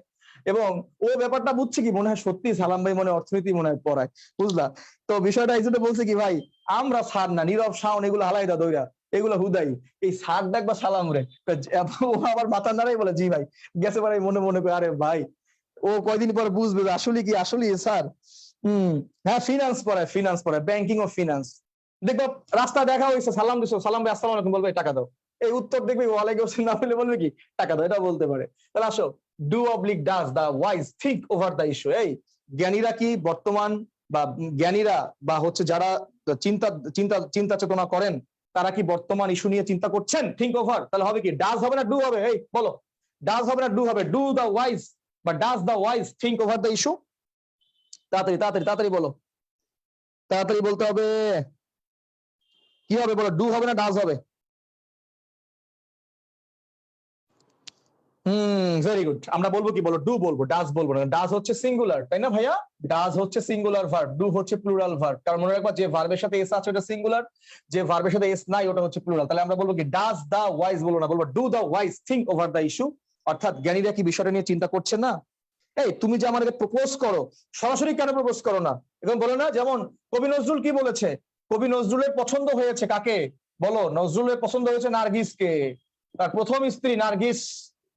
এবং ও ব্যাপারটা বুঝছে কি মনে হয় সত্যি সালাম ভাই মনে হয় অর্থনীতি মনে হয় পড়ায়, বুঝলা? তো বিষয়টা এই জন্য বলছে কি ভাই আমরা সার না, নীরব শাওন এগুলো হালাইদা দইরা এগুলো হুদাই, এই সার ডাক বা সালাম রে। ও আবার মাথা নাড়াই বলে জি ভাই, গেছে পারে মনে মনে করে আরে ভাই ও কয়দিন পরে বুঝবে আসলে কি আসলে স্যার। হ্যাঁ ফিনান্স পড়ায়, ফিনান্স পড়ায়, ব্যাংকিং ও ফিনান্স। দেখবো রাস্তা দেখা হয়েছে, সালাম দিছো, সালাম ভাই আসসালাম আলাইকুম, বলবে টাকা দাও, এই উত্তর দেখবি ওয়ালাইকুম আসসালাম না বলে বলবে কি টাকা দাও, এটা বলতে পারে। তাহলে আসো, do oblique does the wise think over the issue. এই জ্ঞানীরা কি বর্তমান বা জ্ঞানীরা বা হচ্ছে যারা চিন্তা চিন্তা চিন্তা চেতনা করেন তারা কি বর্তমান ইস্যু নিয়ে চিন্তা করছেন? থিঙ্ক ওভার, তাহলে হবে কি ডাজ হবে না ডু হবে? এই বলো, ডাজ হবে না ডু হবে? ডু দা ওয়াইজ বা does the wise think over the issue? তাড়াতাড়ি তাড়াতাড়ি তাড়াতাড়ি বলো, তাড়াতাড়ি বলতে হবে। কি হবে বলো, ডু হবে না ডাজ হবে? Very good. আমরা বলবো কি বলো, ডু বলবো, ডাজ বলবো না। ডাজ হচ্ছে সিঙ্গুলার, তাই না ভাইয়া? ডাজ হচ্ছে সিঙ্গুলার ভার্ব, ডু হচ্ছে প্লুরাল ভার্ব। কারণ মনে রাখবা যে ভার্বের সাথে এস আছে ওটা সিঙ্গুলার, যে ভার্বের সাথে এস নাই ওটা হচ্ছে প্লুরাল। তাহলে আমরা বলবো কি ডাজ দা ওয়াইজ বলবো না, বলবো do the wise think over the issue. অর্থাৎ জ্ঞানীরা কি বিষয়টা নিয়ে চিন্তা করছে না? এই তুমি যে আমাদেরকে প্রপোজ করো, সরাসরি কেন প্রপোজ করো না? এবং বলো না, যেমন কবি নজরুল কি বলেছে, কবি নজরুলের পছন্দ হয়েছে কাকে? বলো, নজরুলের পছন্দ হয়েছে নার্গিসকে, তার প্রথম স্ত্রী নার্গিস।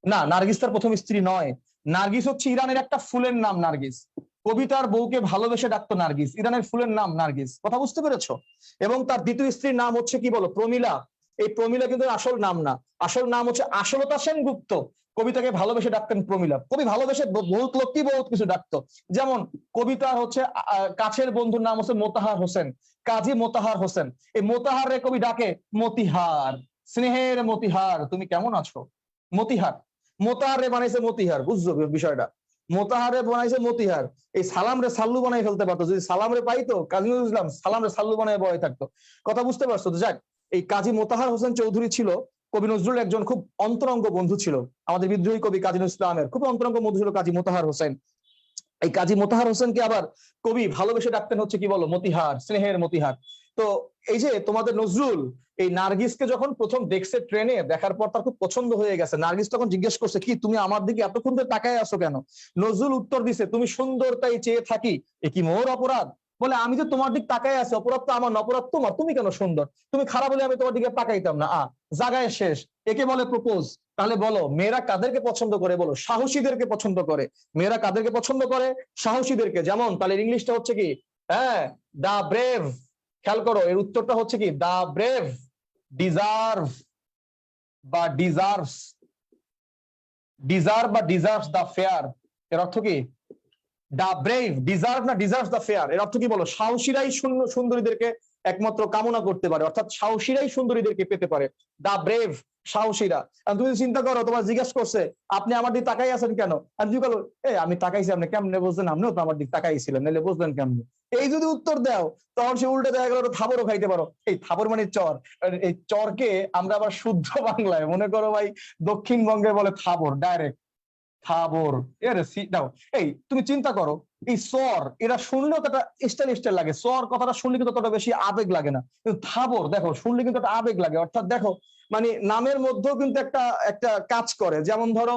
না, নার্গিস তার প্রথম স্ত্রী নয়, নার্গিস হচ্ছে ইরানের একটা ফুলের নাম নার্গিস। কবিতার বউকে ভালোবেসে ডাকতো নার্গিস, ইরানের ফুলের নাম নার্গিস, কথা বুঝতে পেরেছো? এবং তার দ্বিতীয় স্ত্রীর নাম হচ্ছে কি বলো, প্রমীলা। এই প্রমীলা কিন্তু আসল নাম না, আসল নাম হচ্ছে আশলতা সেনগুপ্ত। কবিতাকে ভালোবেসে ডাকতেন প্রমীলা। কবি ভালোবেসে বহুত লোককে বহুত কিছু ডাকতো। যেমন কবিতার হচ্ছে কাছের বন্ধুর নাম হচ্ছে মোতাহার হোসেন, কাজী মোতাহার হোসেন। এই মোতাহার রে কবি ডাকে মতিহার, স্নেহের মতিহার তুমি কেমন আছো, মতিহার। মোতাহারে বানাইছে মতিহার, বুঝছো বিষয়টা? মোতাহারে বানাইছে মতিহার। এই সালাম রে সাল্লু বানাই ফেলতে পারতো, যদি সালাম রে পাইতো কাজী নজরুল ইসলাম সালাম রে সাল্লু বানাই বয়ে থাকতো, কথা বুঝতে পারছো তো? যাক, এই কাজী মোতাহার হোসেন চৌধুরী ছিল কবি নজরুল একজন খুব অন্তরঙ্গ বন্ধু ছিল, আমাদের বিদ্রোহী কবি কাজী নজরুল ইসলামের খুব অন্তরঙ্গ বন্ধু ছিল কাজী মোতাহার হোসেন। এই কাজী মোতাহার হোসেনকে আবার কবি ভালোবেসে ডাকতেন হচ্ছে কি বলো, মতিহার, স্নেহের মতিহার। তো এই যে তোমাদের নজরুল এই নার্গিসকে যখন প্রথম দেখছে ট্রেনে, দেখার পর তার খুব পছন্দ হয়ে গেছে। নার্গিস তখন জিজ্ঞেস করছে কি তুমি আমার দিকে এতক্ষণ ধরে তাকায় আছো কেন? নজরুল উত্তর দিছে তুমি সুন্দর তাই চেয়ে থাকি, এ কি মোর অপরাধ? বলে আমি তো তোমার দিক তাকায় আছি, অপরাধ তো আমার না, অপরাধ তোমার, তুমি কেন সুন্দর? তুমি খারাপ হলে আমি তোমার দিকে তাকাইতাম না। জায়গায় শেষ, একে বলে প্রপোজ। তাহলে বলো মেয়েরা কাদেরকে পছন্দ করে? বলো সাহসীদেরকে পছন্দ করে। মেয়েরা কাদেরকে পছন্দ করে? সাহসীদেরকে। যেমন তাহলে ইংলিশটা হচ্ছে কি, হ্যাঁ দা ব্রেভ। খেয়াল করো এর উত্তরটা হচ্ছে কি দা ব্রেভ ডিজার্ভ বা ডিজার্ভস, ডিজার্ভ বা ডিজার্ভস দা ফেয়ার। এর অর্থ কি? দা ব্রেভ ডিজার্ভ না ডিজার্ভস দা ফেয়ার, এর অর্থ কি বলো? সাহসীরাই সুন্দরীদেরকে একমাত্র কামনা করতে পারে, অর্থাৎ সাহসীরাই সুন্দরীদেরকে পেতে পারে। দা ব্রেভ, সাহসীরা। তুমি চিন্তা করো, তোমার জিজ্ঞেস করছে আপনি আমার দিকে তাকাই আছেন কেন, আর তুমি বলো আমি তাকাইছি, আপনি কেমনে বুঝলেন? আপনিও তো আমার দিকে তাকাইছিলেন, নাহলে বুঝলেন কেমনে? এই যদি উত্তর দাও তখন সে উল্টে দেখা গেল থাবরও খাইতে পারো। এই থাবর মানে চর, এই চরকে আমরা আবার শুদ্ধ বাংলায় মনে করো ভাই দক্ষিণবঙ্গে বলে থাবর, ডাইরেক্ট থাবর। দাও, এই তুমি চিন্তা করো এই সর এরা শুনলেও তো একটা স্টাইল স্টাইল লাগে, সর কথাটা শুনলে কিন্তু ততটা বেশি আবেগ লাগে না, কিন্তু থাবর দেখো শুনলে কিন্তু একটা আবেগ লাগে। অর্থাৎ দেখো মানে নামের মধ্যেও কিন্তু একটা একটা কাজ করে। যেমন ধরো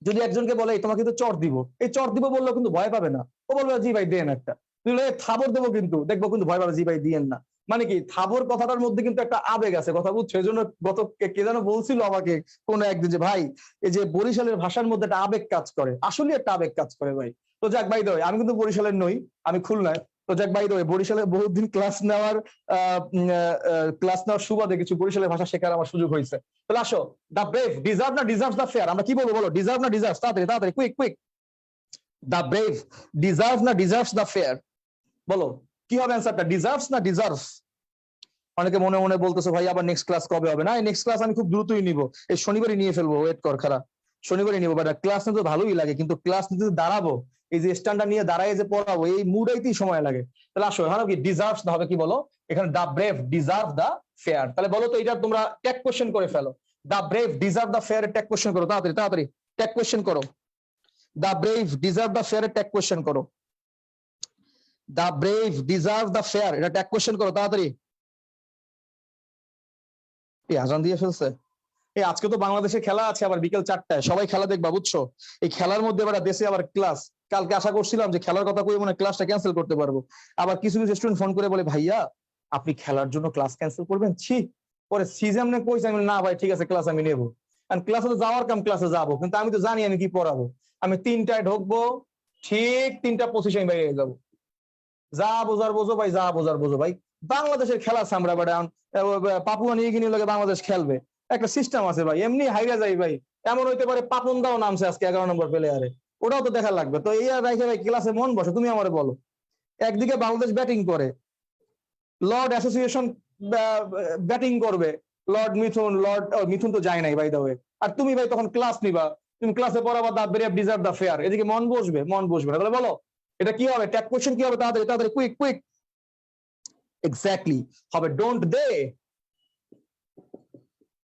যদি একজনকে বলে তোমাকে কিন্তু চর দিব, এই চর দিব বললেও কিন্তু ভয় পাবে না, ও বলবে জি ভাই দেন একটা। তুমি থাবর দেবো কিন্তু দেখবো কিন্তু ভয় পাবে, জি ভাই দিয়েন না। মানে কি থাবর কথাটার মধ্যে কিন্তু একটা আবেগ আছে, কথা বুঝছো? এই জন্য গত কে যেন বলছিল আমাকে কোন একদিন যে ভাই এই যে বরিশালের ভাষার মধ্যে একটা আবেগ কাজ করে, আসলে একটা আবেগ কাজ করে ভাই। তো যাক ভাই দই, আমি কিন্তু বরিশালের নই, আমি খুলনায়। তো যাক ভাই দই, বরিশালে বহুদিন ক্লাস নেওয়ার সুবাদে কিছু বরিশালের ভাষা শেখার আমার সুযোগ হয়েছে। তাহলে আসো, দা ব্রেভ ডিজার্ভ না ডিজার্ভস দা ফেয়ার, আমরা কি বলবো বলো? ডিজার্ভ না ডিজার্ভস? তাড়াতাড়ি তাড়াতাড়ি quick quick. The brave deserve না ডিজার্ভস দ্য ফেয়ার? বলো কি হবে অ্যান্সারটা, ডিজার্ভস না ডিজার্ভস? অনেকে মনে মনে বলতেছো ভাই আবার নেক্সট ক্লাস কবে হবে? না, নেক্সট ক্লাস আমি খুব দ্রুতই নিব, এই শনিবারই নিয়ে ফেলবো, ওয়েট কর খারাপ, শনিবারই নিবো। বাট ক্লাস নিতে তো ভালোই লাগে, কিন্তু ক্লাস নিতে দাঁড়াবো, এই যে স্ট্যান্ডার্ড নিয়ে দাঁড়ায় যে পড়াবো, এই মুডাইতেই সময় লাগে। তাহলে আসো এখানে কি ডিজার্ভস না হবে কি বলো, এখানে the brave deserve the fair. তাহলে বলো তো এটা তোমরা ট্যাগ কোশ্চেন করে ফেলো, the brave deserve the fair tag question করো, তাড়াতাড়ি তাড়াতাড়ি ট্যাগ কোশ্চেন করো, the brave deserve the fair tag question করো, the brave deserve the fair এটা ট্যাগ কোশ্চেন করো তাড়াতাড়ি। এই আজান দিয়ে ফেলছে। এই আজকে তো বাংলাদেশে খেলা আছে আবার বিকেল 4টায়, সবাই খেলা দেখবা বুঝছো? এই খেলার মধ্যে আবার দেশে আবার ক্লাস। কালকে আশা করছিলাম যে খেলার কথা কই মনে ক্লাসটা ক্যান্সেল করতে পারবো, আবার কিছু কিছু স্টুডেন্ট ফোন করে বলে ভাইয়া আপনি খেলার জন্য ক্লাস ক্যান্সেল করবেন? ছি। পরে সিজন কইছে, আমি না ভাই ঠিক আছে ক্লাস আমি নেবো, কারণ ক্লাসে তো যাওয়ার কাম, ক্লাসে যাবো, কিন্তু আমি তো জানি আমি কি পড়াবো। আমি 3টায় ঢুকবো, ঠিক 3:25 আমি বাইরে যাবো। যা বোঝার বোঝো ভাই, যা বোঝার বোঝো ভাই। বাংলাদেশের খেলা আমরা পাপুয়া নিয়ে গিয়ে লাগে বাংলাদেশ খেলবে, একটা সিস্টেম আছে ভাই, এমনি হাইরা যাই ভাই। এমন হইতে পারে পাপন দাও নামছে আজকে 11 নম্বর প্লেয়ারে, ওটাও তো দেখা লাগবে। তো এই আর রাইখে ভাই ক্লাসে মন বসে, তুমি আমারে বলো। একদিকে বাংলাদেশ ব্যাটিং করে, লর্ড অ্যাসোসিয়েশন ব্যাটিং করবে, মিথুন তো যায় নাই বাই দা ওয়ে। আর তুমি ভাই তখন ক্লাস নিবা, তুমি ক্লাসে পড়াবা the brave deserve the fair, এদিকে মন বসবে? মন বসবে না। তাহলে বলো এটা কি হবে, ট্যাগ কোশ্চেন কি হবে? তাড়াতাড়ি তাড়াতাড়ি, কুইক কুইক। এক্স্যাক্টলি হবে ডোন্ট দে,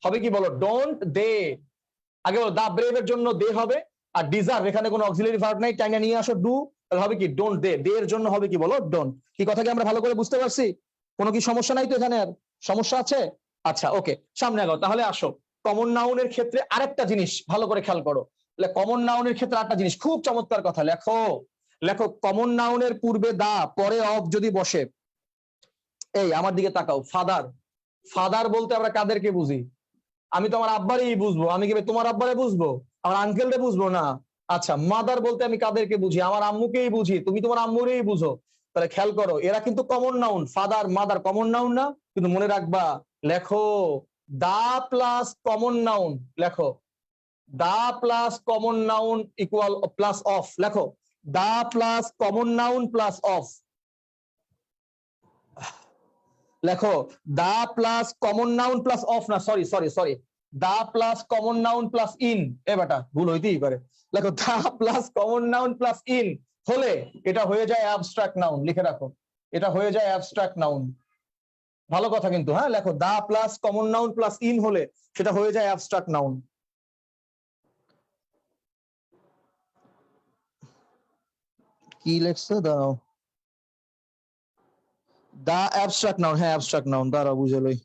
হবে কি বলো, ডোন্ট দে। আগে বলো দা ব্রেভ এর জন্য দে হবে, আর ডিজার্ভ এখানে কোনো অক্সিলারি ভার্ব নাই, টাইনা নিয়ে আসো ডু, তাহলে হবে কি ডোন্ট দে। দে এর জন্য হবে কি বলো, ডোন্ট। কি কথা কি আমরা ভালো করে বুঝতে পারছি? কোনো কি সমস্যা নাই তো এখানে? আর সমস্যা আছে? আচ্ছা ওকে, সামনে আগাও। তাহলে আসো কমন নাউনের ক্ষেত্রে আরেকটা জিনিস ভালো করে খেয়াল করো। কমন নাউনের ক্ষেত্রে আরেকটা জিনিস খুব চমৎকার কথা, লেখো লেখো কমন নাউনের পূর্বে দা পরে অফ যদি বসে, এই আমার দিকে তাকাও, ফাদার। ফাদার বলতে আমরা কাদেরকে বুঝি? আমি তো আমার আব্বারেই বুঝবো, আমি কি তোমার আব্বারে বুঝবো, আমার আঙ্কেলরে বুঝবো না? আচ্ছা মাদার বলতে আমি কাদেরকে বুঝি? আমার আম্মুকেই বুঝি, তুমি তোমার আম্মুরেই বুঝো। তাহলে খেয়াল করো এরা কিন্তু common noun, father mother common noun না, কিন্তু মনে রাখবা, লেখো দা প্লাস কমন নাউন, লেখো the plus common noun equal plus of, লেখো the plus common noun plus of, লেখো the plus common noun plus of, না sorry sorry sorry, the plus common noun plus in. এ বেটা ভুল হইতেই পারে, লেখো the plus common noun plus in হলে এটা হয়ে যায় অ্যাবস্ট্রাক্ট নাউন, লিখে রাখো এটা হয়ে যায় অ্যাবস্ট্রাক্ট নাউন। ভালো কথা কিন্তু, হ্যাঁ লেখো the plus common noun plus in হলে সেটা হয়ে যায় অ্যাবস্ট্রাক্ট নাউন। কি লেখছে দাও, দা অ্যাবস্ট্রাক্ট নাউন, হ্যাঁ অ্যাবস্ট্রাক্ট নাউন, দাঁড়াও বুঝে লই।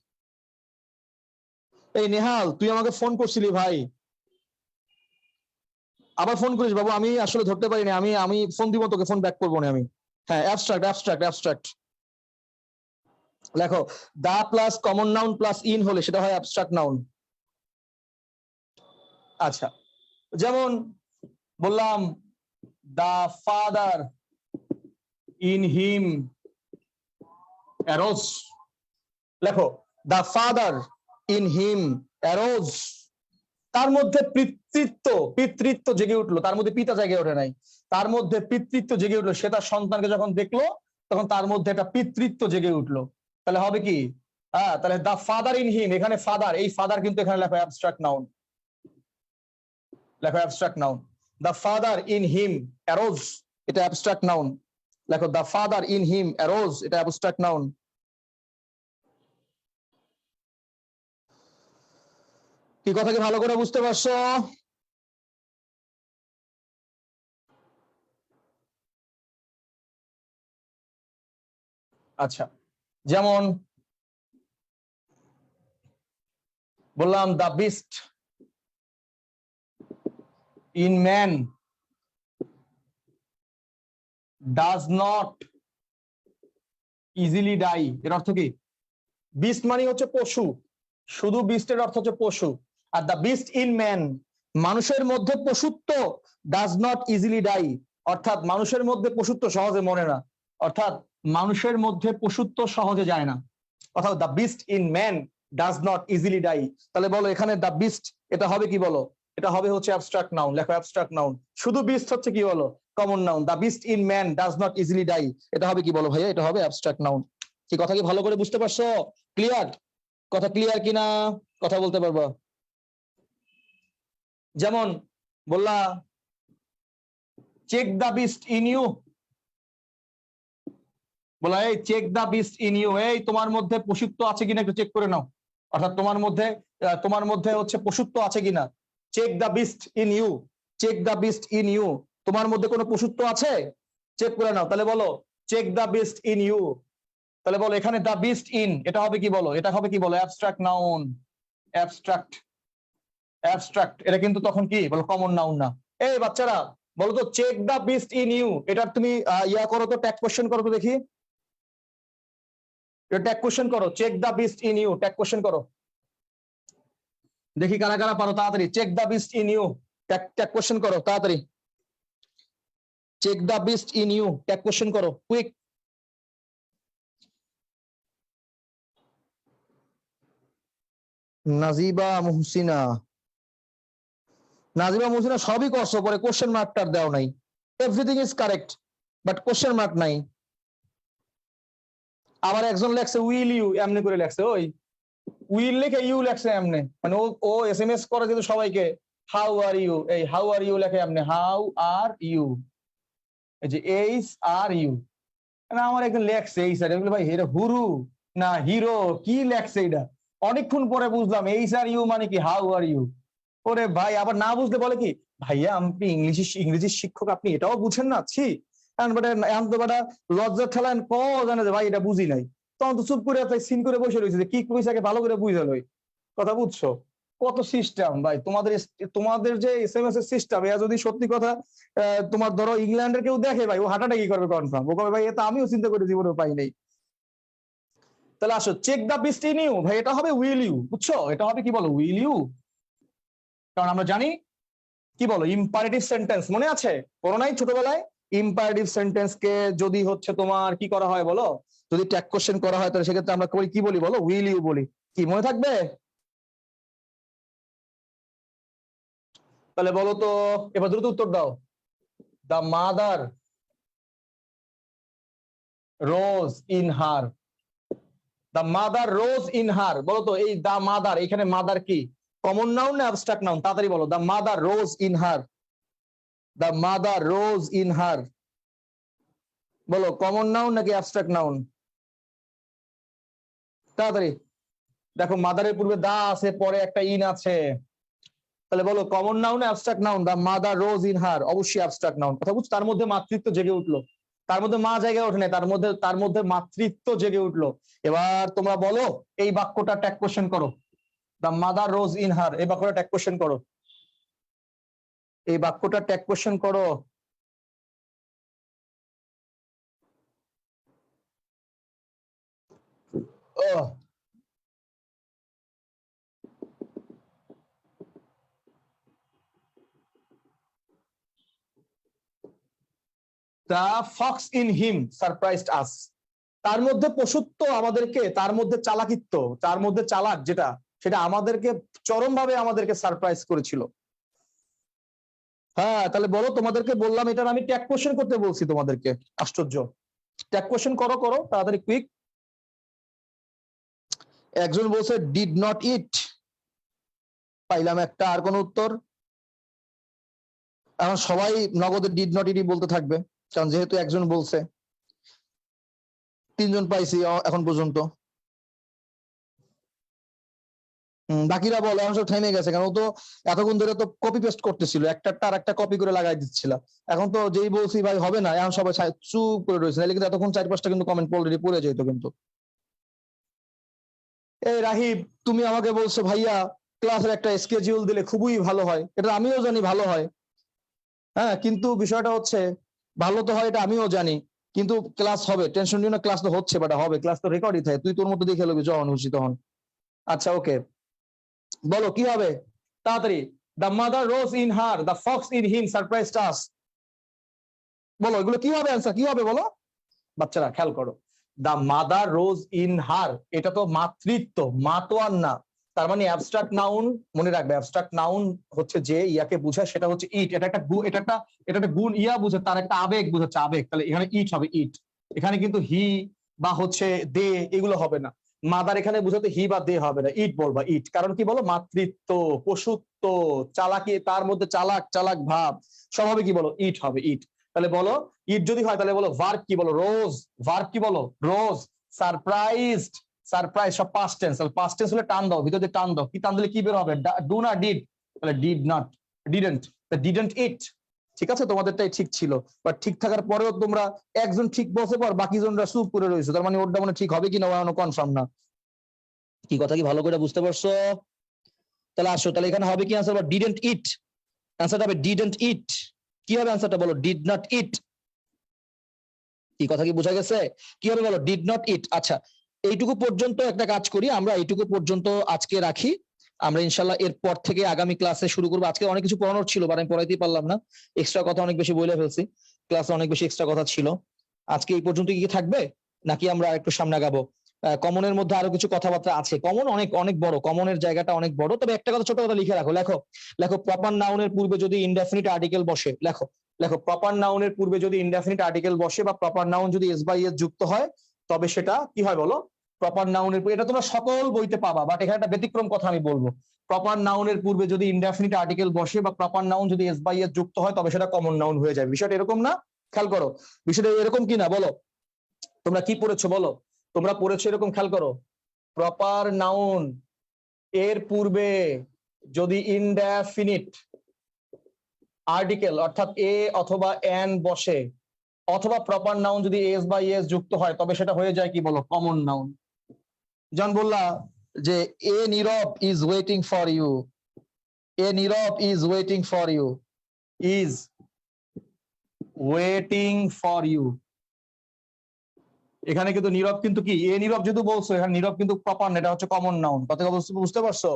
এই নেহাল তুই আমাকে ফোন করছিলি ভাই, আবার ফোন করিস বাবু, আমি আসলে ধরতে পারিনি, আমি আমি ফোন দিব তোকে, ফোন ব্যাক করবো না আমি। হ্যাঁ অ্যাবস্ট্রাক্ট অ্যাবস্ট্রাক্ট অ্যাবস্ট্রাক্ট, লেখো the plus common noun plus in হলে সেটা হয় অ্যাবস্ট্রাক্ট নাউন। আচ্ছা যেমন বললাম the father in him arose, লেখো the father in him arose, তার মধ্যে পিতৃত্ব জেগে উঠলো, তার মধ্যে পিতা জেগে ওঠে নাই, তার মধ্যে পিতৃত্ব জেগে উঠলো, সে তার সন্তানকে যখন দেখলো তখন তার মধ্যে একটা পিতৃত্ব জেগে উঠলো। তাহলে হবে কি, হ্যাঁ তাহলে দা ফাদার ইন হিম, এখানে ফাদার, এই ফাদার কিন্তু এখানে লেখা অ্যাবস্ট্রাক্ট নাউন, লেখো abstract noun. The father in him arose, এটা অ্যাবস্ট্রাক্ট নাউন, লেখো the father in him arose, এটা অ্যাবস্ট্রাক্ট নাউন। কি কথা কি ভালো করে বুঝতে পারছো? আচ্ছা যেমন বললাম the beast in man does not easily die, এর অর্থ কি? বিস্ট মানে হচ্ছে পশু, শুধু বিস্টের অর্থ হচ্ছে পশু, আর দা বিস্ট ইন ম্যান মানুষের মধ্যে পশুত্ব, ডাজ নট ইজিলি ডাই অর্থাৎ মানুষের মধ্যে পশুত্ব সহজে মরে না, অর্থাৎ মানুষের মধ্যে পশুত্ব সহজে যায় না, অর্থাৎ the beast in man does not easily die. তাহলে বলো এখানে দা বিস্ট এটা হবে কি বলো, এটা হবে হচ্ছে অ্যাবস্ট্রাক্ট নাউন, লেখো অ্যাবস্ট্রাক্ট নাউন। শুধু বিস্ট হচ্ছে কি বলো, common noun. The beast in man does not easily die, এটা হবে কি বলো ভাইয়া? এটা হবে অ্যাবস্ট্রাক্ট নাউন। কি কথা কি ভালো করে বুঝতে পারছো? ক্লিয়ার? কথা ক্লিয়ার কিনা? কথা বলতে পারবো? যেমন বললা check the beast in you, বলা এই check the beast in you, এই তোমার মধ্যে পশুত্ব আছে কিনা একটু চেক করে নাও, অর্থাৎ তোমার মধ্যে হচ্ছে পশুত্ব আছে কিনা। Check the beast in you, check the beast in you, তোমার মধ্যে কোনো পশুত্ব আছে চেক করে নাও। তাহলে বলো check the beast in you. তাহলে বলো এখানে দ্য বিস্ট ইন, এটা হবে কি বলো? এটা হবে কি বলো? Abstract noun. অ্যাবস্ট্রাক্ট, অ্যাবস্ট্রাক্ট, এটা কিন্তু তখন কি বলো? কমন নাউন না। এই বাচ্চারা বলো তো check the beast in you, এটা তুমি ইয়া করো তো, ট্যাগ কোশ্চেন করো তো দেখি, ট্যাগ কোশ্চেন করো, check the beast in you, tag question করো দেখি কারা কারা পারো তাড়াতাড়ি। Check the beast in you, tag question করো তাড়াতাড়ি। Check the beast in you, tag question করো কুইক। নাজিবা মুহসিনা, নাজিবা মুহসিনা সবই করছো, পরে কোশ্চেন মার্কটার দেও নাই। Everything is correct but question mark নাই। আবার একজন লেখছে উইল ইউ, এমনি করে লেখছে, ওই উইল লিখে ইউ লেখছে এমনি, মানে ও এসএমএস করে কিন্তু সবাইকে হাউ আর ইউ, এই হাউ আর ইউ লেখে এমনি, হাউ আর ইউ, এই যে এইচ আর ইউ। আমার একজন লেখছে এই স্যার, ভাই এটা হুরু না হিরো, কি লেখছে এটা? অনেকক্ষণ পরে বুঝলাম এইচ আর ইউ মানে কি হাউ আর ইউ। ওরে ভাই, আবার না বুঝলে বলে কি ভাইয়া আপনি ইংরেজির শিক্ষক, আপনি এটাও বুঝেন না? ছি, এখন তো বেটা লজ্জার ঠেলান ক জানে যে ভাই এটা বুঝি নাই, তখন তো চুপ করে সিন করে বসে রয়েছে যে কি কইসাকে ভালো করে বুঝে লই। কথা বুঝছো? কত সিস্টেম ভাই তোমাদের যে এসএমএস এর সিস্টেম, এ যদি সত্যি কথা তোমার ধরো ইংল্যান্ডের কেউ দেখে ভাই, ও হাঁটাটা কি করবে কনফার্ম, ও কবে ভাই এটা আমিও চিন্তা করে জীবনে পাই নাই। তাহলে আসো check the beast in you, ভাই এটা হবে উইল ইউ, বুঝছো? এটা হবে কি বলো? Will you. কারণ আমরা জানি কি বলো ইম্পারেটিভ সেন্টেন্স, মনে আছে পড়ো নাই ছোটবেলায়? ইম্পারেটিভ সেন্টেন্স কে যদি হচ্ছে তোমার কি করা হয় বলো? যদি ট্যাগ কোশ্চেন করা হয় তাহলে সেক্ষেত্রে আমরা কি বলি বলো? উইল ইউ বলি। কি মনে থাকবে? তাহলে বলো তো, এবার দ্রুত উত্তর দাও। The mother rose in her, the mother rose in হার, বলো তো এই দ্য মাদার, এখানে মাদার কি কমন নাউন না অ্যাবস্ট্রাক্ট নাউন? তাড়াতাড়ি বলো। The mother rose in her, the mother rose in হার, বলো কমন নাউন নাকি অ্যাবস্ট্রাক্ট নাউন? তাড়াতাড়ি দেখো, মাদারের পূর্বে দা আছে, পরে একটা ইন আছে, তাহলে বলো common noun abstract noun? The mother rose in হার অবশ্যই অ্যাবস্ট্রাক্ট নাউন। কথা বুঝছো? তার মধ্যে মাতৃত্ব জেগে উঠলো, তার মধ্যে মা জেগে ওঠে না, তার মধ্যে মাতৃত্ব জেগে উঠলো। এবার তোমরা বলো এই বাক্যটা ট্যাগ কোশ্চেন করো। The mother rose in her, এই বাক্যটা ট্যাগ কোশ্চেন করো, এই বাক্যটা ট্যাগ কোশ্চেন করো। The fox in him surprised us, তার মধ্যে পশুত্ব আমাদেরকে, তার মধ্যে চালাকিত্ব, তার মধ্যে চালাক যেটা, সেটা আমাদেরকে চরমভাবে আমাদেরকে সারপ্রাইজ করেছিল। হ্যাঁ, তাহলে বলো, তোমাদেরকে বললাম এটার আমি ট্যাগ কোশ্চেন করতে বলছি তোমাদেরকে, আশ্চর্য। ট্যাগ কোশ্চেন করো করো তাড়াতাড়ি কুইক। একজন বলছে ডিড নট ইট, পাইলাম একটা, আর কোন উত্তর? এখন সবাই নগদের ডিড নট ইটই বলতে থাকবে, কারণ যেহেতু একজন বলছে। তিনজন পাইছি এখন পর্যন্ত। বাকিরা বলো, এখন সব থেমে গেছে, কারণ তো এতক্ষণ ধরে তো কপি পেস্ট করতেছিল, একটা আর একটা কপি করে লাগাই দিচ্ছিল। এখন তো যেই বলছি ভাই হবে না, এখন সবাই চুপ করে রয়েছে, নাহলে কিন্তু এতক্ষণ 4-5টা কিন্তু কমেন্ট অলরেডি পড়ে যেত কিন্তু। এই রাহিব, তুমি আমাকে বলছো ভাইয়া ক্লাসের একটা স্কেডিউল দিলে খুবই ভালো হয়, এটা আমিও জানি ভালো হয়। হ্যাঁ, কিন্তু বিষয়টা হচ্ছে ভালো তো হয় এটা আমিও জানি, কিন্তু ক্লাস হবে, টেনশন নিও না, ক্লাস তো হচ্ছে, বাট হবে, ক্লাস তো রেকর্ডই থাকে, তুই তোর মতো দেখে নেবি যখন খুশি তখন। আচ্ছা ওকে, বলো কি হবে তাড়াতাড়ি। The mother rose in her, the fox in him surprised us, বলো এগুলো কি হবে, অ্যান্সার কি হবে বলো? বাচ্চারা খেয়াল করো, দ্য মাদার রোজ ইন হার, এটা তো মাতৃত্ব, মা তো আর না, তার মানে অ্যাবস্ট্রাক্ট নাউন, মনে রাখবে অ্যাবস্ট্রাক্ট নাউন হচ্ছে যে ইয়াকে বোঝায়, সেটা হচ্ছে ইট। এটা একটা গুণ ইয়া বুঝে, তার একটা আবেগ বোঝাচ্ছে, আবেগ। তাহলে এখানে ইট হবে, ইট। এখানে কিন্তু হি বা হচ্ছে দে এগুলো হবে না। মাদার এখানে বুঝাতে হি বা দে হবে না, ইট বলবা, ইট। কারণ কি বলো, মাতৃত্ব, পশুত্ব, চালাকি, তার মধ্যে চালাক চালাক ভাব সব হবে, কি বলো, ইট হবে, ইট। তাহলে বলো ইট যদি হয় তাহলে বলো ভার্ব কি বলো, রোজ। ভার্ব কি বলো, রোজ। সারপ্রাইজড, সারপ্রাইজ সব পাস্ট টেন্স। তাহলে পাস্ট টেন্স হলে টান দাও, ভিতরে টান দাও, কি টান দিলে কি বের হবে, ডু না ডিড, তাহলে ডিড নট, ডিডেন্ট, ডিডেন্ট ইট। ঠিক আছে, তোমাদেরটাই ঠিক ছিল। বাট ঠিক থাকার পরেও তোমরা একজন ঠিক বসে পর বাকি জনরা চুপ করে রয়েছে, তার মানে ওটা মানে ঠিক হবে কিনা ওরা কনফার্ম না। কি কথা কি ভালো করে বুঝতে পারছো? তাহলে আসো, তাহলে এখানে হবে কি আনসার, ডিডেন্ট ইট। আনসারটা হবে ডিডেন্ট ইট। কি হবে আনসারটা বলো, ডিড নট ইট। কি কথা কি বোঝা গেছে? কি হবে বলো, ডিড নট ইট। আচ্ছা, এইটুকু পর্যন্ত একটা কাজ করি আমরা, এইটুকু পর্যন্ত আজকে রাখি। আমরা ইনশাল্লাহ এরপর থেকে আগামী ক্লাসে শুরু করবো। আজকে অনেক কিছু পড়ানোর ছিল, বাট আমি পড়াইতেই পারলাম না, এক্সট্রা কথা অনেক বেশি বলে ফেলছি, ক্লাসে অনেক বেশি এক্সট্রা কথা ছিল। আজকে এই পর্যন্ত কি থাকবে, নাকি আমরা একটু সামনে আগাবো? কমনের মধ্যে আরো কিছু কথাবার্তা আছে, কমন অনেক অনেক বড়, কমনের জায়গাটা অনেক বড়। তবে একটা কথা, ছোট কথা লিখে রাখো, লেখো লেখো প্রপার নাউনের পূর্বে যদি ইনডেফিনিট আর্টিকেল বসে, লেখো লেখো প্রপার নাউনের পূর্বে যদি ইনডেফিনিট আর্টিকেল বসে বা প্রপার নাউন যদি এস বাই এস যুক্ত হয়, তবে সেটা কি হয় বলো, প্রপার নাউনের। এটা তোমরা সকল বইতে পাবা, বাট এখানে একটা ব্যতিক্রম কথা আমি বলবো। প্রপার নাউনের পূর্বে যদি ইনডেফিনিট আর্টিকেল বসে বা প্রপার নাউন যদি এস বাই এস যুক্ত হয়, তবে সেটা কমন নাউন হয়ে যায়। বিষয়টা এরকম না? খেয়াল করো, বিষয়টা এরকম কি না বলো? তোমরা কি পড়েছো বলো? তোমরা পড়েছো এরকম, খেয়াল করো। প্রপার নাউন এর পূর্বে যদি ইনডেফিনিট আর্টিকেল অর্থাৎ এ অথবা এন বসে, অথবা প্রপার নাউন যদি এস বাই এস যুক্ত হয়, তবে সেটা হয়ে যায় কি বলো, কমন নাউন। জন বললা যে a Nirob is waiting for you, a Nirob is waiting for you, is waiting for you. এখানে কিন্তু নীরব কিন্তু কি, এ নীরব যেহেতু বলছো, এখানে নীরব কিন্তু প্রপার না, এটা হচ্ছে কমন নাউন। কথা বুঝতে পারছো?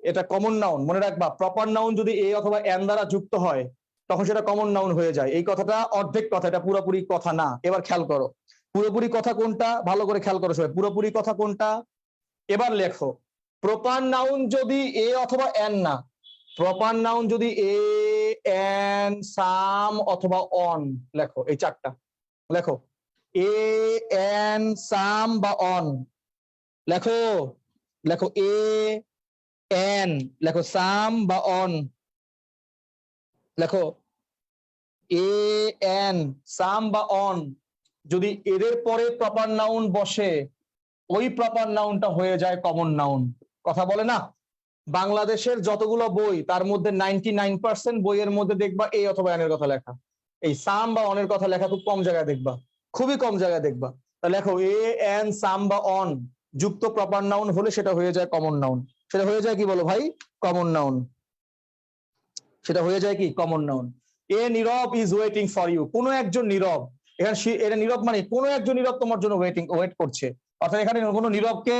এটা কমন নাউন, মনে রাখবা। প্রপার নাউন যদি এ অথবা এন দ্বারা যুক্ত হয়, তখন সেটা কমন নাউন হয়ে যায়। এই কথাটা অর্ধেক কথা, এটা পুরোপুরি কথা না। এবার খেয়াল করো পুরোপুরি কথা কোনটা, ভালো করে খেয়াল করো সবাই, পুরোপুরি কথা কোনটা। এবার লেখো, প্রপার নাউন যদি এ অথবা এন না, প্রপার নাউন যদি এ, এন, সাম অথবা অন, লেখো এই চারটা, লেখো এ, এন, সাম বা অন, লেখো লেখো এ, এন, লেখো সাম বা অন, লেখো এ, এন, সাম বা অন। যদি এদের পরে প্রপার নাউন বসে, ওই প্রপার নাউনটা হয়ে যায় কমন নাউন। কথা বলে না? বাংলাদেশের যতগুলো বই, তার মধ্যে 99% বইয়ের মধ্যে দেখবা এ অথবা এন এর কথা লেখা। এই সাম বা অনের কথা লেখা খুব কম জায়গায় দেখবা, খুবই কম জায়গায় দেখবা। তা লেখো এ, এন, সাম বা অন যুক্ত প্রপার নাউন হলে সেটা হয়ে যায় কমন নাউন। সেটা হয়ে যায় কি বলো ভাই, কমন নাউন। সেটা হয়ে যায় কি, common noun. A Nirob is waiting for you, কোনো একজন নীরব। এখানে এটা নীরব মানে কোনো একজন নীরব তোমার জন্য ওয়েট করছে। অর্থাৎ এখানে কোনো নীরবকে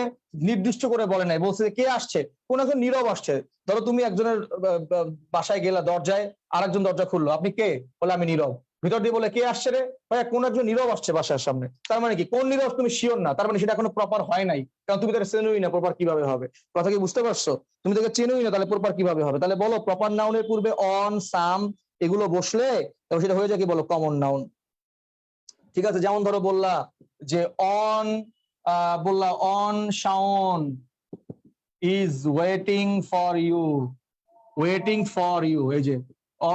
নির্দিষ্ট করে বলে নাই, বলছে কে আসছে, কোন একজন নীরব আসছে। ধরো তুমি একজনের বাসায় গেলা, দরজায় আরেকজন দরজা খুললো, আপনি কে, বলে আমি নীরব। ভিতর দিয়ে বলে কে আসছে রে, ভাই কোন একজন নীরব আসছে বাসার সামনে। তার মানে কি, কোন নীরব তুমি শিওর না, তার মানে সেটা এখনো প্রপার হয় নাই, কারণ তুমি তাকে চেনোই না, প্রপার কিভাবে হবে। কথা কি বুঝতে পারছো? তুমি তাকে চেনোই না, তাহলে প্রপার কিভাবে হবে? তাহলে বলো প্রপার নাউনের পূর্বে অন, সাম এগুলো বসলে তখন সেটা হয়ে যায় কি বলো, কমন নাউন। ঠিক আছে, যেমন ধরো বললা যে অন, বললা an Shaon is waiting for you, waiting for you, এই যে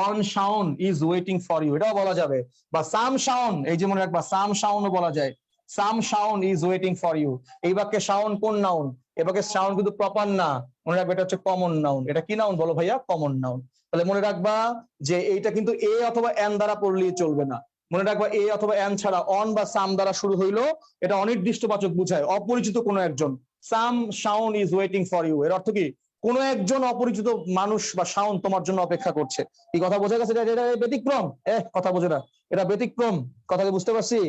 an Shaon is waiting for you, এটাও বলা যাবে। বা সাম শাওন, এই যে মনে রাখবা সাম শাওনও বলা যায়, some Shaon is waiting for you. এই বাক্যে শাওন কোন নাউন? এ বাক্যে শাওন কিন্তু প্রপার না, মনে রাখবে এটা হচ্ছে কমন নাউন। এটা কি নাউন বলো ভাইয়া, কমন নাউন। তাহলে মনে রাখবা যে এইটা কিন্তু এ অথবা এন দ্বারা পড়লেই চলবে না। মনে রাখবা এ অথবা এন ছাড়া অন বা সাম দ্বারা শুরু হইলো, এটা অনির্দিষ্টবাচক বুঝায়, অপরিচিত কোনো একজন। Some Shaon is waiting for you এর অর্থ কি, কোন একজন অপরিচিত মানুষ বা সাউন্ড তোমার জন্য অপেক্ষা করছে। এই কথা বোঝা গেছে? এটা ব্যতিক্রম, কথা বোঝে না, এটা ব্যতিক্রম। কথা কি বুঝতে পারছি?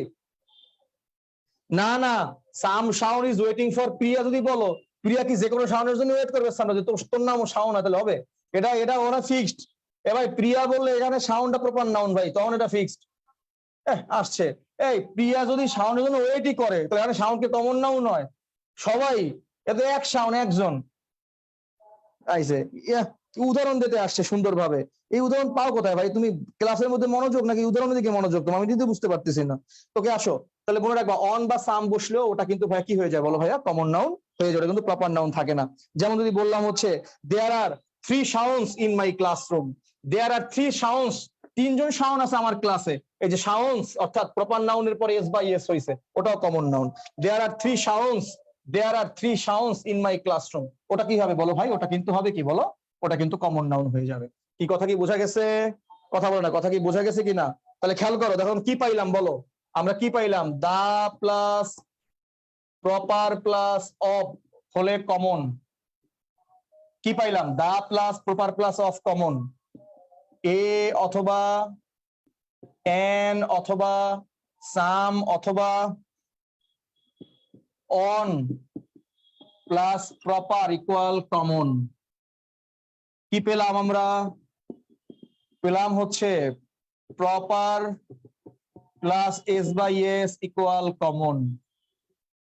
না না, সাম শাওন ইজ ওয়েটিং ফর প্রিয়া যদি বলো, প্রিয়া কি যে কোনো শাওনের জন্য ওয়েট করবে সামনে, যে তোর নাম শাওন তাহলে হবে? এটা এটা ওরা ফিক্সড। এ ভাই প্রিয়া বললে এখানে সাউন্ডটা প্রপার নাউন ভাই, তখন এটা ফিক্সড। আসছে, এই প্রিয়া যদি শাওনের জন্য ওয়েটই করে, তাহলে এখানে শাওনকে কমন নাউন নয়, সবাই এত এক শাওন একজন। আইছে উদাহরণ দিতে আসছে সুন্দরভাবে। এই উদাহরণ পাও কোথায় ভাই? তুমি ক্লাসের মধ্যে মনোযোগ নাকি উদাহরণের দিকে মনোযোগ? তোমার আমি কিন্তু বুঝতে পারতেছি না। তোকে আসো তাহলে মনে রাখবা, অন বা সাম বসলেও ওটা কিন্তু ভাইয়া কি হয়ে যায় বলো ভাইয়া? কমন নাউন হয়ে যায়, কিন্তু প্রপার নাউন থাকে না। যেমন যদি বললাম হচ্ছে there are 3 sounds in my classroom, there are 3 Shaons, 3জন শাওন আছে আমার ক্লাসে। এই যে সাউন্ডস অর্থাৎ প্রপার নাউনের পরে এস বাই এস হইছে, ওটাও common noun. There are 3 sounds, there are 3 sounds in my classroom, ওটা কি হবে বলো ভাই? ওটা কিন্তু হবে কি বলো? ওটা কিন্তু কমন নাউন হয়ে যাবে। কি কথা কি বোঝা গেছে? কথা বলো না, কথা কি বোঝা গেছে কিনা? তাহলে খেয়াল করো, দেখো কি পাইলাম বলো? আমরা কি পাইলাম? The plus proper plus of হলে কমন। কি পাইলাম? The plus proper plus of common. A অথবা এন অথবা সাম অথবা one plus proper equal common. কি পেলাম আমরা? পেলাম হচ্ছে proper plus S by S equal common.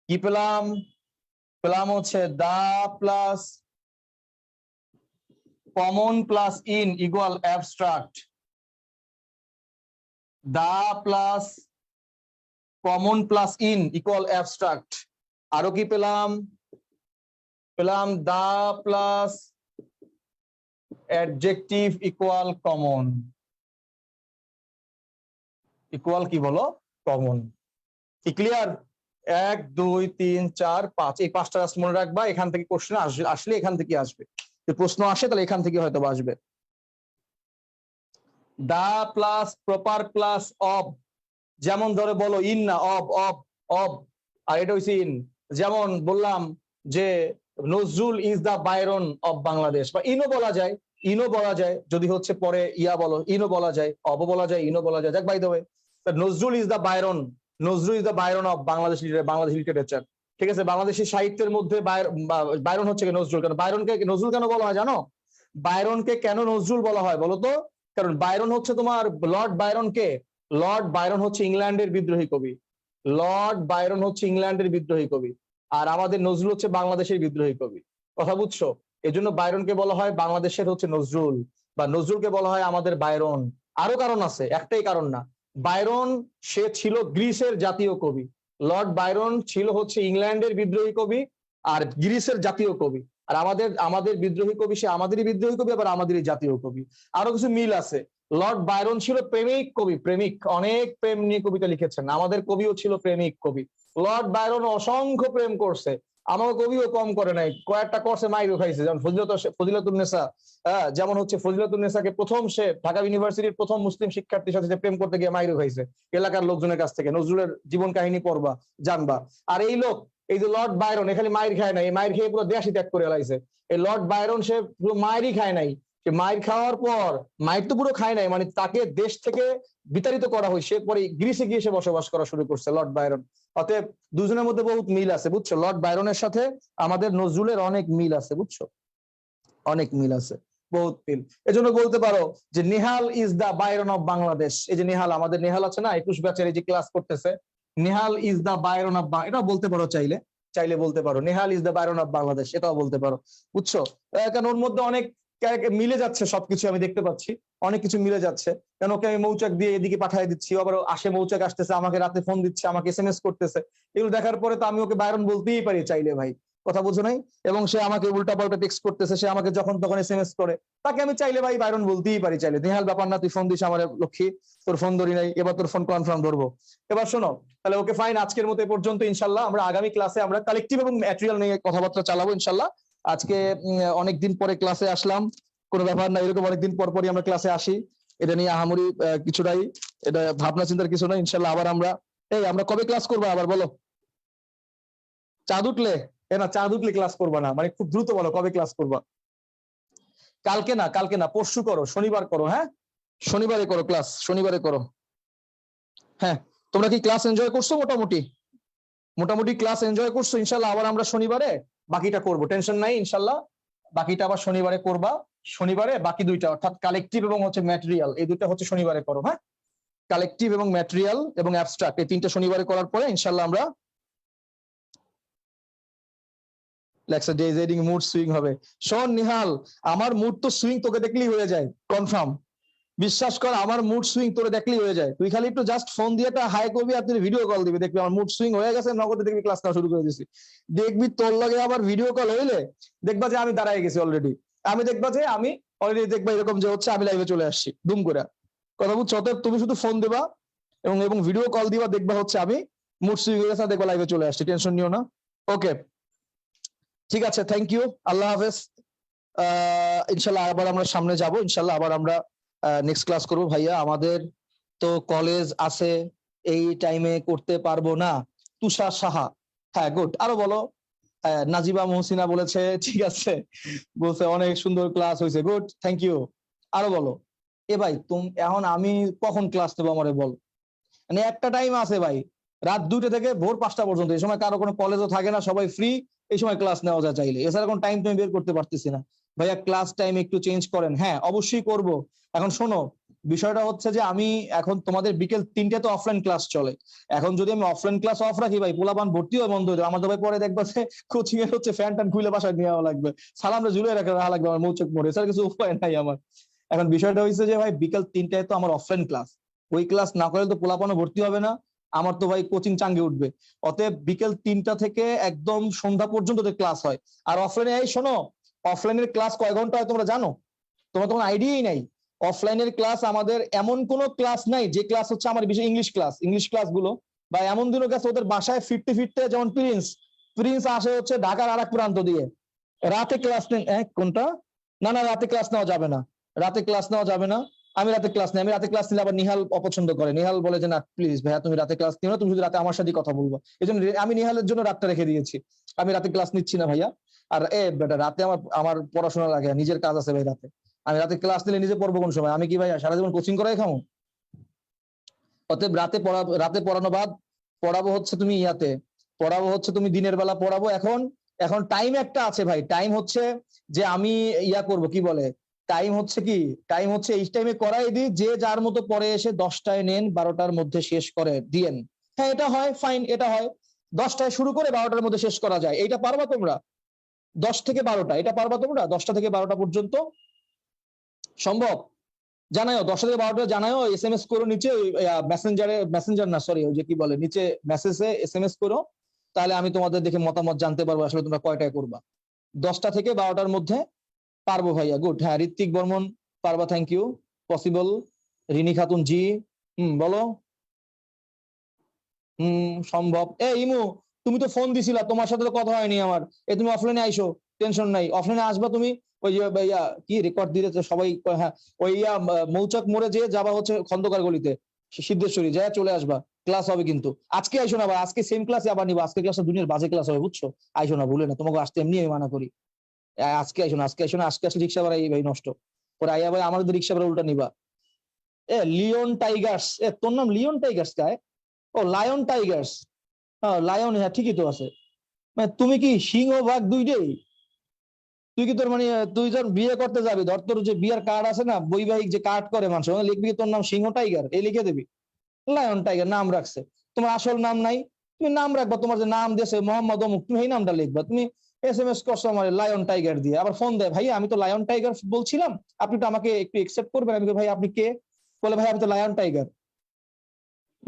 কি পেলাম? পেলাম হচ্ছে the plus common plus in equal abstract. The plus common plus in equal abstract. আরো কি পেলাম? পেলাম the plus adjective equal common. Equal কি বলো? কমন। কি ক্লিয়ার? 1 2 3 4 5, এই 5টা রাস্তা মনে রাখবা। এখান থেকে কোশ্চেন আসলে এখান থেকে আসবে। যদি প্রশ্ন আসে তাহলে এখান থেকে হয়তো আসবে। The plus proper plus of, যেমন ধরে বলো ইন না অব অব অব, আর এটা হচ্ছে ইন। যেমন বললাম যে Nazrul is the Byron of Bangladesh, বা ইনও বলা যায়, ইনও বলা যায় যদি হচ্ছে পরে ইয়া বলো, ইনও বলা যায়, অব বলা যায়, ইনও বলা যায়। যাক by the way, Nazrul is the Byron, Nazrul is the Byron of Bangladesh, Bangladesh literature. ঠিক আছে, বাংলাদেশি সাহিত্যের মধ্যে বাইরন হচ্ছে নজরুল। কেন বাইরনকে নজরুল কেন বলা হয় জানো? বাইরনকে কেন নজরুল বলা হয় বলো তো? কারণ বাইরন হচ্ছে তোমার লর্ড বাইরনকে, লর্ড বাইরন হচ্ছে ইংল্যান্ডের বিদ্রোহী কবি, লর্ড বাইরন হচ্ছে ইংল্যান্ডের বিদ্রোহী কবি, আর আমাদের নজরুল হচ্ছে বাংলাদেশের বিদ্রোহী কবি। কথা বুঝছো? এজন্য বাইরনকে বলা হয় বাংলাদেশের হচ্ছে নজরুল, বা নজরুলকে বলা হয় আমাদের বাইরন। আরো কারণ আছে, একটাই কারণ না। বাইরন সে ছিল গ্রিসের জাতীয় কবি, লর্ড বাইরন ছিল হচ্ছে ইংল্যান্ডের বিদ্রোহী কবি আর গ্রিসের জাতীয় কবি। আর আমাদের আমাদের বিদ্রোহী কবি সে আমাদেরই বিদ্রোহী কবি, আবার আমাদেরই জাতীয় কবি। আরো কিছু মিল আছে। লর্ড বাইরন ছিল প্রেমিক কবি, প্রেমিক, অনেক প্রেম নিয়ে কবিতা লিখেছেন। আমাদের কবিও ছিল প্রেমিক কবি। লর্ড বাইরন অসংখ্য প্রেম করছে, আমার কবিও কম করে নাই, কয়েকটা করছে মাইরও খাইছে। যেমন ফজিলাতুন্নেসা, যেমন হচ্ছে ফজিলাতুন্নেসাকে প্রথম সে ঢাকা ইউনিভার্সিটির প্রথম মুসলিম শিক্ষার্থীর সাথে যে প্রেম করতে গিয়ে মাইরও খাইছে এলাকার লোকজনের কাছ থেকে। নজরুলের জীবন কাহিনী পড়বা, জানবা। আর এই লোক, এই যে লর্ড বাইরন, এখানে মাইর খায় নাই, এই মাইর খেয়ে পুরো দেশই ত্যাগ করে এলাইছে। এই লর্ড বাইরন সে পুরো মাইরই খায় নাই, সে মাইর খাওয়ার পর, মাইর তো পুরো খায় নাই, মানে তাকে দেশ থেকে বিতাড়িত করা হয়েছে, পরে গ্রিসে গিয়ে সে বসবাস করা শুরু করছে লর্ড বাইরন। অতএব দুজনের মধ্যে বহুত মিল আছে, বুঝছো? লর্ড বাইরনের সাথে আমাদের নজরুলের অনেক মিল আছে, বুঝছো? অনেক মিল আছে, বহুত মিল। এজন্য বলতে পারো যে Nehal is the Byron of Bangladesh. এই যে নেহাল, আমাদের নেহাল আছে না 21 ব্যাচের, এই যে ক্লাস করতেছে, Nehal is the Byron of, এটাও বলতে পারো চাইলে, চাইলে বলতে পারো Nehal is the Byron of Bangladesh, এটাও বলতে পারো, বুঝছো? কারণ ওর মধ্যে অনেক মিলে যাচ্ছে, সবকিছু আমি দেখতে পাচ্ছি, অনেক কিছু মিলে যাচ্ছে। কেন ওকে আমি মৌচাক দিয়ে এদিকে পাঠিয়ে দিচ্ছি, আবার আসে মৌচাক আসতেছে, আমাকে রাতে ফোন দিচ্ছে, আমাকে এসএমএস করতেছে। এগুলো দেখার পরে তো আমি ওকে বাইরন বলতেই পারি চাইলে ভাই, কথা বুঝো নাই? এবং সে আমাকে উল্টা পাল্টা টেক্সট করতেছে, সে আমাকে যখন তখন এসএমএস করে, তাকে আমি চাইলে ভাই বাইরন বলতেই পারি চাইলে। নেহাল ব্যাপার না, তুই ফোন দিস আমার লক্ষ্মী, তোর ফোন ধরি নাই, এবার তোর ফোন কনফার্ম ধরবো। এবার শোনো, তাহলে ওকে ফাইন, আজকের মতো এ পর্যন্ত। ইনশাল্লাহ আমরা আগামী ক্লাসে আমরা কালেকটিভ এবং ম্যাটেরিয়াল নিয়ে কথাবার্তা চালাবো ইনশাল্লাহ। আজকে অনেকদিন পরে ক্লাসে আসলাম, কোনো ব্যাপার না, এরকম অনেকদিন পর পরই আমরা ক্লাসে আসি, এটা নিয়ে আহামরি কিছুটাই, এটা ভাবনা চিন্তার কিছু নাই। ইনশাল্লাহ আবার আমরা, আমরা কবে ক্লাস করবো আবার বলো? চাঁদ উঠলে? না, চাঁদ উঠলে ক্লাস করবা না, মানে খুব দ্রুত বলো কবে ক্লাস করবা। কালকে না, কালকে না, পরশু করো, শনিবার করো। হ্যাঁ, শনিবারে করো ক্লাস, শনিবারে করো। হ্যাঁ, তোমরা কি ক্লাস এনজয় করছো? মোটামুটি মোটামুটি ক্লাস এনজয় করছো? ইনশাল্লাহ আবার আমরা শনিবারে বাকিটা করব, টেনশন নাই। ইনশাল্লাহ বাকিটা আবার শনিবারে করবা। শনিবারে বাকি দুইটা, অর্থাৎ কালেকটিভ এবং হচ্ছে ম্যাটেরিয়াল, এই দুইটা হচ্ছে শনিবারে করো। হ্যাঁ, কালেকটিভ এবং ম্যাটেরিয়াল এবং অ্যাবস্ট্রাক্ট, এই তিনটা শনিবারে করার পরে ইনশাল্লাহ আমরা লেখছে ডেজার্টিং মুড সুইং হবে। শোন নিহাল, আমার মুড তো সুইং তোকে দেখলেই হয়ে যায় কনফার্ম। বিশ্বাস কর, আমার মুড সুইং তোরে দেখলেই হয়ে যায়। তুই খালি একটু জাস্ট ফোন দিয়ে একটা হাই করবি আর তুই ভিডিও কল দিবি, দেখবি আমার মুড সুইং হয়ে গেছে, নগদে দেখবি ক্লাস নেওয়া শুরু করে দিছি। দেখবি তোর লগে আবার ভিডিও কল হইলে দেখবা যে আমি দাঁড়ায় গেছি অলরেডি। আমি দেখবা যে আমি অলরেডি দেখবা এরকম যে হচ্ছে আমি লাইভে চলে আসছি দুম করে। কথা বুঝছো? অতএব তুমি শুধু ফোন দিবা এবং এবং ভিডিও কল দিবা, দেখবা হচ্ছে আমি মুড সুইং হয়ে গেছে, দেখবা লাইভে চলে আসছি, টেনশন নিও না। ওকে ঠিক আছে, থ্যাংক ইউ, আল্লাহ হাফেজ। ইনশাল্লাহ আবার আমরা সামনে যাব, ইনশাল্লাহ আবার আমরা নেক্সট ক্লাস করবো ভাইয়া। আমাদের তো কলেজ আছে, এই টাইমে করতে পারবো না। তুষার সাহা, হ্যাঁ গুড। আরো বলো। নাজিবা মহসিনা বলেছে ঠিক আছে, বলছে অনেক সুন্দর ক্লাস হয়েছে, গুড, থ্যাংক ইউ। আরো বলো। এ ভাই এখন আমি কখন ক্লাস নেবো আমারে বল। মানে একটা টাইম আছে ভাই, রাত 2টা থেকে ভোর 5টা পর্যন্ত, এই সময় কারো কোনো কলেজও থাকে না, সবাই ফ্রি, এই সময় ক্লাস নেওয়া যায় চাইলে। এছাড়া কোনো টাইম তুমি বের করতে পারতেছি না ভাইয়া। ক্লাস টাইম একটু চেঞ্জ করেন। হ্যাঁ অবশ্যই করব। এখন শোনো, বিষয়টা হচ্ছে যে আমি এখন তোমাদের বিকেল 3টে তো অফলাইন ক্লাস চলে। এখন যদি আমি অফলাইন ক্লাস অফ রাখি ভাই, পোলাপান ভর্তি হয়ে বন্ধ হয়ে যাবে আমাদের ভাই। পরে দেখবা যে কোচিং এর হচ্ছে ফ্যান ট্যান খুলে বাসায় নেওয়া লাগবে, সালামটা ঝুলে রাখা লাগবে আমার মৌচক মোড়ে, এছাড়া কিছু উপায় নাই আমার। এখন বিষয়টা হচ্ছে যে ভাই বিকেল 3টায় তো আমার অফলাইন ক্লাস, ওই ক্লাস না করলে তো পোলাপানও ভর্তি হবে না, আমার তো ভাই কোচিং চাঙ্গে উঠবে। অতএব বিকেল 3টা থেকে একদম সন্ধ্যা পর্যন্ত ক্লাস হয়। আর অফলাইনে, এই শোনো, অফলাইনের ক্লাস কয় ঘন্টা হয় তোমরা জানো? তোমার তখন আইডিয়াই নাই। অফলাইনের ক্লাস আমাদের এমন কোন ক্লাস নাই যে ক্লাস হচ্ছে আমার বিশেষ ইংলিশ ক্লাস গুলো, বা এমন দিনও গেছে ওদের বাসায় ফিরতে ফিরতে, যেমন প্রিন্স প্রিন্স আসে হচ্ছে ঢাকার আর এক প্রান্ত দিয়ে, রাতে ক্লাস নেন। কোনটা? না না, রাতে ক্লাস নেওয়া যাবে না, রাতে ক্লাস নেওয়া যাবে না। আমি রাতে ক্লাস নেই, আমি রাতে ক্লাস নিলে আবার নিহাল অপছন্দ করে। নিহাল বলে যে না প্লিজ ভাইয়া তুমি রাতে ক্লাস নিও না, তুমি শুধু রাতে আমার সাথে কথা বলবো। এই জন্য আমি নিহালের জন্য রাতটা রেখে দিয়েছি, আমি রাতে ক্লাস নিচ্ছি না ভাইয়া। আর বেটা রাতে আমার আমার পড়াশোনা লাগে, নিজের কাজ আছে ভাই রাতে। আমি রাতে ক্লাস নিলে নিজে পড়বো কোন সময়? আমি কি ভাইয়া সারা জীবন কোচিং করাই খামো? অতএব রাতে পড়ানো বাদ, পড়াবো হচ্ছে তুমি ইয়াতে, পড়াবো হচ্ছে তুমি দিনের বেলা পড়াবো। এখন এখন টাইম একটা আছে ভাই, টাইম হচ্ছে যে আমি ইয়া করব, কি বলে, টাইম হচ্ছে কি, টাইম হচ্ছে এই টাইমে করাই দিই, যে যার মতো পরে এসে 10টায় নেন, 12টার মধ্যে শেষ করে দিয়েন। হ্যাঁ এটা হয়, ফাইন, এটা হয়। 10টায় শুরু করে 12টার মধ্যে শেষ করা যায়, এইটা পারবা তোমরা? 10 থেকে 12টা, এটা পারবা তোমরা? 10টা থেকে 12টা পর্যন্ত সম্ভব? জানাও, 10টা থেকে 12টা জানাও, SMS করো নিচে, মেসেঞ্জার না সরি, ওই যে কি বলে নিচে মেসেজে SMS করো, তাহলে আমি তোমাদের দেখে মতামত জানতে পারবো আসলে তোমরা কয়টায় করবা। 10টা থেকে 12টার মধ্যে পারবো ভাইয়া, গুড। হ্যাঁ ঋত্বিক বর্মন পারবা, thank you, possible. Rini Khatun ji, বলো। সম্ভব। ইমু, তুমি তো ফোন দিছিলা, তোমার সাথে তো কথা হয়নি আমার। তুমি অফলাইনে আইসো, টেনশন নাই, অফলাইনে আসবা তুমি। ওই যে ভাইয়া কি রেকর্ড দিলে সবাই, হ্যাঁ ওই মৌচাক মোড়ে যে যাবা হচ্ছে খন্দকার গলিতে, সিদ্ধেশ্বরী যায় চলে আসবা, ক্লাস হবে কিন্তু। আজকে আইসো না ভাই, আজকে সেম ক্লাসে আবার নিবা, আজকে ক্লাসটা দুনিয়ার বাজে ক্লাস হবে বুঝছো। আইসো না, ভুলে না, তোমাকে আসতে এমনি আমি মানা করি। আজকে আইসো না, আজকে আইসো না, আজকে আসলে রিক্সা ভাড়া ভাই নষ্ট পরে আইয়া ভাই, আমাদের রিক্সা ভাড়া উল্টা নিবা। লিওন টাইগার্স, তোর নাম লিওন টাইগার্স কায়? ও লায়ন টাইগার্স, হ্যাঁ লায়ন, হ্যাঁ ঠিকই তো আছে। মানে তুমি কি সিংহ বাঘ দুইটাই? তুই কি তোর মানে তুই যখন বিয়ে করতে যাবি, ধর তোর যে বিয়ের কার্ড আছে না, বৈবাহিক যে কার্ড করে মানুষ, লিখবি তোর নাম সিংহ টাইগার, এই লিখে দিবি লায়ন টাইগার, নাম রাখছে। তোমার আসল নাম নাই, তুমি নাম রাখবা, তোমার যে নাম দিয়েছে মোহাম্মদ অমুক, তুমি এই নামটা লিখবা। তুমি SMS করছো আমার লায়ন টাইগার দিয়ে, আবার ফোন দেয়, ভাই আমি তো লায়ন টাইগার বলছিলাম, আপনি তো আমাকে একটু একসেপ্ট করবেন। আমি ভাই আপনি কে? বলে ভাই আমি তো লায়ন টাইগার।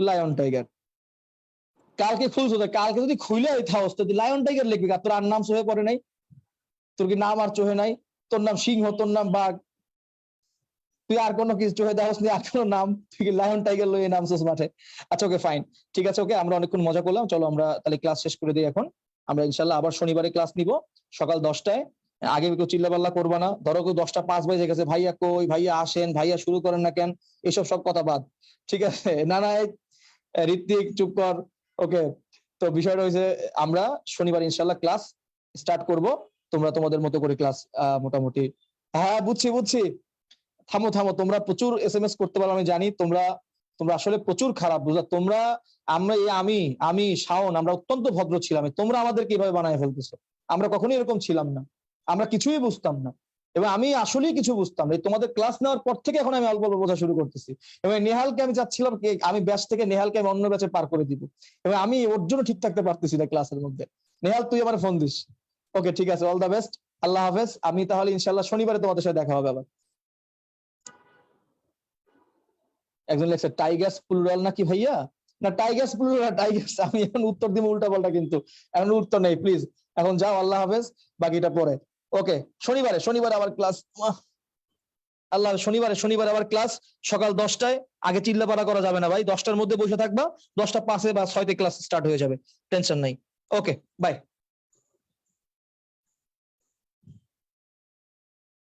লায়ন টাইগার কালকে খুলছো, কালকে যদি খুলে থাকস তো লায়ন টাইগার লিখবি, তোর আর নাম চোখে পড়ে নাই? তোর কি নাম আর চোখে নাই? তোর নাম সিংহ, তোর নাম বাঘ, তুই আর কোনো কিছু চোখে দেওয়াস নি, আর কোনো নাম, তুই কি লায়ন টাইগার লইয়ে নামছিস মাঠে? আচ্ছা ওকে ফাইন, ঠিক আছে, ওকে আমরা অনেকক্ষণ মজা করলাম, চলো আমরা তাহলে ক্লাস শেষ করে দিই এখন। আমরা ইনশাল্লাহ আবার শনিবারে ক্লাস নিব সকাল 10টায়। আগে কেউ চিল্লাপাল্লা করবা না, ধরো কেউ 10টা 5 বাজে গেছে, ভাইয়া কই, ভাইয়া আসেন, ভাইয়া শুরু করেন না কেন, এসব সব কথা বাদ, ঠিক আছে? না না ঋত্বিক চুপ কর। ওকে, তো বিষয়টা হয়েছে আমরা শনিবার ইনশাল্লাহ ক্লাস স্টার্ট করব, তোমরা তোমাদের মতো করে ক্লাস মোটামুটি, হ্যাঁ বুঝছি বুঝছি। থামো থামো, তোমরা প্রচুর SMS করতে পারো, আমি জানি তোমরা তোমরা আসলে প্রচুর খারাপ বুঝা তোমরা। আমরা আমি শাওন আমরা অত্যন্ত ভদ্র ছিলাম, তোমরা আমাদেরকে এভাবে বানায় ফেলতেছো। আমরা কখনোই এরকম ছিলাম না, আমরা কিছুই বুঝতাম না, এবং আমি আসলেই কিছু বুঝতাম না। তোমাদের ক্লাস নেওয়ার পর থেকে এখন আমি অল্প অল্প বোঝা শুরু করতেছি, এবং নেহালকে আমি চাচ্ছিলাম আমি ব্যাচ থেকে নেহালকে আমি অন্য ব্যাচে পার করে দিব, এবং আমি ওর জন্য ঠিক থাকতে পারতেছি না ক্লাসের মধ্যে। নেহাল তুই আমার ফোন দিস, ওকে ঠিক আছে, অল দ্য বেস্ট, আল্লাহ হাফেজ। আমি তাহলে ইনশাল্লাহ শনিবারে তোমাদের সাথে দেখা হবে আবার। একজন লেখছে টাইগার্স প্লুরাল নাকি ভাইয়া? না টাইগার্স প্লুরাল, টাইগার্স আমি এখন উত্তর দিব উল্টা পাল্টা, কিন্তু এখন উত্তর নেই প্লিজ। এখন যাও, আল্লাহ হাফেজ, বাকিটা পরে। ওকে, শনিবারে আবার ক্লাস। আল্লাহ, শনিবারে আবার ক্লাস সকাল 10টায়। আগে চিল্লাপাড়া করা যাবে না ভাই, 10টার মধ্যে বসে থাকবা, 10টা 5 বা 6 ক্লাস স্টার্ট হয়ে যাবে, টেনশন নাই। Okay bye.